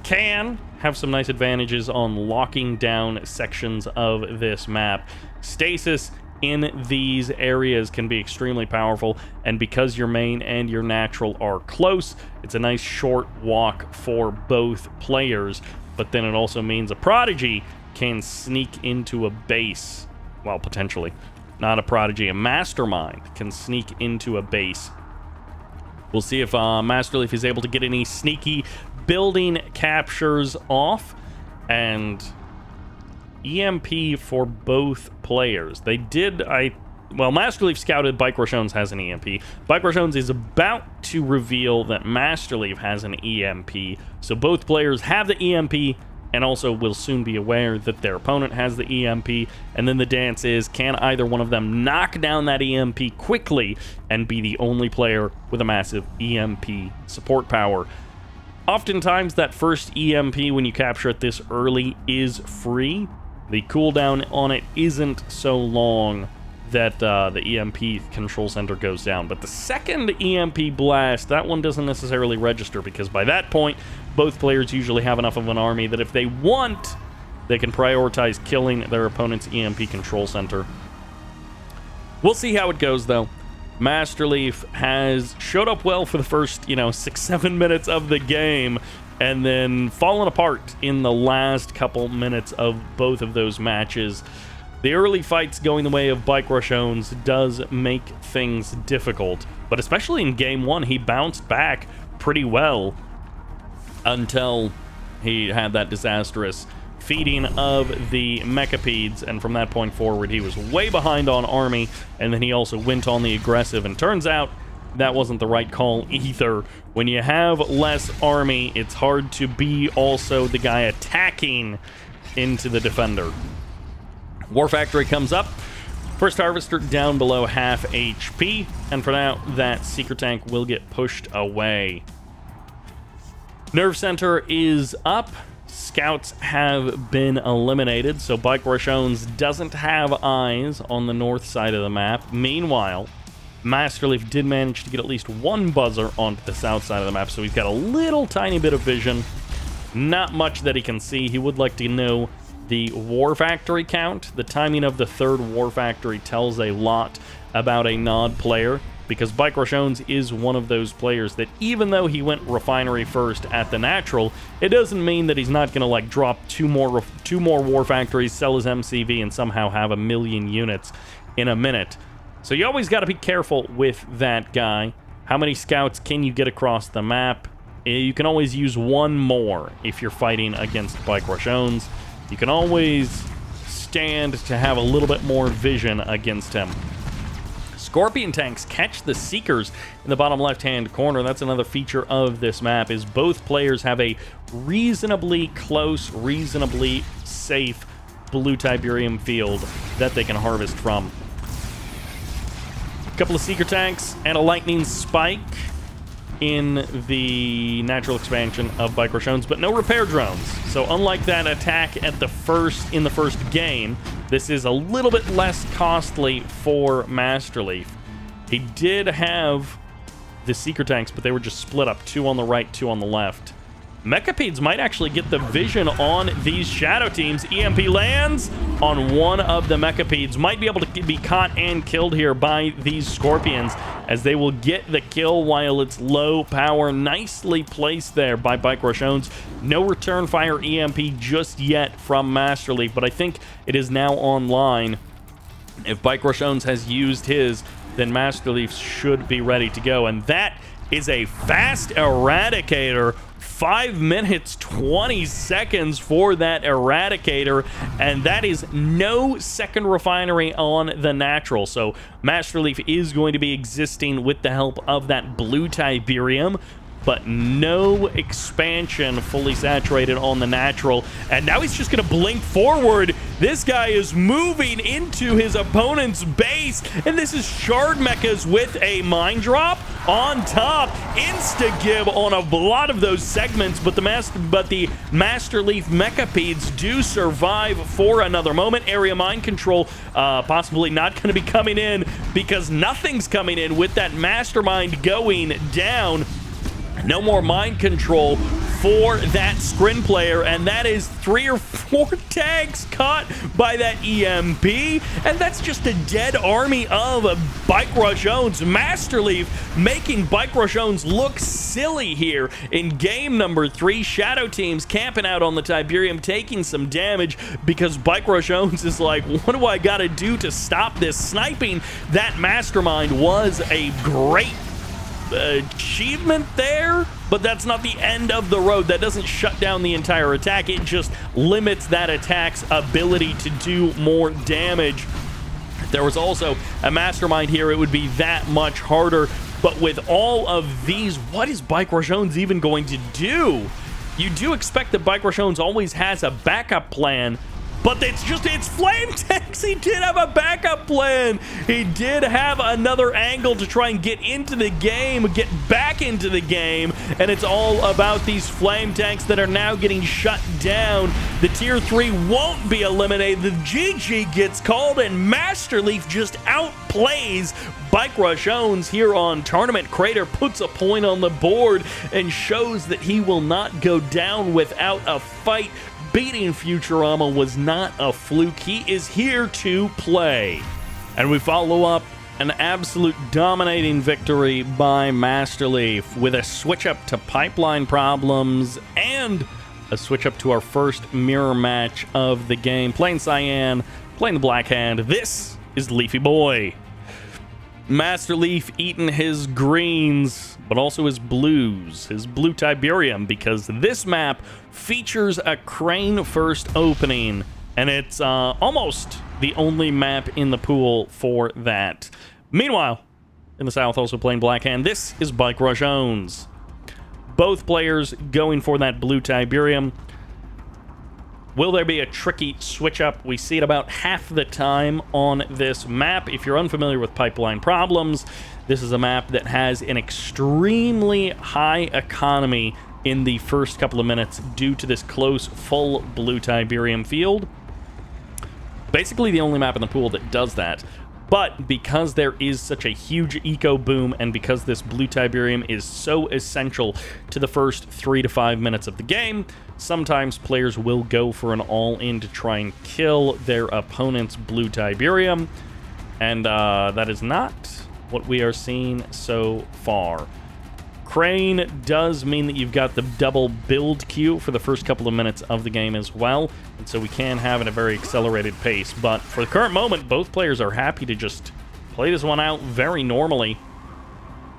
can have some nice advantages on locking down sections of this map. Stasis in these areas can be extremely powerful, and because your main and your natural are close, it's a nice short walk for both players. But then it also means a Prodigy can sneak into a base. Well, potentially. Not a Prodigy, a Mastermind can sneak into a base. We'll see if Masterleaf is able to get any sneaky building captures off. And EMP for both players. They did, well, Masterleaf scouted BikeRush owns has an EMP. BikeRush owns is about to reveal that Masterleaf has an EMP. So both players have the EMP, and also will soon be aware that their opponent has the EMP, and then the dance is, can either one of them knock down that EMP quickly and be the only player with a massive EMP support power? Oftentimes, that first EMP, when you capture it this early, is free. The cooldown on it isn't so long that the EMP control center goes down. But the second EMP blast, that one doesn't necessarily register, because by that point, both players usually have enough of an army that if they want, they can prioritize killing their opponent's EMP control center. We'll see how it goes, though. Masterleaf has showed up well for the first, 6-7 minutes of the game, and then fallen apart in the last couple minutes of both of those matches. The early fights going the way of BikeRush owns does make things difficult, but especially in game 1, he bounced back pretty well until he had that disastrous feeding of the Mechapeds, and from that point forward, he was way behind on army, and then he also went on the aggressive, and turns out that wasn't the right call either. When you have less army, it's hard to be also the guy attacking into the defender. War Factory comes up. First Harvester down below half HP, and for now, that Seeker Tank will get pushed away. Nerve Center is up. Scouts have been eliminated, so BikeRush owns doesn't have eyes on the north side of the map. Meanwhile, Masterleaf did manage to get at least one buzzer onto the south side of the map, so he's got a little tiny bit of vision. Not much that he can see. He would like to know the War Factory count. The timing of the third War Factory tells a lot about a Nod player, because BikeRush Owns is one of those players that even though he went Refinery first at the Natural, it doesn't mean that he's not going to like drop two more War Factories, sell his MCV, and somehow have 1 million units in a minute. So you always got to be careful with that guy. How many scouts can you get across the map? You can always use one more if you're fighting against BikeRush Owns. You can always stand to have a little bit more vision against him. Scorpion tanks catch the Seekers in the bottom left-hand corner. That's another feature of this map, is both players have a reasonably close, reasonably safe blue Tiberium field that they can harvest from. A couple of Seeker tanks and a Lightning Spike in the natural expansion of BikeRush Owns, but no repair drones. So unlike that attack in the first game, this is a little bit less costly for Masterleaf. He did have the Seeker tanks, but they were just split up, 2 on the right, 2 on the left. Mechapeds might actually get the vision on these shadow teams. EMP lands on one of the Mechapeds. Might be able to be caught and killed here by these Scorpions, as they will get the kill while it's low power. Nicely placed there by BikeRush Owns. No return fire EMP just yet from Masterleaf, but I think it is now online. If BikeRush Owns has used his, then Masterleaf should be ready to go. And that is a fast Eradicator. 5 minutes, 20 seconds for that Eradicator, and that is no second refinery on the Natural. So Masterleaf is going to be existing with the help of that blue Tiberium, but no expansion fully saturated on the Natural. And now he's just going to blink forward. This guy is moving into his opponent's base, and this is Shard Mechas with a mine drop on top. Insta-gib on a lot of those segments, but the Masterleaf Mechapeds do survive for another moment. Area mine control possibly not going to be coming in, because nothing's coming in with that Mastermind going down. No more mind control for that Scrin player, and that is 3 or 4 tags caught by that EMP, and that's just a dead army of BikeRush Owns. Masterleaf making BikeRush Owns look silly here in game number 3. Shadow teams camping out on the Tiberium, taking some damage because BikeRush Owns is like, what do I gotta do to stop this? Sniping that Mastermind was a great achievement there, but that's not the end of the road. That doesn't shut down the entire attack. It just limits that attack's ability to do more damage. If there was also a Mastermind here, it would be that much harder. But with all of these, what is BikeRush Owns even going to do? You do expect that BikeRush Owns always has a backup plan, but it's flame tanks. He did have a backup plan. He did have another angle to try and get into the game, get back into the game, and it's all about these flame tanks that are now getting shut down. The tier 3 won't be eliminated. The GG gets called, and Masterleaf just outplays BikeRush Owns here on Tournament Crater, puts a point on the board, and shows that he will not go down without a fight. Beating Futurama was not a fluke. He is here to play. And we follow up an absolute dominating victory by Masterleaf with a switch up to pipeline problems and a switch up to our first mirror match of the game. Playing Cyan, playing the Black Hand. This is Leafy Boy. Masterleaf eating his greens, but also his blues, his blue Tiberium, because this map features a crane first opening, and it's almost the only map in the pool for that. Meanwhile, in the south, also playing Black Hand, this is BikeRush Owns. Both players going for that blue Tiberium. Will there be a tricky switch up? We see it about half the time on this map. If you're unfamiliar with pipeline problems, this is a map that has an extremely high economy in the first couple of minutes due to this close, full blue Tiberium field. Basically the only map in the pool that does that. But because there is such a huge eco boom, and because this blue Tiberium is so essential to the first 3 to 5 minutes of the game, sometimes players will go for an all-in to try and kill their opponent's blue Tiberium, and that is not what we are seeing so far. Crane does mean that you've got the double build queue for the first couple of minutes of the game as well, and so we can have it at a very accelerated pace. But for the current moment, both players are happy to just play this one out very normally.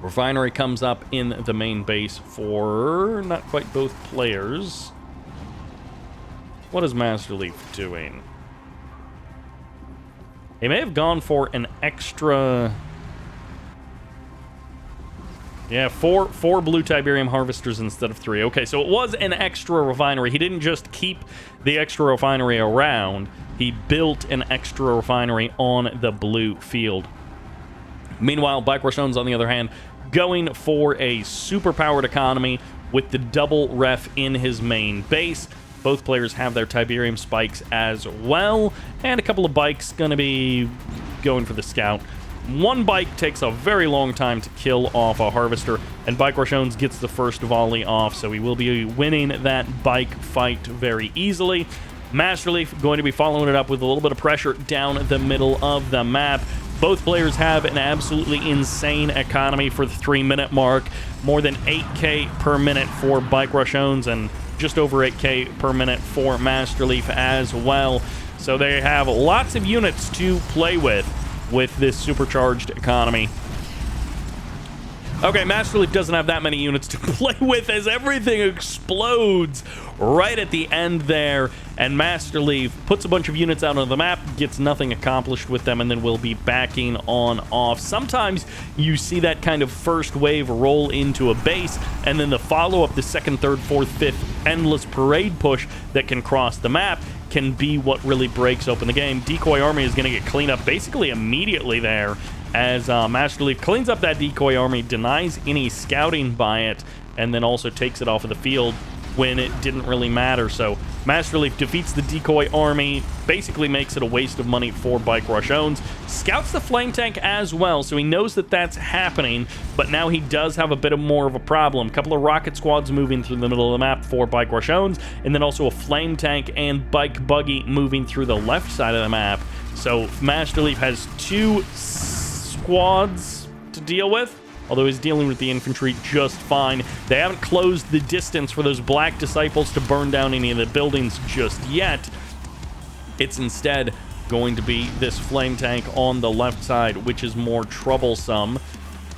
Refinery comes up in the main base for not quite both players. What is Masterleaf doing? He may have gone for an extra... Yeah, four blue Tiberium harvesters instead of 3. Okay, so it was an extra refinery. He didn't just keep the extra refinery around. He built an extra refinery on the blue field. Meanwhile, BikeRush, on the other hand, going for a super-powered economy with the double ref in his main base. Both players have their Tiberium spikes as well, and a couple of bikes going to be going for the scout. One bike takes a very long time to kill off a harvester, and BikeRush gets the first volley off, so he will be winning that bike fight very easily. Masterleaf going to be following it up with a little bit of pressure down the middle of the map. Both players have an absolutely insane economy for the 3-minute mark. More than 8k per minute for BikeRush and just over 8k per minute for Masterleaf as well. So they have lots of units to play with this supercharged economy. Okay, Masterleaf doesn't have that many units to play with as everything explodes right at the end there, and Masterleaf puts a bunch of units out on the map, gets nothing accomplished with them, and then will be backing on off. Sometimes you see that kind of first wave roll into a base, and then the follow-up, the second, third, fourth, fifth, endless parade push that can cross the map can be what really breaks open the game. Decoy army is going to get cleaned up basically immediately there as Masterleaf cleans up that decoy army, denies any scouting by it, and then also takes it off of the field when it didn't really matter. So Masterleaf defeats the decoy army, basically makes it a waste of money for BikeRush. Scouts the flame tank as well, so he knows that that's happening, but now he does have a bit more of a problem. A couple of rocket squads moving through the middle of the map for BikeRush, and then also a flame tank and bike buggy moving through the left side of the map. So Masterleaf has 2 squads to deal with, although he's dealing with the infantry just fine. They haven't closed the distance for those black disciples to burn down any of the buildings just yet. It's instead going to be this flame tank on the left side, which is more troublesome.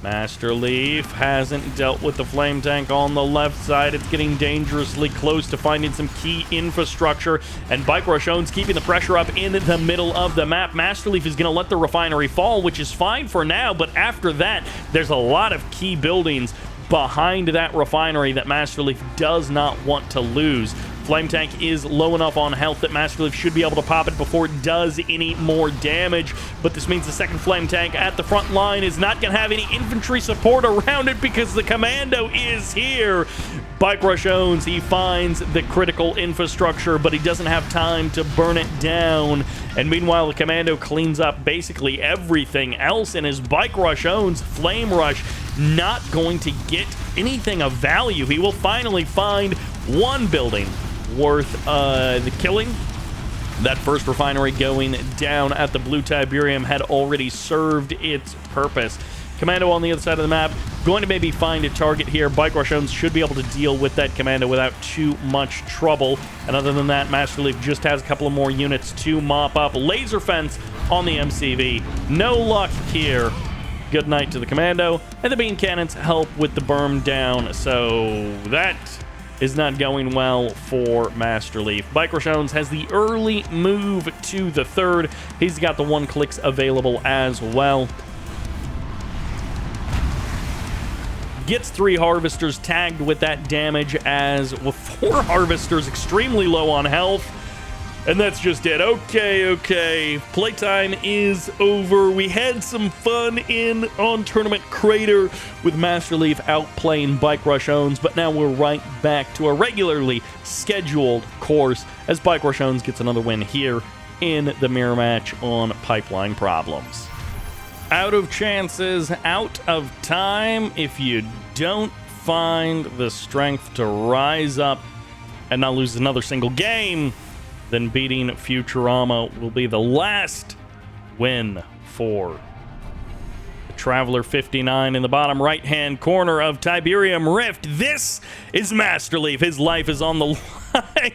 Masterleaf hasn't dealt with the flame tank on the left side. It's getting dangerously close to finding some key infrastructure, and BikeRush keeping the pressure up in the middle of the map. Masterleaf is going to let the refinery fall, which is fine for now, but after that, there's a lot of key buildings behind that refinery that Masterleaf does not want to lose. Flame tank is low enough on health that Masterleaf should be able to pop it before it does any more damage, but this means the second flame tank at the front line is not going to have any infantry support around it because the commando is here. BikeRush he finds the critical infrastructure, but he doesn't have time to burn it down, and meanwhile the commando cleans up basically everything else, and his BikeRush Flame Rush not going to get anything of value. He will finally find one building worth the killing. That first refinery going down at the blue Tiberium had already served its purpose. Commando on the other side of the map going to maybe find a target here. BikeRush should be able to deal with that commando without too much trouble, and other than that, Masterleaf just has a couple of more units to mop up. Laser fence on the MCV, no luck here. Good night to the commando, and the beam cannons help with the berm down, so that is not going well for Masterleaf. BikeRush has the early move to the third. He's got the 1 clicks available as well. Gets 3 harvesters tagged with that damage as with 4 harvesters extremely low on health. And that's just it. Okay. Playtime is over. We had some fun on Tournament Crater with Masterleaf outplaying BikeRush, but now we're right back to a regularly scheduled course as BikeRush gets another win here in the mirror match on Pipeline Problems. Out of chances, out of time. If you don't find the strength to rise up and not lose another single game, then beating Futurama will be the last win for the Traveler 59 in the bottom right-hand corner of Tiberium Rift. This is Masterleaf. His life is on the line.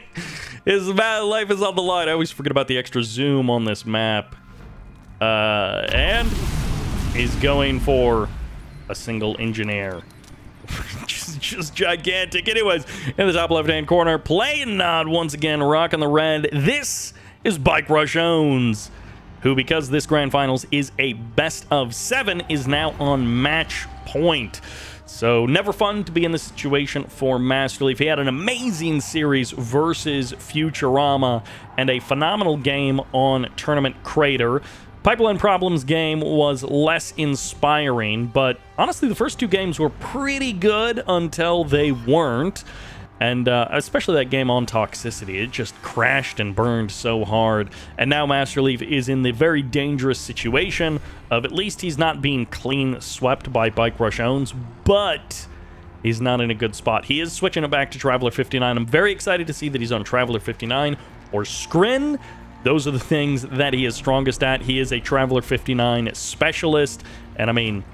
His life is on the line. I always forget about the extra zoom on this map. And he's going for a single engineer. just gigantic. Anyways, in the top left-hand corner, playing Nod once again, rocking the red. This is BikeRush Owns, who, because this Grand Finals is a best of 7, is now on match point. So never fun to be in this situation for Masterleaf. He had an amazing series versus Futurama and a phenomenal game on Tournament Crater. Pipeline Problems game was less inspiring, but honestly, the first 2 games were pretty good until they weren't. And especially that game on Toxicity, it just crashed and burned so hard. And now Masterleaf is in the very dangerous situation of at least he's not being clean swept by BikeRush Owns, but he's not in a good spot. He is switching it back to Traveler 59. I'm very excited to see that he's on Traveler 59 or Scrin. Those are the things that he is strongest at. He is a Traveler 59 specialist, and I mean,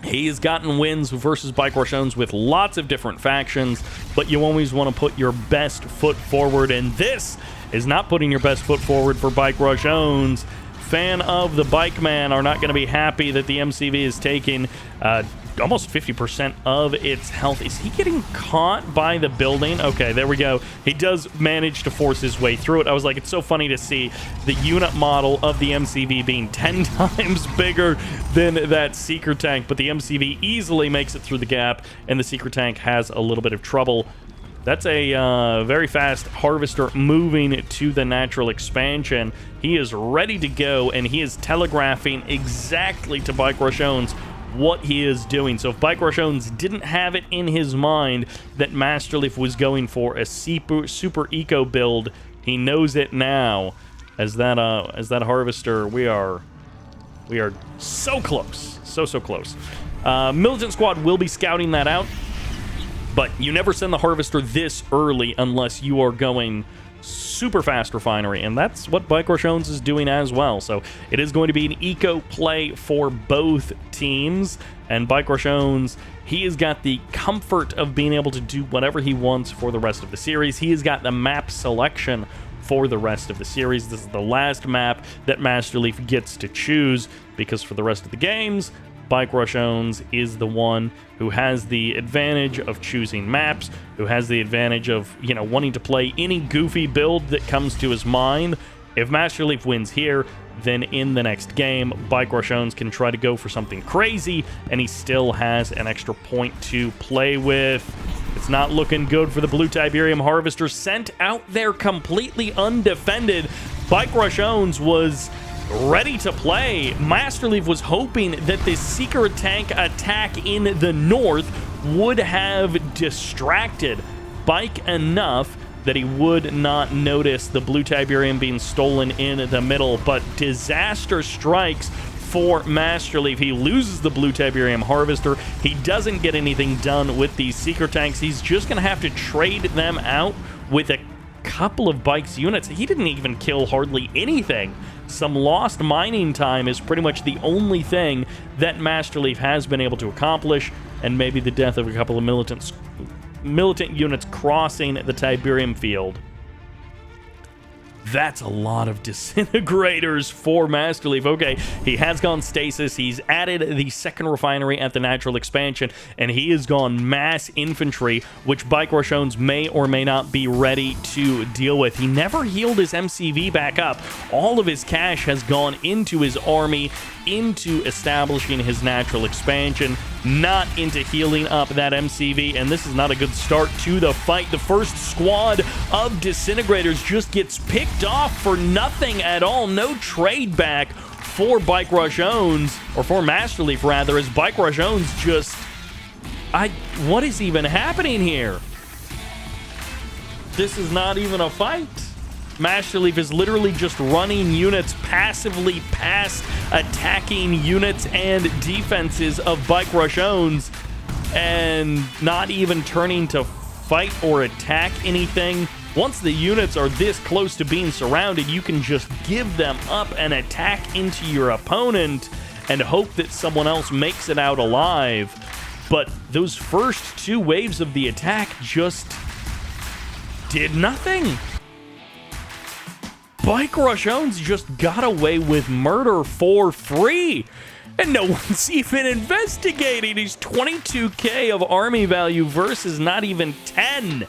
he's gotten wins versus BikeRush Owns with lots of different factions, but you always want to put your best foot forward, and this is not putting your best foot forward for BikeRush Owns. Fan of the Bike Man are not going to be happy that the MCV is taking almost 50% of its health. Is he getting caught by the building? Okay, there we go. He does manage to force his way through it. I was like, it's so funny to see the unit model of the MCV being 10 times bigger than that Seeker tank, but the MCV easily makes it through the gap, and the Seeker tank has a little bit of trouble. That's a very fast Harvester moving to the natural expansion. He is ready to go, and he is telegraphing exactly to BikeRush Owns what he is doing. So if BikeRush Owns didn't have it in his mind that Masterleaf was going for a super eco build, he knows it now. As that Harvester, we are so close, so close. Militant Squad will be scouting that out, but you never send the Harvester this early unless you are going super fast refinery, and that's what BikeRush Owns is doing as well. So it is going to be an eco play for both teams, and BikeRush Owns, he has got the comfort of being able to do whatever he wants for the rest of the series. He has got the map selection for the rest of the series. This is the last map that Masterleaf gets to choose, because for the rest of the games, BikeRush Owns is the one who has the advantage of choosing maps, who has the advantage of, you know, wanting to play any goofy build that comes to his mind. If Masterleaf wins here, then in the next game, BikeRush Owns can try to go for something crazy, and he still has an extra point to play with. It's not looking good for the Blue Tiberium Harvester, sent out there completely undefended. BikeRush Owns was ready to play. Masterleaf was hoping that this Seeker tank attack in the north would have distracted Bike enough that he would not notice the Blue Tiberium being stolen in the middle, but disaster strikes for Masterleaf. He loses the Blue Tiberium Harvester. He doesn't get anything done with these Seeker tanks. He's just going to have to trade them out with a couple of Bike's units. He didn't even kill hardly anything. Some lost mining time is pretty much the only thing that Masterleaf has been able to accomplish, and maybe the death of a couple of militant units crossing the Tiberium field. That's a lot of disintegrators for Masterleaf. Okay, he has gone stasis. He's added the second refinery at the natural expansion, and he has gone mass infantry, which BikeRush Owns may or may not be ready to deal with. He never healed his MCV back up. All of his cash has gone into his army, into establishing his natural expansion, not into healing up that MCV, and this is not a good start to the fight. The first squad of disintegrators just gets picked off for nothing at all. No trade back for BikeRush Owns, or for Masterleaf rather, as BikeRush Owns just... what is even happening here? This is not even a fight. Masterleaf is literally just running units passively past attacking units and defenses of BikeRush owns, and not even turning to fight or attack anything. Once the units are this close to being surrounded, you can just give them up and attack into your opponent and hope that someone else makes it out alive. But those first 2 waves of the attack just did nothing. BikeRush owns just got away with murder for free. And no one's even investigating. He's 22k of army value versus not even 10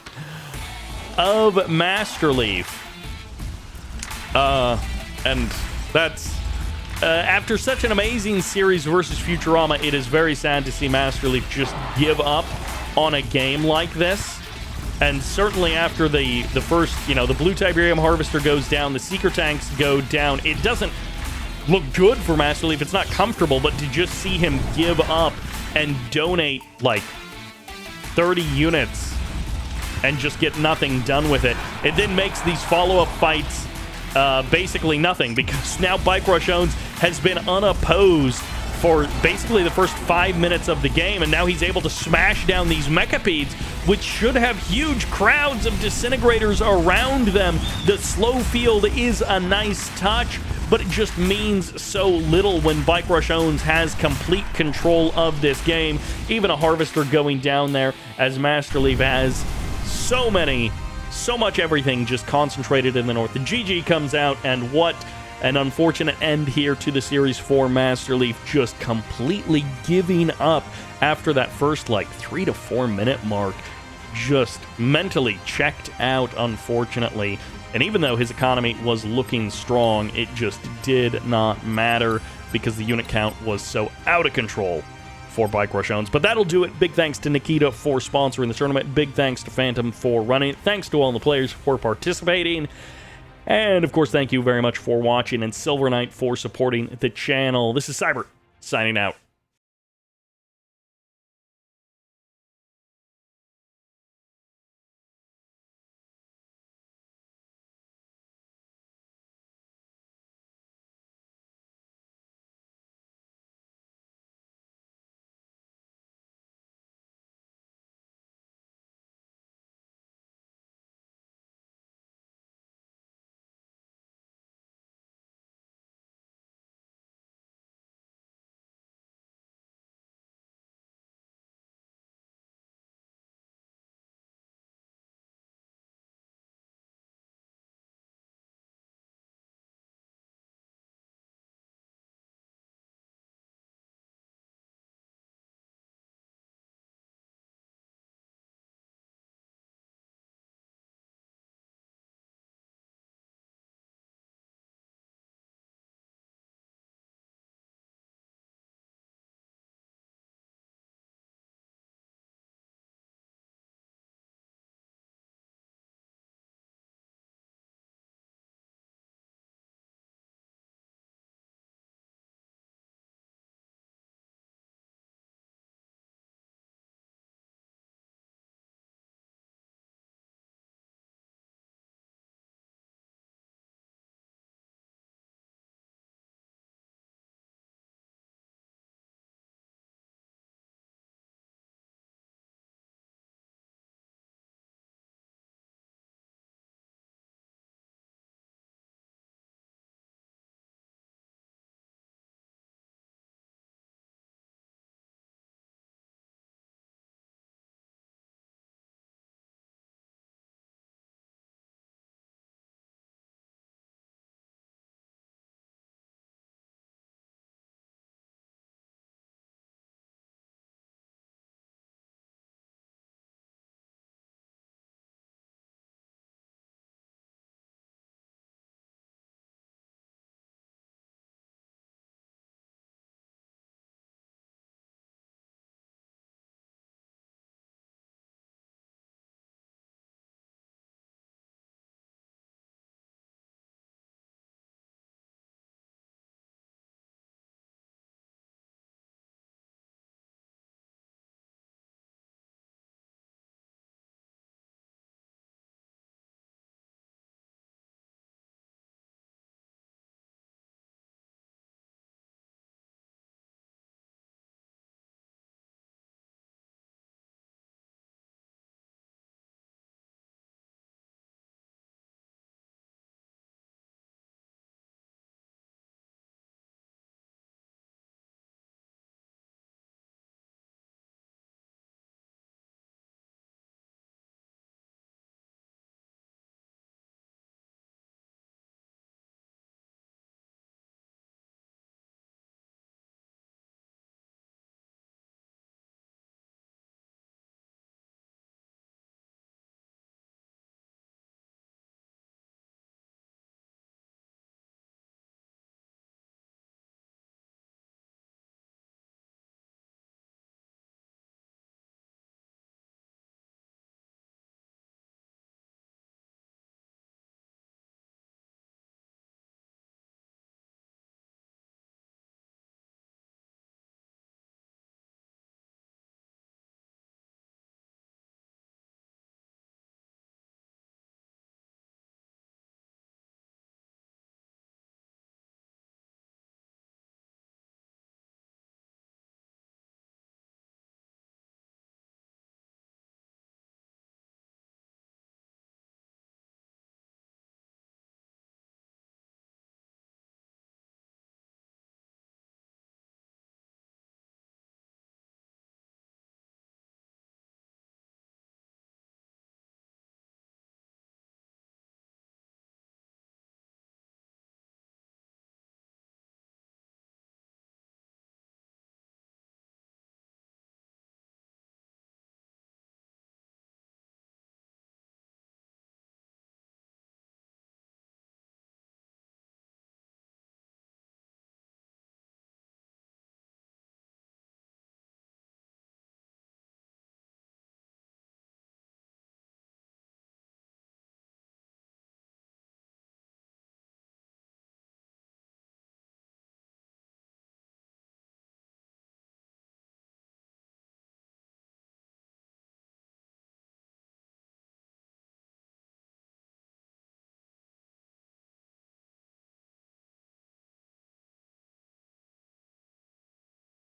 of Masterleaf. And that's... after such an amazing series versus Futurama, it is very sad to see Masterleaf just give up on a game like this. And certainly after the first, the Blue Tiberium Harvester goes down, the Seeker Tanks go down, it doesn't look good for Masterleaf. It's not comfortable, but to just see him give up and donate, like, 30 units and just get nothing done with it, it then makes these follow-up fights basically nothing, because now BikeRush owns has been unopposed for basically the first 5 minutes of the game, and now he's able to smash down these Mechapedes, which should have huge crowds of disintegrators around them. The slow field is a nice touch, but it just means so little when BikeRush owns has complete control of this game. Even a Harvester going down there, as Masterleaf has so much everything just concentrated in the north. The GG comes out, and what an unfortunate end here to the series for Masterleaf, just completely giving up after that first, 3 to 4 minute mark. Just mentally checked out, unfortunately. And even though his economy was looking strong, it just did not matter because the unit count was so out of control for BikeRush owns. But that'll do it. Big thanks to Nikita for sponsoring the tournament. Big thanks to Phantom for running it. Thanks to all the players for participating. And, of course, thank you very much for watching, and Silver Knight for supporting the channel. This is Sybert, signing out.